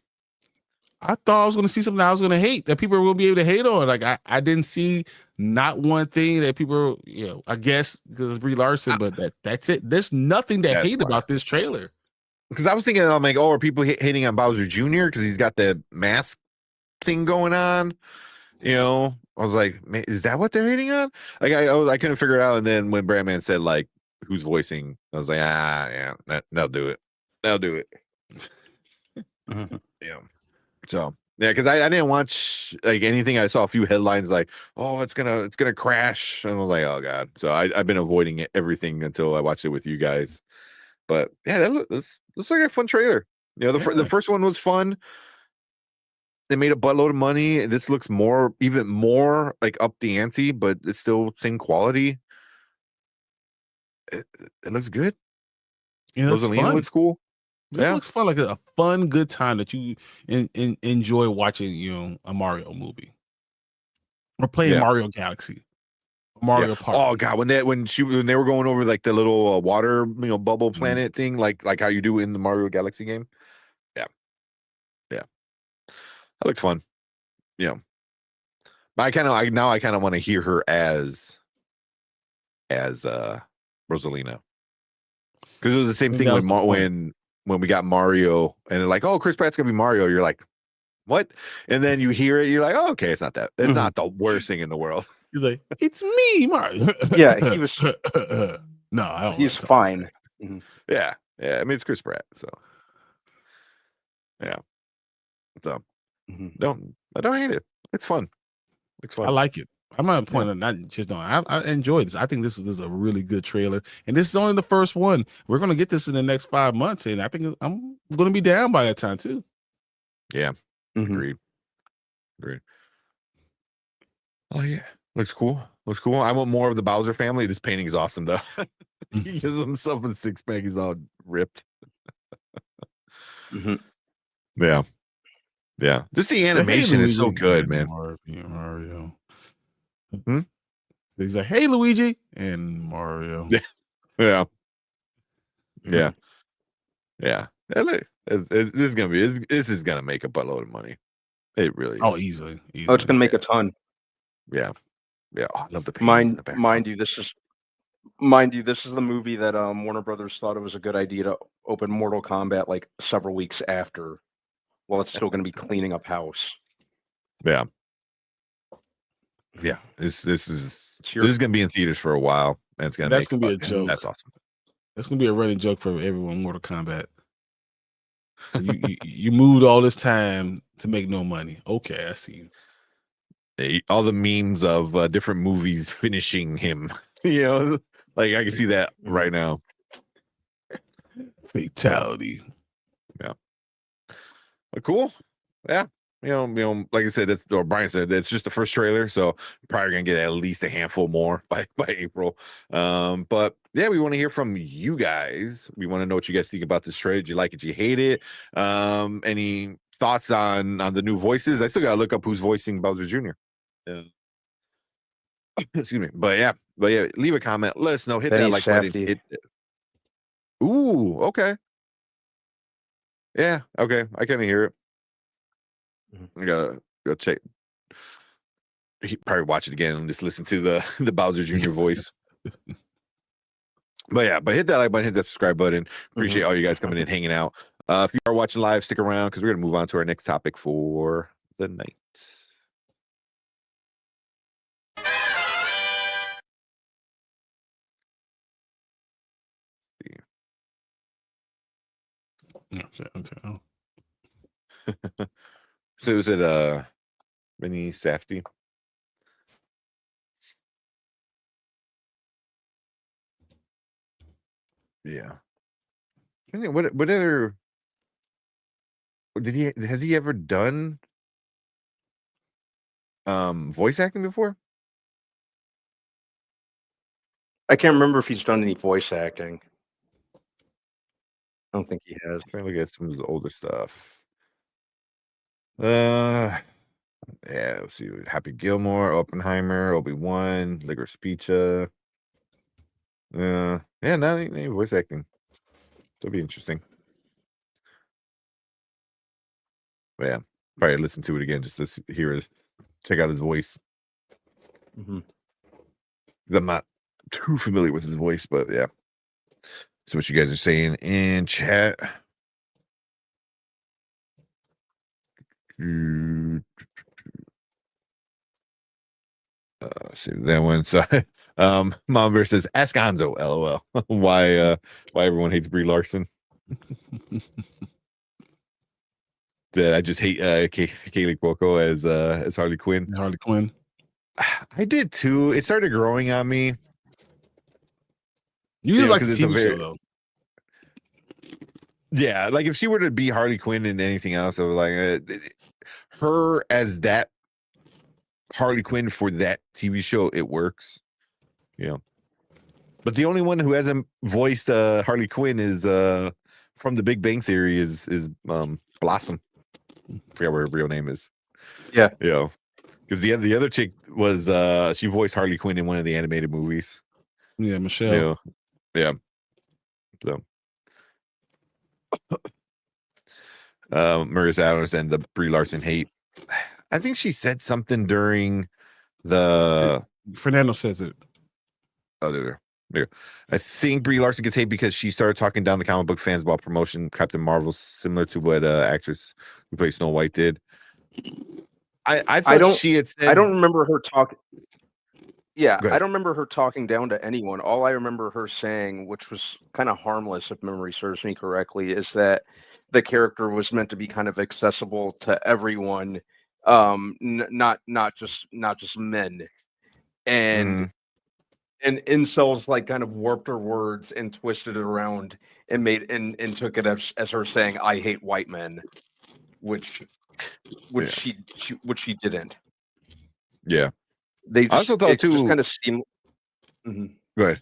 I thought I was going to see something I was going to hate, that people will be able to hate on. Like I didn't see not one thing that people, I guess because it's Brie Larson, but that's it. There's nothing to hate about this trailer. Because I was thinking, I'm like, are people hating on Bowser Jr. because he's got the mask thing going on? I was like, man, is that what they're hating on? Like I couldn't figure it out. And then when Brandman said like who's voicing, I was like, yeah, they'll do it. They'll do it. Yeah. So Yeah, because I didn't watch like anything. I saw a few headlines like, "Oh, it's gonna crash," and I was like, "Oh God!" So I've been avoiding everything until I watched it with you guys. But yeah, this looks like a fun trailer. You know, the first one was fun. They made a buttload of money. This looks even more like up the ante, but it's still same quality. It looks good. You know, it's Rosalina fun. looks cool. This looks fun, like a fun, good time that you enjoy watching. You know, a Mario movie or playing Mario Galaxy, Mario Party. Oh God, when they were going over like the little water bubble planet thing, like how you do in the Mario Galaxy game. Yeah, that looks fun. Yeah, but I kind of want to hear her as Rosalina, because it was the same thing when we got Mario and they're like, oh, Chris Pratt's gonna be Mario. You're like, what? And then you hear it, you're like, oh, okay, it's not that. It's not the worst thing in the world. He's like, it's me, Mario. Yeah, he was. No, I don't. He's fine. Yeah. I mean, it's Chris Pratt, so yeah. So I don't hate it. It's fun. It's fun. I like it. I'm not pointing. Not just no. I enjoyed this. I think this is a really good trailer, and this is only the first one. We're gonna get this in the next 5 months, and I think I'm gonna be down by that time too. Yeah, agreed. Oh yeah, looks cool. I want more of the Bowser family. This painting is awesome, though. He gives himself a six pack. He's all ripped. Yeah. Just the animation is so good, man. Mario. He's like, "Hey, Luigi," and Mario. Yeah. This is gonna make a buttload of money. It really is. Oh, easily. Oh, it's gonna make a ton. Yeah. Oh, I love the paintings in the back. Mind you, this is the movie that Warner Brothers thought it was a good idea to open Mortal Kombat like several weeks after, while it's still going to be cleaning up house. Yeah. This is going to be in theaters for a while, and it's going to. That's going to be a joke. That's awesome. That's going to be a running joke for everyone. Mortal Kombat. You moved all this time to make no money. Okay, I see you. All the memes of different movies finishing him. You know, like I can see that right now. Fatality. Yeah. But cool. Yeah. You know, like I said, or Brian said, it's just the first trailer, so probably gonna get at least a handful more by April. But yeah, we want to hear from you guys. We want to know what you guys think about this trailer. Do you like it? Do you hate it? Any thoughts on the new voices? I still gotta look up who's voicing Bowser Jr. Yeah. Excuse me. But yeah, leave a comment. Let us know. Hit that like button. Ooh, okay. Yeah, okay. I kind of hear it. I gotta go check. He probably watch it again and just listen to the Bowser Jr. voice. But hit that like button, hit that subscribe button. Appreciate all you guys coming in, hanging out. If you are watching live, stick around because we're gonna move on to our next topic for the night. So is it Vinny Safdie? Yeah. What other has he ever done voice acting before? I can't remember if he's done any voice acting. I don't think he has. Trying to look at some of the older stuff. Yeah, let's see. Happy Gilmore, Oppenheimer, Obi-Wan, Licorice Pizza. Not any voice acting. That'll be interesting. But yeah, probably listen to it again just to hear check out his voice. I'm not too familiar with his voice, but yeah. So what you guys are saying in chat. See that one. So Mom Bear says ask Gonzo, LOL. why everyone hates Brie Larson. that I just hate Kaylee Cuoco as Harley Quinn. Harley Quinn. I did too. It started growing on me. You just like the it's TV show though. Yeah, like if she were to be Harley Quinn and anything else, I was like, her as that Harley Quinn for that TV show, it works. But the only one who hasn't voiced Harley Quinn is from The Big Bang Theory is Blossom. I forget what her real name is. Yeah. Because the other chick was she voiced Harley Quinn in one of the animated movies. Yeah, Michelle. Yeah. So Marissa Adams and the Brie Larson hate. I think she said something during the Fernando says it. Oh, there. I think Brie Larson gets hate because she started talking down to comic book fans about promotion Captain Marvel, similar to what actress who plays Snow White did. I thought she had said. I don't remember her talking. Yeah, Go ahead. I don't remember her talking down to anyone. All I remember her saying, which was kind of harmless if memory serves me correctly, is that the character was meant to be kind of accessible to everyone, not just men. And incels like kind of warped her words and twisted it around and made and took it as her saying, "I hate white men," which she didn't. Yeah. They just, I also thought too. Just kind of seemed. Go ahead.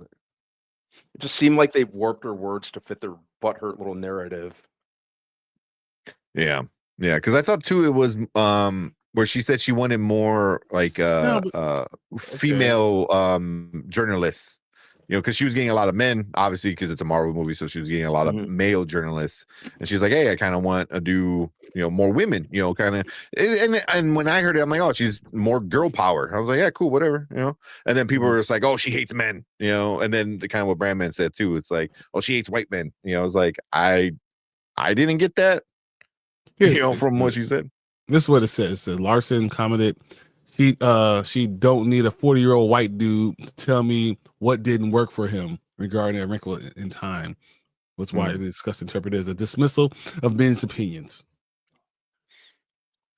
It just seemed like they warped her words to fit their butthurt little narrative. Yeah, because I thought too it was where she said she wanted more like female journalists. Because she was getting a lot of men, obviously, because it's a Marvel movie, so she was getting a lot of male journalists, and she's like, "Hey, I kind of want to do, more women, kind of." And when I heard it, I'm like, "Oh, she's more girl power." I was like, "Yeah, cool, whatever," And then people were just like, "Oh, she hates men," And then the kind of what Brandman said too. It's like, "Oh, she hates white men," I was like, I didn't get that, from what she said. This is what it says. It says Larson commented, she don't need a 40-year-old white dude to tell me what didn't work for him regarding A Wrinkle in Time. That's why it is discussed interpreted as a dismissal of men's opinions.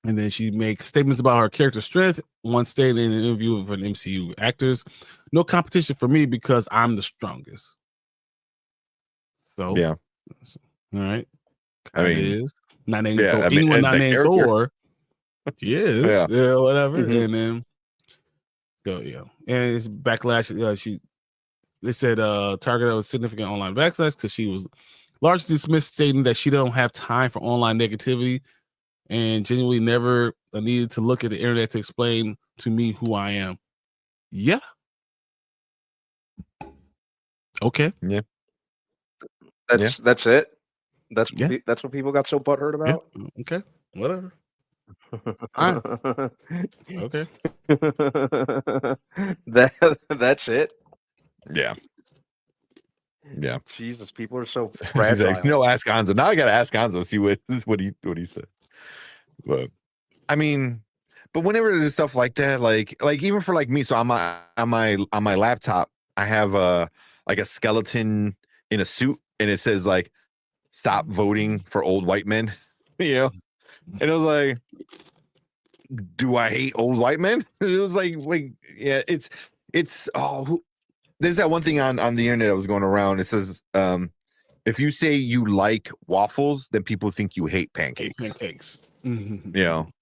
And then she makes statements about her character strength. One stated in an interview with an MCU actors, "No competition for me because I'm the strongest." So yeah, all right. I mean, is not named Thor. Anyone not named Thor. She is, whatever. And then and it's backlash. They said targeted with significant online backlash because she was largely dismissed, stating that she don't have time for online negativity and genuinely never needed to look at the internet to explain to me who I am. Yeah. Okay. Yeah. That's it. That's what people got so butthurt about. Yeah. Okay. Whatever. Okay. That's it. Yeah. Jesus, people are so fragile. She's like, ask Gonzo. Now I gotta ask Gonzo, see what he said. But I mean, but whenever there's stuff like that, like even for like me, so on my laptop, I have like a skeleton in a suit, and it says like, "Stop voting for old white men," And I was like, do I hate old white men? It was like yeah, it's there's that one thing on the internet that was going around. It says, if you say you like waffles, then people think you hate pancakes. And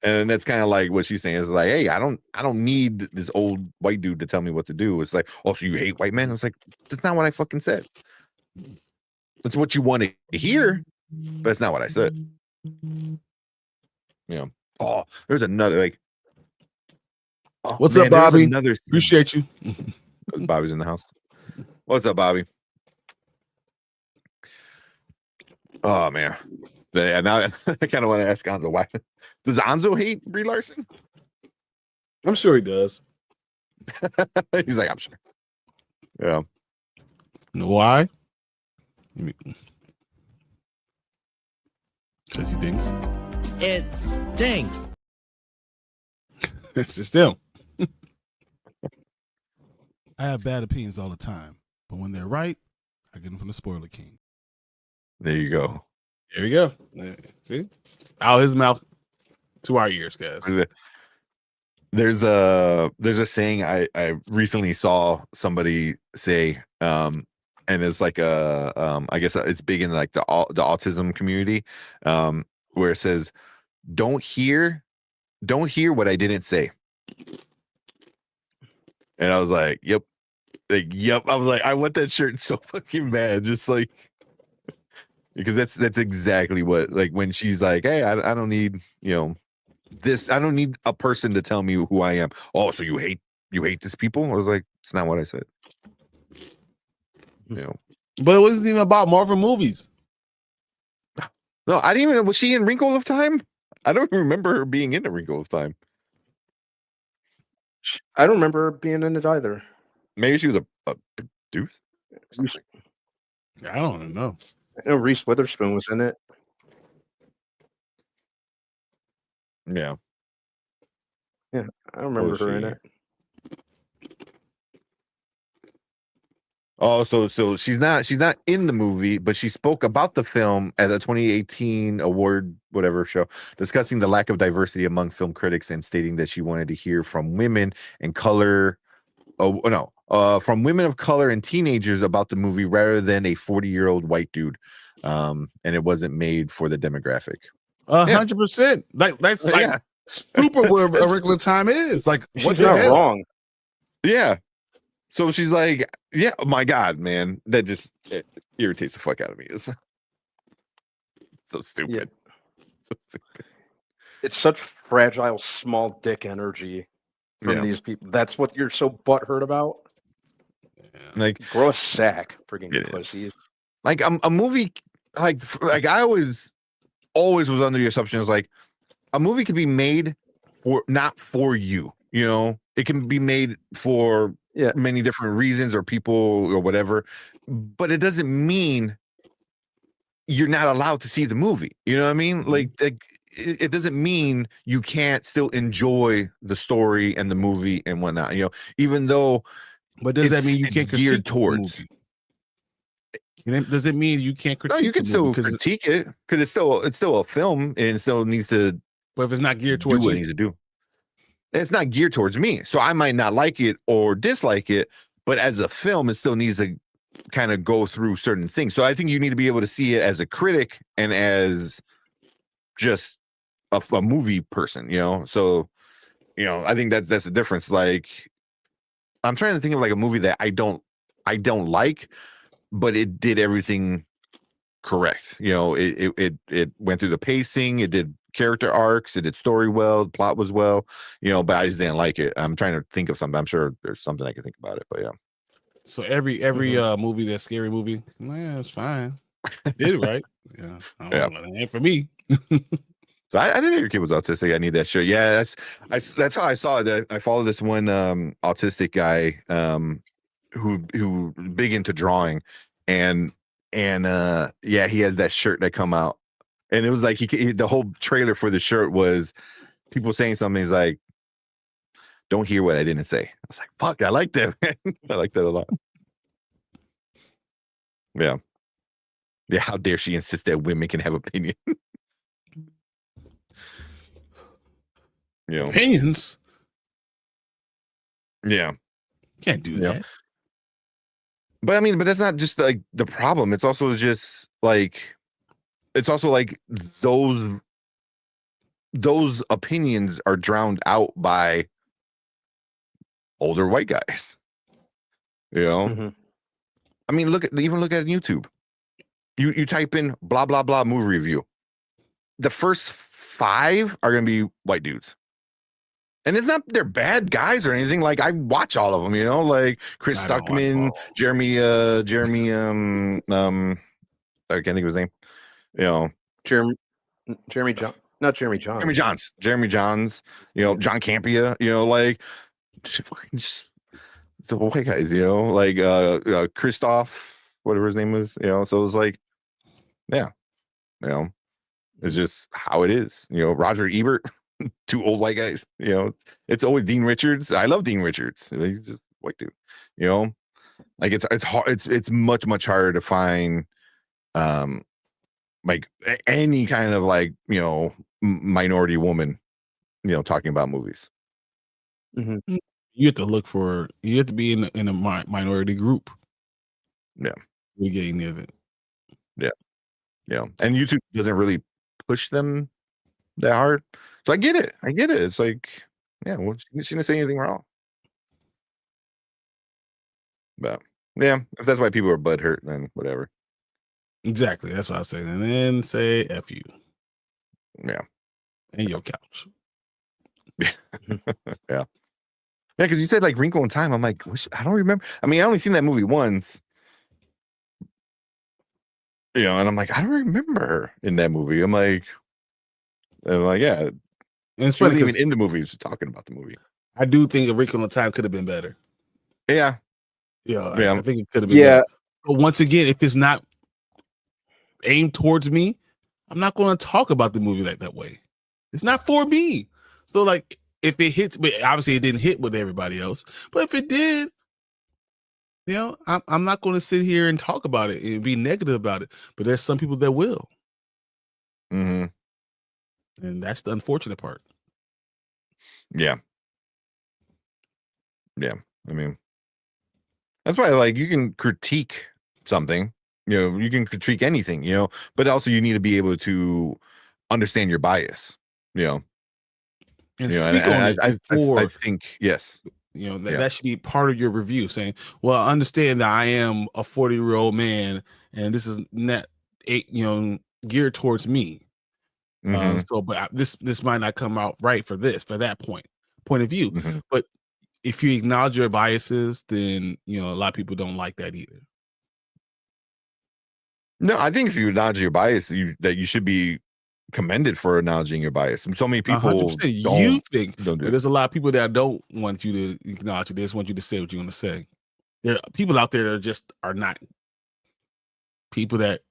that's kind of like what she's saying is like, hey, I don't need this old white dude to tell me what to do. It's like, oh, so you hate white men? It's like, that's not what I fucking said. That's what you want to hear, but that's not what I said. Oh, there's another like. Oh, what's up, Bobby? Another appreciate you. Bobby's in the house. What's up, Bobby? Oh man, yeah. Now I kind of want to ask Gonzo why does Gonzo hate Brie Larson? I'm sure he does. He's like, I'm sure. Yeah. You know why? Because he thinks It stinks. it's just him. I have bad opinions all the time, but when they're right, I get them from the Spoiler King. There you go. There we go. See, out his mouth to our ears, guys. There's a saying I recently saw somebody say, and it's like I guess it's big in like the autism community, where it says, don't hear what I didn't say. And I was like, yep. I was like, I want that shirt so fucking bad. Just like, because that's exactly what, like, when she's like, hey, I don't need, this, I don't need a person to tell me who I am. Oh, so you hate this people? I was like, it's not what I said. But it wasn't even about Marvel movies. No, I didn't even, was she in Wrinkle of Time? I don't remember her being in A Wrinkle of Time. I don't remember her being in it either. Maybe she was a deuce. I don't know. I know Reese Witherspoon was in it. Yeah. Yeah, I remember her in it. Oh, so she's not in the movie, but she spoke about the film at a 2018 award whatever show, discussing the lack of diversity among film critics and stating that she wanted to hear from women and color. From women of color and teenagers about the movie rather than a 40-year-old white dude. And it wasn't made for the demographic. 100%. That's like super where A Wrinkle of Time is. Like, what She's the not hell? wrong. Yeah. So she's like, yeah, oh my God, man. That just irritates the fuck out of me. It's so stupid. Yeah. So stupid. It's such fragile, small dick energy from these people. That's what you're so butthurt about? Like, grow a sack, friggin' pussies. Like a movie, like I always was under the assumption is like a movie could be made for not for you. It can be made for many different reasons or people or whatever, but it doesn't mean you're not allowed to see the movie. You know what I mean? Like it doesn't mean you can't still enjoy the story and the movie and whatnot. Even though. But does that mean you can't geared critique towards? the movie? Does it mean you can't critique? No, you can still critique it because it's still a film and it still needs to. But if it's not geared towards what it needs to do, it's not geared towards me. So I might not like it or dislike it, but as a film, it still needs to kind of go through certain things. So I think you need to be able to see it as a critic and as just a movie person. So I think that's the difference. Like, I'm trying to think of like a movie that I don't like, but it did everything correct. It went through the pacing, it did character arcs, it did story well, the plot was well, but I just didn't like it. I'm trying to think of something. I'm sure there's something I can think about it, but yeah. So every movie, that scary movie, it's fine. Did it right. Yeah. I don't know, it ain't for me. So I didn't know your kid was autistic. I need that shirt. Yeah, that's how I saw it. I follow this one autistic guy who big into drawing, and he has that shirt that come out, and it was like the whole trailer for the shirt was people saying something. He's like, "Don't hear what I didn't say." I was like, "Fuck, I like that, man. I like that a lot." Yeah. How dare she insist that women can have opinion? Opinions. Yeah, can't do that. But that's not just like the problem. It's also just like those opinions are drowned out by older white guys. Mm-hmm. Look at YouTube. You type in blah blah blah movie review. The first 5 are gonna be white dudes. And it's not they're bad guys or anything. Like, I watch all of them, like Chris Stuckman, Jeremy, I can't think of his name. Jeremy John, not Jeremy John. Jeremy Johns, John Campia, like just the white guys, like Christoph, whatever his name was, so it was like, it's just how it is, Roger Ebert. 2 old white guys, it's always Dean Richards. I love Dean Richards. He's just white dude, like it's hard. It's much harder to find like any kind of like, you know, minority woman, you know, talking about movies. Mm-hmm. You have to look for. You have to be in a minority group. Yeah, to get any of it. Yeah, yeah, and YouTube doesn't really push them that hard, so I get it. It's like, yeah, well, she didn't say anything wrong. But yeah, if that's why people are butthurt, then whatever. Exactly. That's what I was saying. And then say F you. Yeah. And your couch. Yeah. Yeah, because you said like Wrinkle in Time. I'm like, I don't remember. I mean, I only seen that movie once. You know, and I'm like, I don't remember her in that movie. I'm like, yeah. And it's she funny wasn't even 'cause in the movie. She was talking about the movie. I do think A Wrinkle in Time could have been better. Yeah. Yeah. I think it could have been Yeah. better. But once again, if it's not aimed towards me, I'm not going to talk about the movie like that way. It's not for me. So like if it hits, but obviously it didn't hit with everybody else. But if it did, you know, I'm not going to sit here and talk about it and be negative about it. But there's some people that will. Mm-hmm. And that's the unfortunate part. Yeah. Yeah. I mean, that's why like you can critique something, you know, you can critique anything, you know, but also you need to be able to understand your bias, you know. And You know, speak on it before, I think, yes. you know, that should be part of your review, saying, well, I understand that I am a 40-year-old man and this is not, geared towards me. Mm-hmm. So, but this might not come out right for that point of view. Mm-hmm. But if you acknowledge your biases, then, you know, a lot of people don't like that either. No, I think if you acknowledge your bias, that you should be commended for acknowledging your bias. So many people 100%. You think, don't do but it. there's a lot of people that don't want you to acknowledge it. They just want you to say what you're going to say. There are people out there that are not people that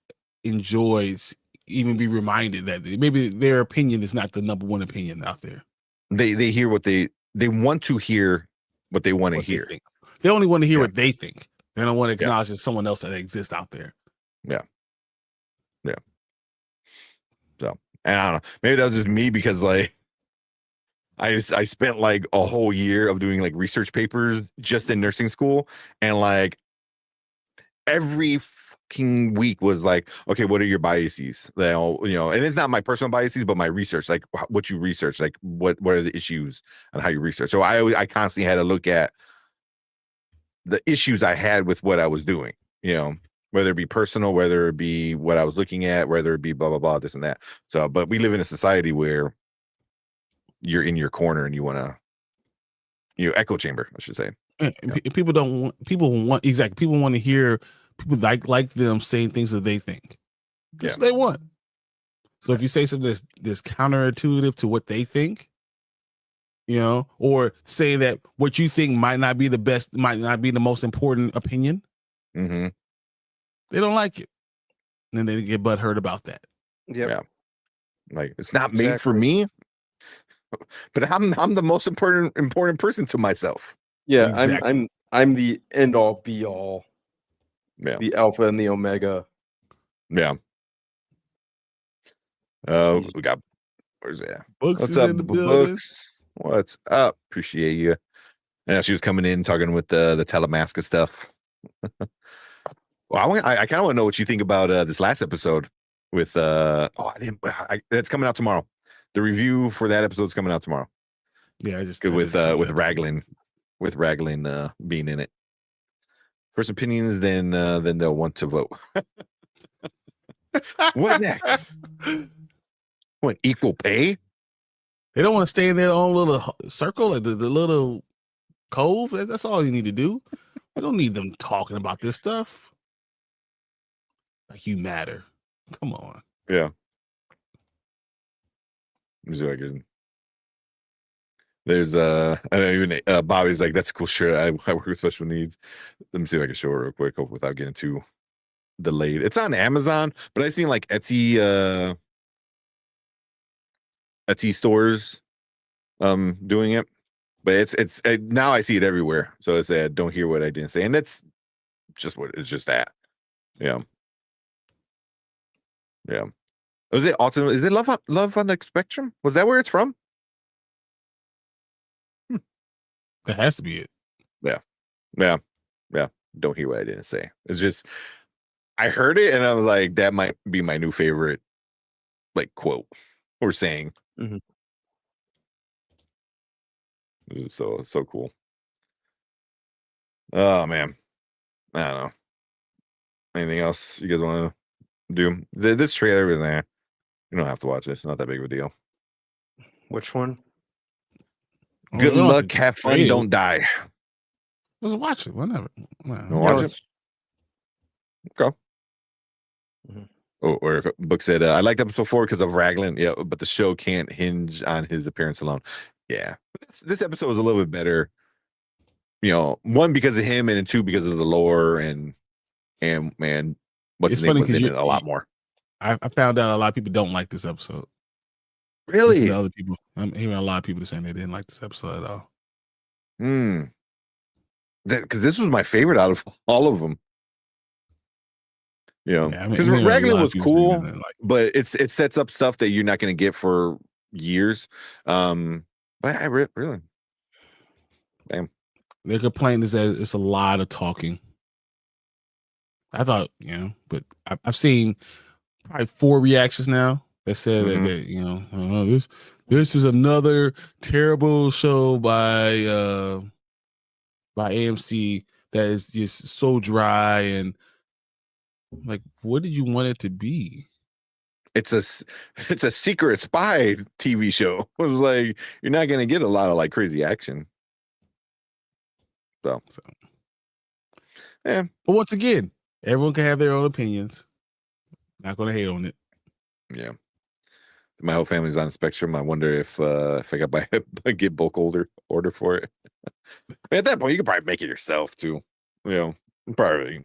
enjoys even be reminded that maybe their opinion is not the number one opinion out there. They hear what they want to hear, what they want to hear. They only want to hear what they think. They don't want to Yeah. acknowledge there's someone else that exists out there. Yeah. Yeah. So, and I don't know, maybe that was just me because like I spent like a whole year of doing like research papers just in nursing school, and like every fucking week was like, okay, what are your biases? They all, you know, and it's not my personal biases, but my research, like what you research, like what are the issues and how you research. So I constantly had to look at the issues I had with what I was doing, you know, whether it be personal, whether it be what I was looking at, whether it be blah, blah, blah, this and that. So, but we live in a society where you're in your corner and you want to, echo chamber, I should say. People want to hear people like them saying things that they think. That's what they want. So if you say something that's counterintuitive to what they think, you know, or saying that what you think might not be the best, might not be the most important opinion, mm-hmm. They don't like it. And then they get butthurt about that. Yep. Yeah. Like it's not made for me, but I'm the most important person to myself. Yeah, Exactly. I'm the end all be all. Yeah. The alpha and the omega. Yeah. We got, where's that? Books What's is up, in the building. Books? What's up? Appreciate you. And she was coming in talking with the Telemasca stuff. Well, I kind of want to know what you think about this last episode with it's coming out tomorrow. The review for that episode is coming out tomorrow. Yeah, with Raglan being in it. First opinions, then they'll want to vote. What next? What, equal pay? They don't want to stay in their own little circle, like the little cove. That's all you need to do. We don't need them talking about this stuff. Like you matter. Come on. Yeah. There's I know even Bobby's like, that's a cool shirt. I work with special needs. Let me see if I can show her real quick, without getting too delayed. It's on Amazon, but I've seen like Etsy stores doing it. But it's now I see it everywhere. So it's don't hear what I didn't say. And that's just what it's just that. Yeah. Yeah. Was it Autism? Is it Love on the Spectrum? Was that where it's from? That has to be it. Yeah. Don't hear what I didn't say. It's just I heard it and I was like, that might be my new favorite, like quote or saying. Mhm. It was so cool. Oh man, I don't know. Anything else you guys want to do? This trailer was there. You don't have to watch it. It's not that big of a deal. Which one? Good we don't luck, to have fun, trade it. don't die. Let's watch it. Whenever. Don't watch it. Okay. Mhm. Oh, or Book said, I liked episode 4 because of Raglan. Yeah, but the show can't hinge on his appearance alone. Yeah. This episode was a little bit better. You know, one because of him, and then two because of the lore and man, what's It's his name funny was 'cause in you- it a lot more. I found out a lot of people don't like this episode. Really? Listen to other people. I'm hearing a lot of people saying they didn't like this episode at all. Because this was my favorite out of all of them. You know, Yeah, I mean, because I'm hearing a Raglan lot of was people saying cool, they didn't like it. but it sets up stuff that you're not going to get for years. But I really, damn. Their complaint is that it's a lot of talking. I thought, but I've seen probably 4 reactions now that said that this is another terrible show by AMC that is just so dry, and like, what did you want it to be? It's a secret spy TV show. It was like you're not going to get a lot of like crazy action. So yeah. But once again, everyone can have their own opinions. Not going to hate on it. Yeah. My whole family's on Spectrum. I wonder if I got get bulk order for it. At that point, you could probably make it yourself too. You know, probably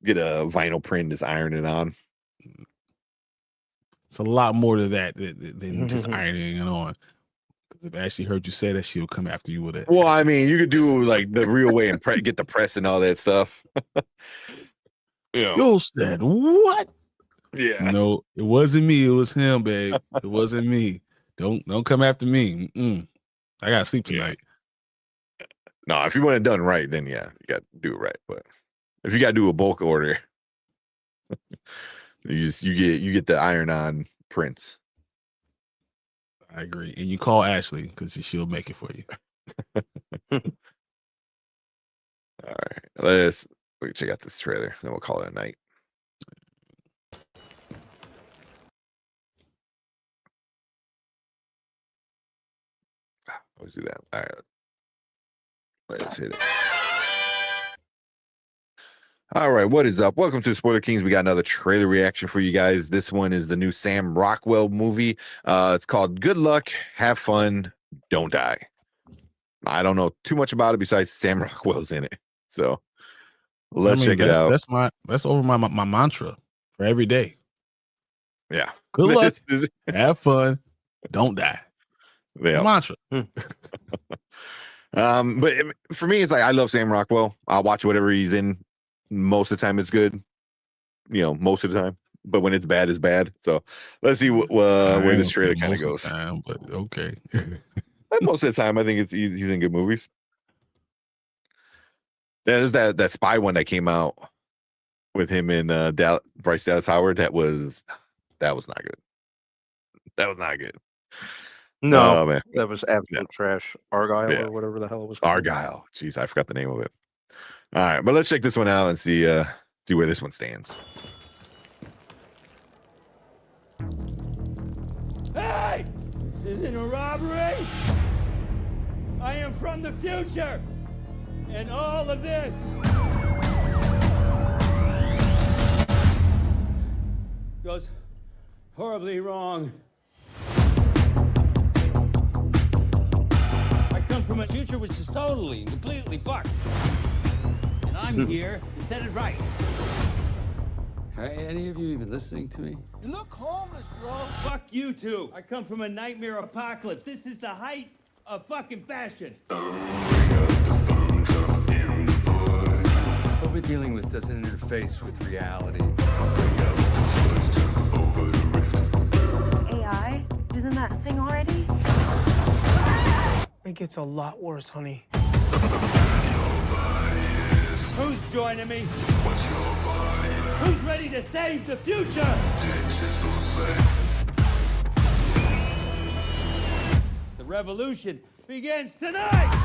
get a vinyl print, just iron it on. It's a lot more to that than just ironing it on. If I actually heard you say that, she'll come after you with it. Well, I mean, you could do like the real way and get the press and all that stuff. Yeah. You said what? Yeah. No, it wasn't me. It was him, babe. It wasn't me. Don't come after me. I gotta sleep tonight. No, if you want it done right, then yeah, you got to do it right. But if you got to do a bulk order, you get the iron-on prints. I agree, and you call Ashley because she'll make it for you. All right, let's check out this trailer, then we'll call it a night. Always do that. All right, let's hit it. All right, what is up? Welcome to Spoiler Kings. We got another trailer reaction for you guys. This one is the new Sam Rockwell movie. It's called Good Luck, Have Fun, Don't Die. I don't know too much about it besides Sam Rockwell's in it. So let's check it out. That's over my mantra for every day. Yeah. Good luck, have fun, don't die. Yeah. Mantra. But for me, it's like I love Sam Rockwell. I'll watch whatever he's in. Most of the time, it's good. You know, most of the time. But when it's bad, it's bad. So let's see where this trailer kind of goes. But okay. Most of the time, I think he's in good movies. Yeah, there's that spy one that came out with him and Bryce Dallas Howard. That was not good. That was not good. No, man. that was absolute trash. Argyle or whatever the hell it was called. Argyle. Jeez, I forgot the name of it. All right, but let's check this one out and see where this one stands. Hey! This isn't a robbery! I am from the future! And all of this goes horribly wrong. I come from a future which is totally and completely fucked. And I'm here to set it right. Are any of you even listening to me? You look homeless, bro. Fuck you two. I come from a nightmare apocalypse. This is the height of fucking fashion. What we're dealing with doesn't interface with reality. Isn't that a thing already? It gets a lot worse, honey. Who's joining me? Who's ready to save the future? The revolution begins tonight!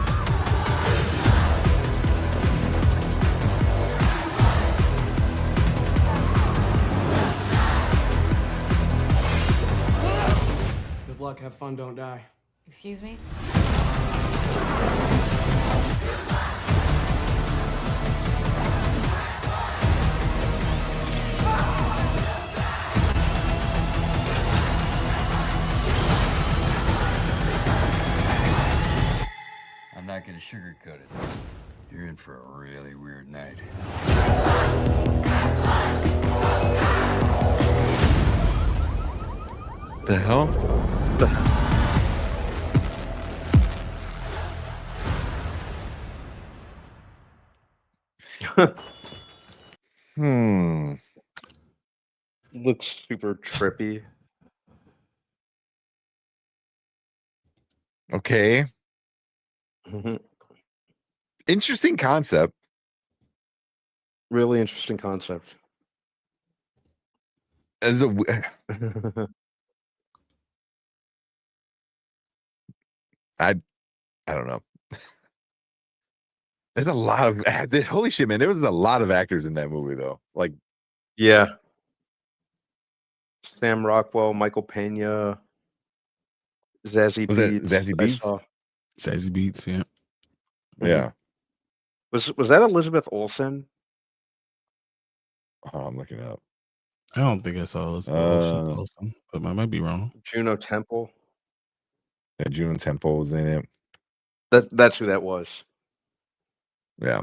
Good luck, have fun, don't die. Excuse me? I'm not gonna sugarcoat it. You're in for a really weird night. The hell? Hmm. Looks super trippy. Okay. Interesting concept. Really interesting concept. As a I don't know. There's a lot of holy shit, man. There was a lot of actors in that movie, though. Like, Yeah. Sam Rockwell, Michael Pena, Zazie was that Beetz. Zazie I Beetz? saw. Sassy Beats, yeah. Yeah. Was that Elizabeth Olsen? Oh, I'm looking it up. I don't think I saw this, but I might be wrong. Juno Temple. Yeah, June Temple was in it. That's who that was. Yeah.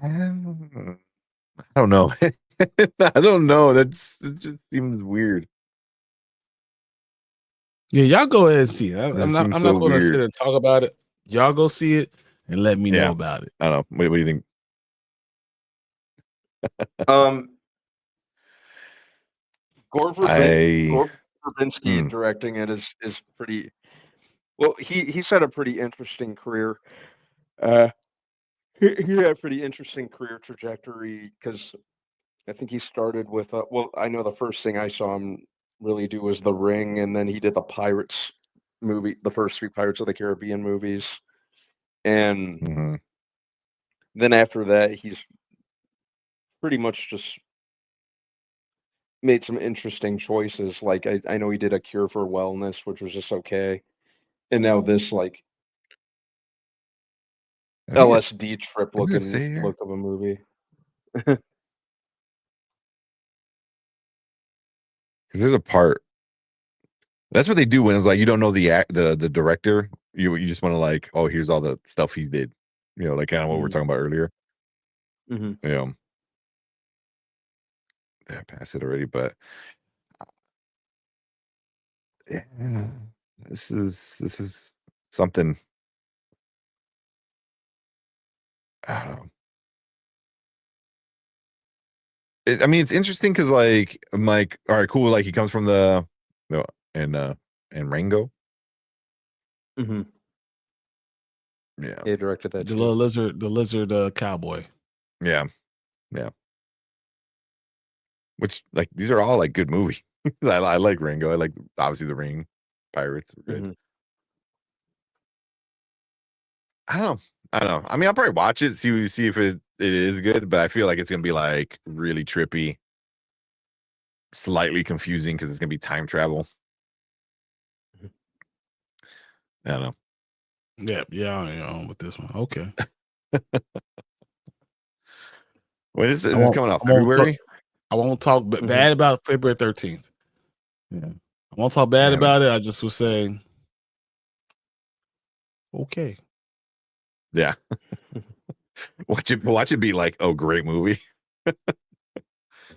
I don't know. I don't know. It just seems weird. Yeah, y'all go ahead and see it. I'm not seems going so to sit weird. and talk about it. Y'all go see it and let me know Yeah. about it. I don't know. What do you think? Gore Verbinski directing it is pretty. Well, he's had a pretty interesting career. He had a pretty interesting career trajectory because I think he started with well, I know the first thing I saw him really do was The Ring, and then he did the Pirates movie, the first 3 Pirates of the Caribbean movies, and then after that, he's pretty much just made some interesting choices. Like I know he did A Cure for Wellness, which was just okay, and now this like LSD trip looking look of a movie. Because there's a part. That's what they do when it's like you don't know the director. You just want to like, oh, here's all the stuff he did. You know, like kind of what we were talking about earlier. Yeah. Yeah, passed it already, but yeah, this is something. I don't know. I mean, it's interesting because like I'm like, all right, cool. Like he comes from the and Rango. Yeah, he directed that. The little lizard cowboy. Yeah. Which like these are all like good movies. I like Rango. I like obviously The Ring, Pirates were good. I don't know. I mean, I'll probably watch it, see if it is good, but I feel like it's gonna be like really trippy, slightly confusing because it's gonna be time travel. I don't know. Yeah, I'm with this one. Okay. When is it? Is this coming out February? I won't talk bad about February 13th. Yeah. I won't talk bad about it. I just was saying, okay. Yeah. Watch it be like, oh, great movie.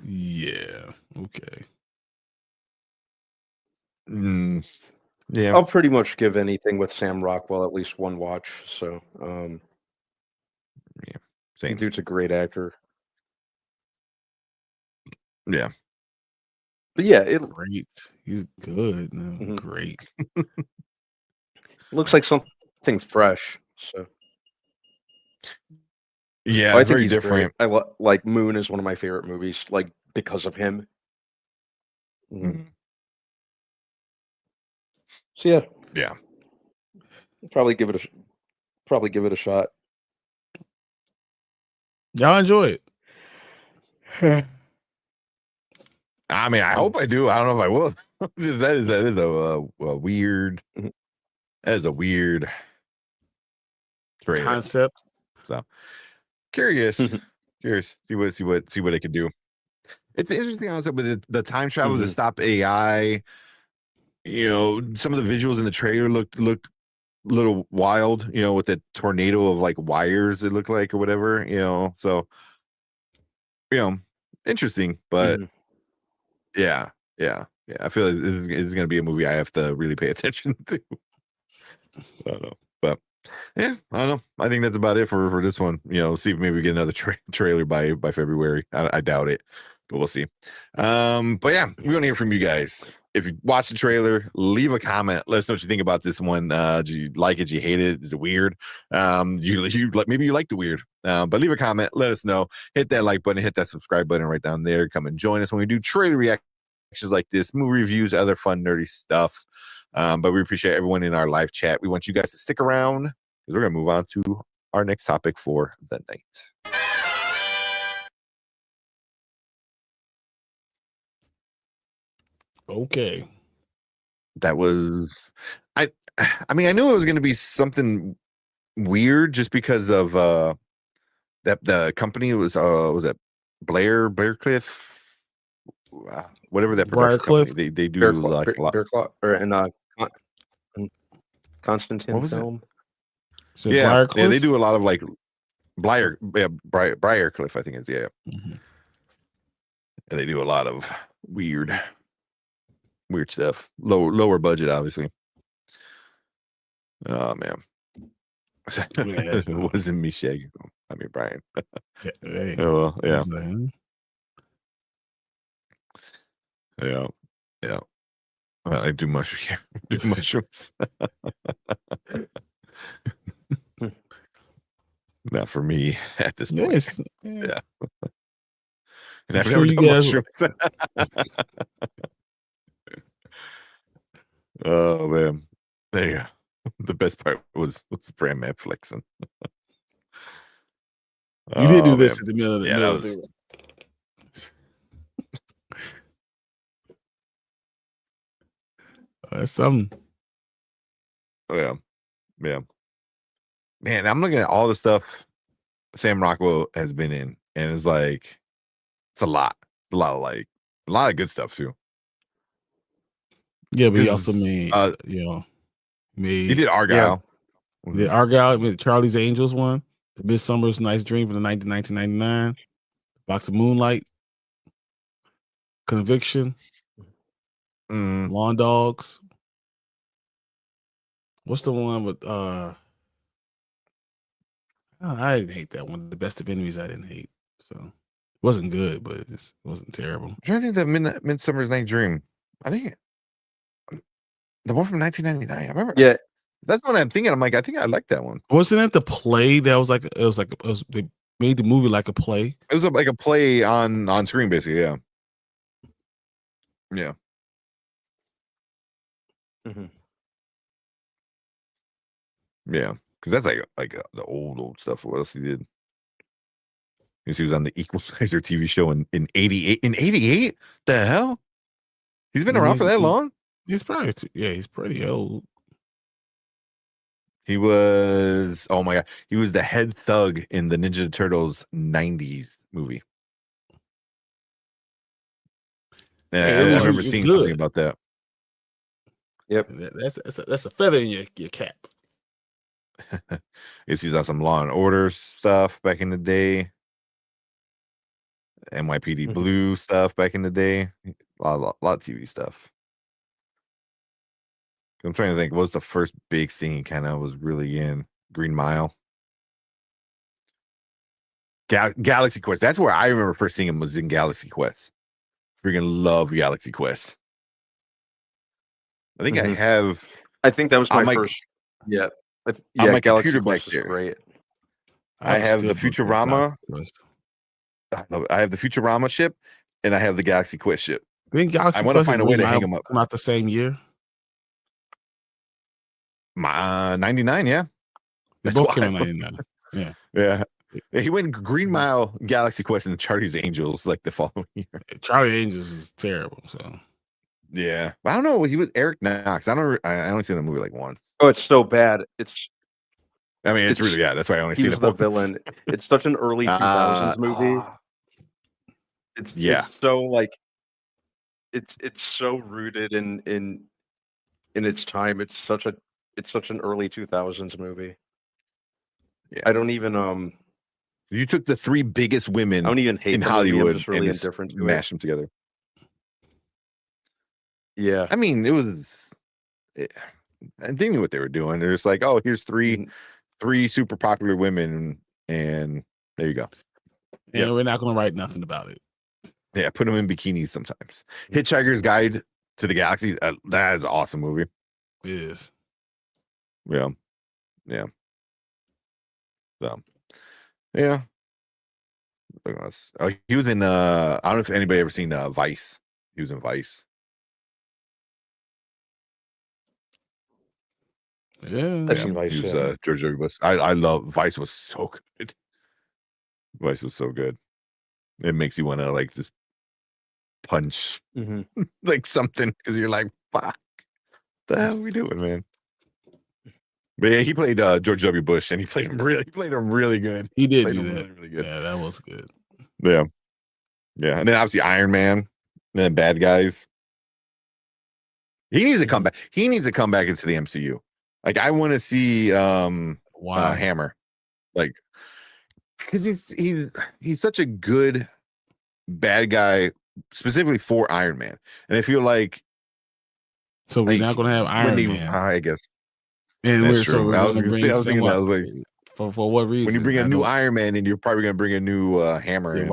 Yeah. Okay. Yeah. I'll pretty much give anything with Sam Rockwell at least one watch. So, yeah, I think dude's a great actor. Yeah. But yeah, it Great. He's good. No, Mhm. Great. looks like something fresh. So Yeah, I it's think very he's great. different. I like Moon is one of my favorite movies, like because of him. Mhm. So yeah, Yeah. probably give it a shot. Y'all enjoy it. I mean, I hope I do. I don't know if I will. that is a weird. Mhm. That is a weird trailer. Concept. So curious. See what it could do. It's an interesting concept with the time travel to stop AI. You know, some of the visuals in the trailer looked a little wild, you know, with the tornado of like wires it looked like or whatever, you know. So, you know, interesting, but yeah. I feel like this is going to be a movie I have to really pay attention to. I don't know, but yeah, I don't know. I think that's about it for this one. You know, see if maybe we get another trailer by February. I doubt it, but we'll see. But yeah, we want to hear from you guys. If you watch the trailer, leave a comment. Let us know what you think about this one. Do you like it? Do you hate it? Is it weird? You maybe you like the weird. But leave a comment. Let us know. Hit that like button. Hit that subscribe button right down there. Come and join us when we do trailer reactions like this, movie reviews, other fun nerdy stuff. But we appreciate everyone in our live chat. We want you guys to stick around because we're gonna move on to our next topic for the night. Okay. That was I mean, I knew it was gonna be something weird just because of that the company was it Blair Cliff, whatever that production company. They do like a lot. Bear Claw, or Constantine What was it? film. Yeah, they do a lot of like Briar Cliff, I think it's And they do a lot of weird stuff. Lower budget, obviously. Oh man. It wasn't me shagging. I mean Brian. Hey. Oh well, yeah. Yeah. I do mushrooms. Not for me at this point. Yes. Yeah. I'm And I've sure never you done guys- mushrooms. Oh man. There you go. The best part was Brand Man flexing. You did do this man. at the middle of the Yeah, middle that of was That's something. yeah. Man, I'm looking at all the stuff Sam Rockwell has been in, and it's like it's a lot of good stuff too. Yeah, but he also made he did Argyle. He did Argyle, with Charlie's Angels one, The Midsummer's Nice Dream from the 1999, Box of Moonlight, Conviction, Lawn Dogs. What's the one with I didn't hate that one. The Best of Enemies I didn't hate. So it wasn't good, but it wasn't terrible. I'm trying to think that Midsummer's Night Dream. I think the one from 1999. I remember. Yeah, that's what I'm thinking. I'm like, I think I like that one. Wasn't it the play that was like they made the movie like a play? It was like a play on screen, basically. Yeah. Yeah. Yeah, because that's like the old stuff. What else he did? He was on the Equalizer TV show in 88. In 88? The hell? He's been around for that long? He's probably he's pretty old. He was my god. He was the head thug in the Ninja Turtles 90s movie. Yeah, I remember seeing something about that. Yep. That's a feather in your cap. He's on some Law and Order stuff back in the day. NYPD Blue stuff back in the day. A lot of TV stuff. I'm trying to think, what was the first big thing he kind of was really in? Green Mile. Galaxy Quest. That's where I remember first seeing him, was in Galaxy Quest. freaking love Galaxy Quest. I think I have. I think that was on my first. Yeah. On my Galaxy computer Quest back is there. great. I have the still looking at Futurama. Galaxy Quest. I have the Futurama ship, and I have the Galaxy Quest ship. Didn't Galaxy I want to Quest find a and way Green to hang Mile them up. come out the same year? 99, yeah. They That's both came out wild. 99. Yeah. Yeah. He went Green Mile, Galaxy Quest, and Charlie's Angels like the following year. Charlie Angels is terrible. So Yeah, I don't know. He was Eric Knox. I only seen the movie like once. Oh, it's so bad. It's really That's why I only he seen was it the once. villain. It's such an early 2000s movie. It's so like it's so rooted in its time. It's such an early 2000s movie. Yeah. I don't even You took the three biggest women I don't even hate in the movie, I'm Hollywood just really and just indifferent to it. mashed them together. Yeah. I mean, it was. They knew what they were doing. They're just like, oh, here's three super popular women, and there you go. and we're not going to write nothing about it. Yeah, put them in bikinis sometimes. Hitchhiker's Guide to the Galaxy. That is an awesome movie. It is. Yeah. So, yeah. Oh, he was in. I don't know if anybody ever seen Vice. He was in Vice. Yeah. I've seen Vice. He was George W. Bush. I love Vice. Was so good. Vice was so good. It makes you want to like just punch like something because you're like, fuck, the hell are we doing, man? But yeah, he played George W. Bush, and he played him really good. He did Played do him that. really good. Yeah, that was good. Yeah, and then obviously Iron Man, and then Bad Guys. He needs to come back. He needs to come back into the MCU. Like I want to see Hammer, like because he's such a good bad guy, specifically for Iron Man, and I feel like we're not going to have Iron Man. I guess, and that's we're true. going to bring thinking that. I was like, for what reason? When you bring a new Iron Man, and you're probably going to bring a new Hammer.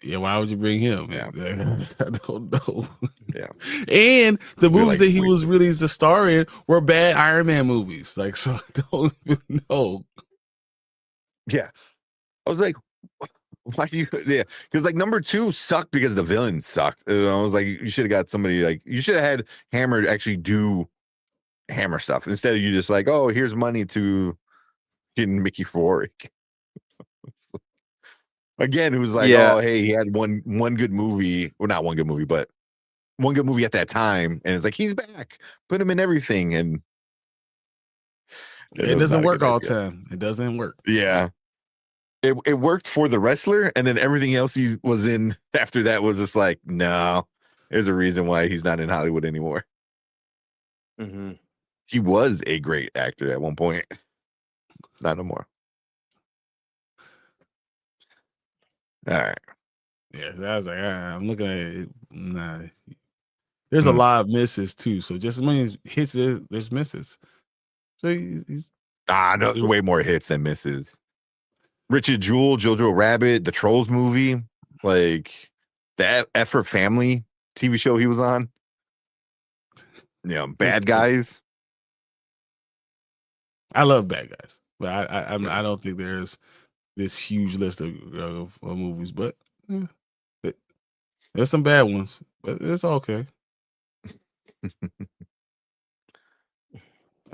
Yeah, why would you bring him? Yeah. I don't know. Yeah. And the movies like, that he was really the star in were bad Iron Man movies. Like, so I don't even know. Yeah. I was like, why do you? Yeah. Because like number 2 sucked because the villain sucked. I was like, you should have got somebody like, you should have had Hammer actually do Hammer stuff instead of you just like, oh, here's money to getting Mickey Rourke. Again, it was like, oh, hey, he had one good movie. Well, not one good movie, but one good movie at that time. And it's like, he's back. Put him in everything. And it doesn't work all the time. It doesn't work. Yeah. It worked for the wrestler. And then everything else he was in after that was just like, no, there's a reason why he's not in Hollywood anymore. He was a great actor at one point. Not no more. All right. Yeah, I was like, I'm looking at it. Nah, there's a lot of misses too. So just as many hits, there's misses. So he's no, there's way more hits than misses. Richard Jewell, Jojo Rabbit, the Trolls movie, like the Effort Family TV show he was on. Bad Guys. I love Bad Guys, but I don't think there's this huge list of movies, but there's some bad ones, but it's okay. I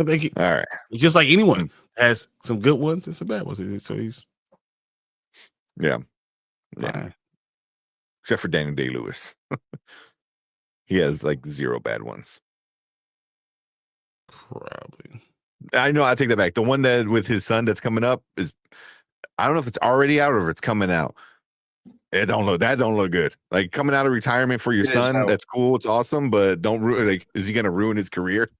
think all right. It's just like anyone has some good ones and some bad ones. So he's yeah. Except for Daniel Day-Lewis. He has like 0 bad ones. Probably. I know, I take that back. The one that with his son that's coming up is, I don't know if it's already out or if it's coming out. That don't look good. Like coming out of retirement for your son, that's cool, it's awesome, but don't ruin. Like, is he gonna ruin his career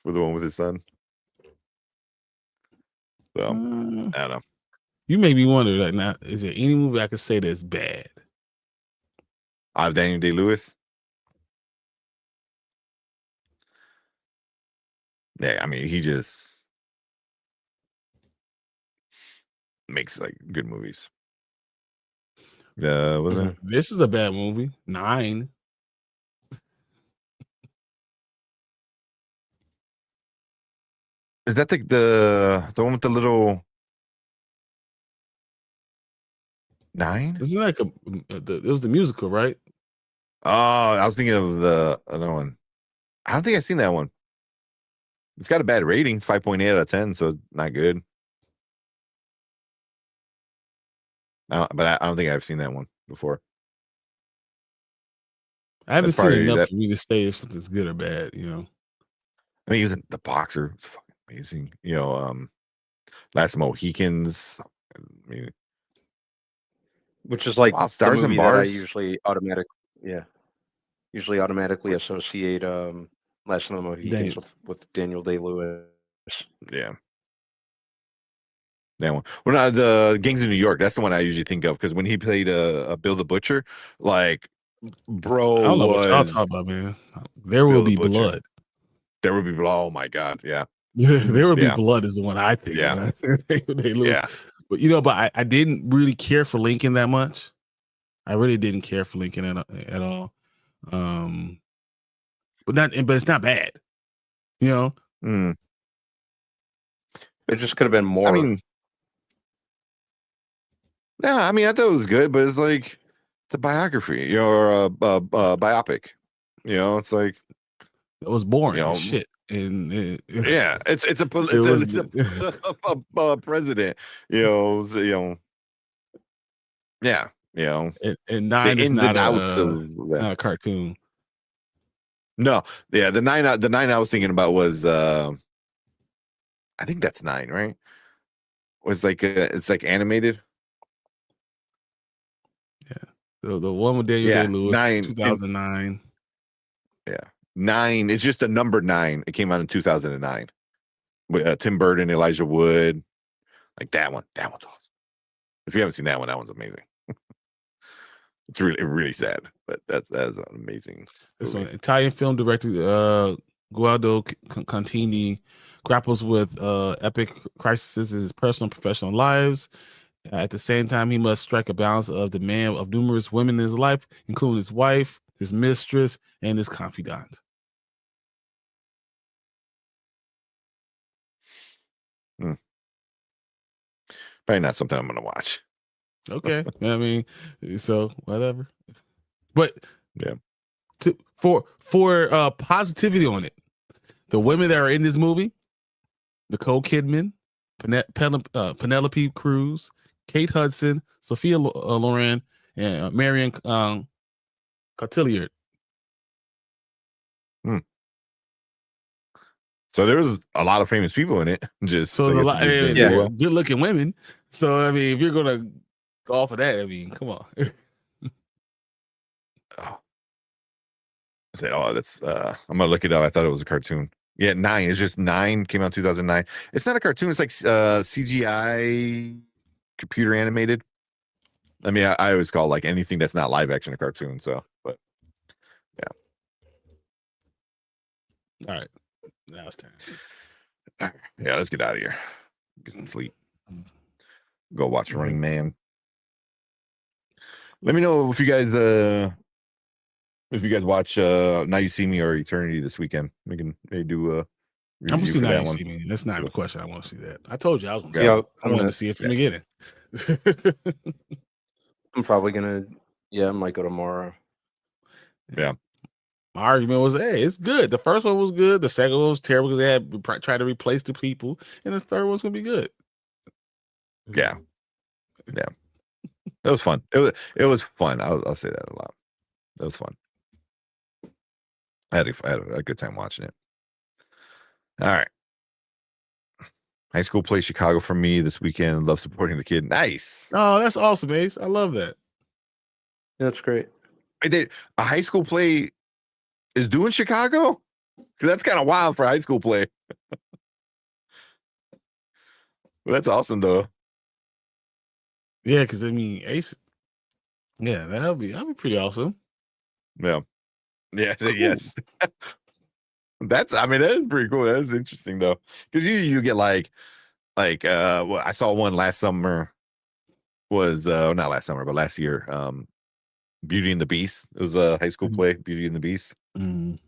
for the one with his son? So I don't know. You made me wonder. Like, now, is there any movie I could say that's bad? I have Daniel Day-Lewis. Yeah, I mean, he just makes like good movies. Was it? This is a bad movie. 9. Is that the one with the little 9? Isn't like it was the musical, right? Oh, I was thinking of the other one. I don't think I've seen that one. It's got a bad rating, 5.8 out of 10, so it's not good. But I don't think I've seen that one before. I haven't That's seen probably enough that- for me to say if something's good or bad. You know, I mean, even the boxer, it's fucking amazing. Last Mohicans. I mean, Which is like Wow, the Stars and movie that I Bars. usually automatically associate Last of the Mohicans with Daniel Day-Lewis. Yeah. That one. Well, not the Gangs of New York. That's the one I usually think of because when he played Bill the Butcher, like, bro, I don't know what y'all was talking about, man. There will Bill the be Butcher. blood. There will be blood. Oh my god, yeah. There will be Yeah. blood is the one I think. Yeah. Man. they lose. Yeah. But I didn't really care for Lincoln that much. I really didn't care for Lincoln at all. But it's not bad. You know. It just could have been more. I mean, yeah, I mean, I thought it was good, but it's like it's a biography, or a biopic. It's like it was boring as shit. And yeah, it's a president. Yeah, and 9 is not not a cartoon. No, yeah, the 9 I was thinking about was I think that's 9, right? Was like it's like animated. Yeah, the one with Daniel Day-Lewis, 9, 2009. Yeah, 9. It's just the number 9. It came out in 2009 with Tim Burton, Elijah Wood, like that one. That one's awesome. If you haven't seen that one's amazing. It's really sad, but that's an amazing. This one, Italian film director Guido Contini grapples with epic crises in his personal and professional lives. At the same time, he must strike a balance of demand of numerous women in his life, including his wife, his mistress, and his confidant. Probably not something I'm going to watch. Okay, I mean, so whatever. But yeah, for positivity on it, the women that are in this movie: Nicole Kidman, Penelope Cruz, Kate Hudson, Sophia Loren, and Marion Cotillard. So there was a lot of famous people in it. So there's a lot good-looking women. So I mean, if you're gonna go off of that, I mean, come on. That's I'm gonna look it up. I thought it was a cartoon. Yeah, 9. It's just 9. Came out in 2009. It's not a cartoon. It's like CGI, computer animated. I mean, I always call like anything that's not live action a cartoon. So, but yeah. All right, now it's time. Yeah, let's get out of here. Get some sleep. Go watch Running Man. Let me know if you guys watch Now You See Me or Eternity this weekend. We can maybe do a I'm gonna see for Now that You one. See Me. That's not even a question. I want to see that. I told you I was gonna see Yeah, it. I wanted to see it from the beginning. I'm probably gonna. Yeah, I might go tomorrow. Yeah. My argument was, hey, it's good. The first one was good. The second one was terrible because they had tried to replace the people, and the third one's gonna be good. Yeah. It was fun. It was fun. I'll say that a lot. It was fun. I had a good time watching it. All right. High School Play Chicago for me this weekend. Love supporting the kid. Nice. Oh, that's awesome, Ace. I love that. Yeah, that's great. A High School Play is doing Chicago? Because that's kind of wild for High School Play. Well, that's awesome though. Yeah, because I mean, Ace. Yeah, that'll be pretty awesome. Yeah. Yeah. Cool. Yes. That is pretty cool. That's interesting though. Because you get like I saw one last summer. was not last summer, but last year. Beauty and the Beast. It was a high school play, Beauty and the Beast. Mm.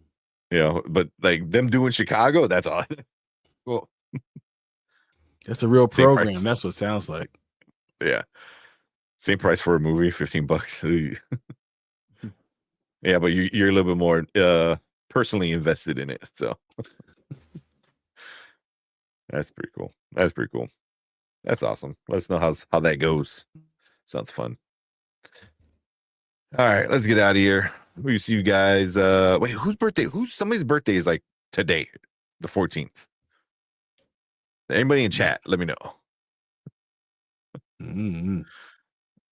You know, but like them doing Chicago, that's all. Cool. That's a real Same program. price. That's what it sounds like. Yeah. Same price for a movie, $15. Yeah, but you're a little bit more personally invested in it. So that's pretty cool. That's pretty cool. That's awesome. Let us know how that goes. Sounds fun. All right, let's get out of here. We see you guys. Wait, somebody's birthday is like today, the 14th. Anybody in chat, let me know. Mm-hmm.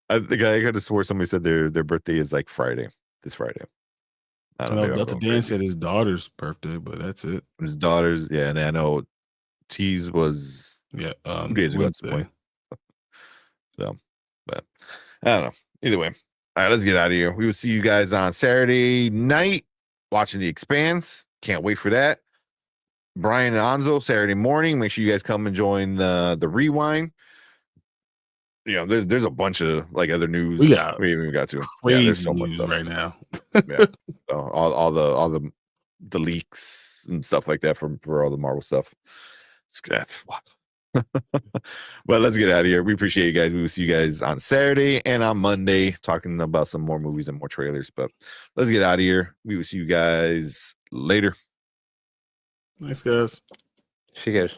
I think I could have swore somebody said their birthday is like Friday, this Friday. I don't know. Delta Dan said his daughter's birthday, but that's it. His daughter's, yeah, and I know T's was 2 days ago. Wednesday. So, but I don't know. Either way. All right, let's get out of here. We will see you guys on Saturday night watching The Expanse. Can't wait for that. Brian and Anzo, Saturday morning. Make sure you guys come and join the rewind. You know, there's a bunch of like other news. We haven't even got to crazy there's so much news stuff right now. Yeah, so all the leaks and stuff like that for all the Marvel stuff. It's good. But let's get out of here. We appreciate you guys. We will see you guys on Saturday and on Monday talking about some more movies and more trailers. But let's get out of here. We will see you guys later. Thanks, guys. See you guys.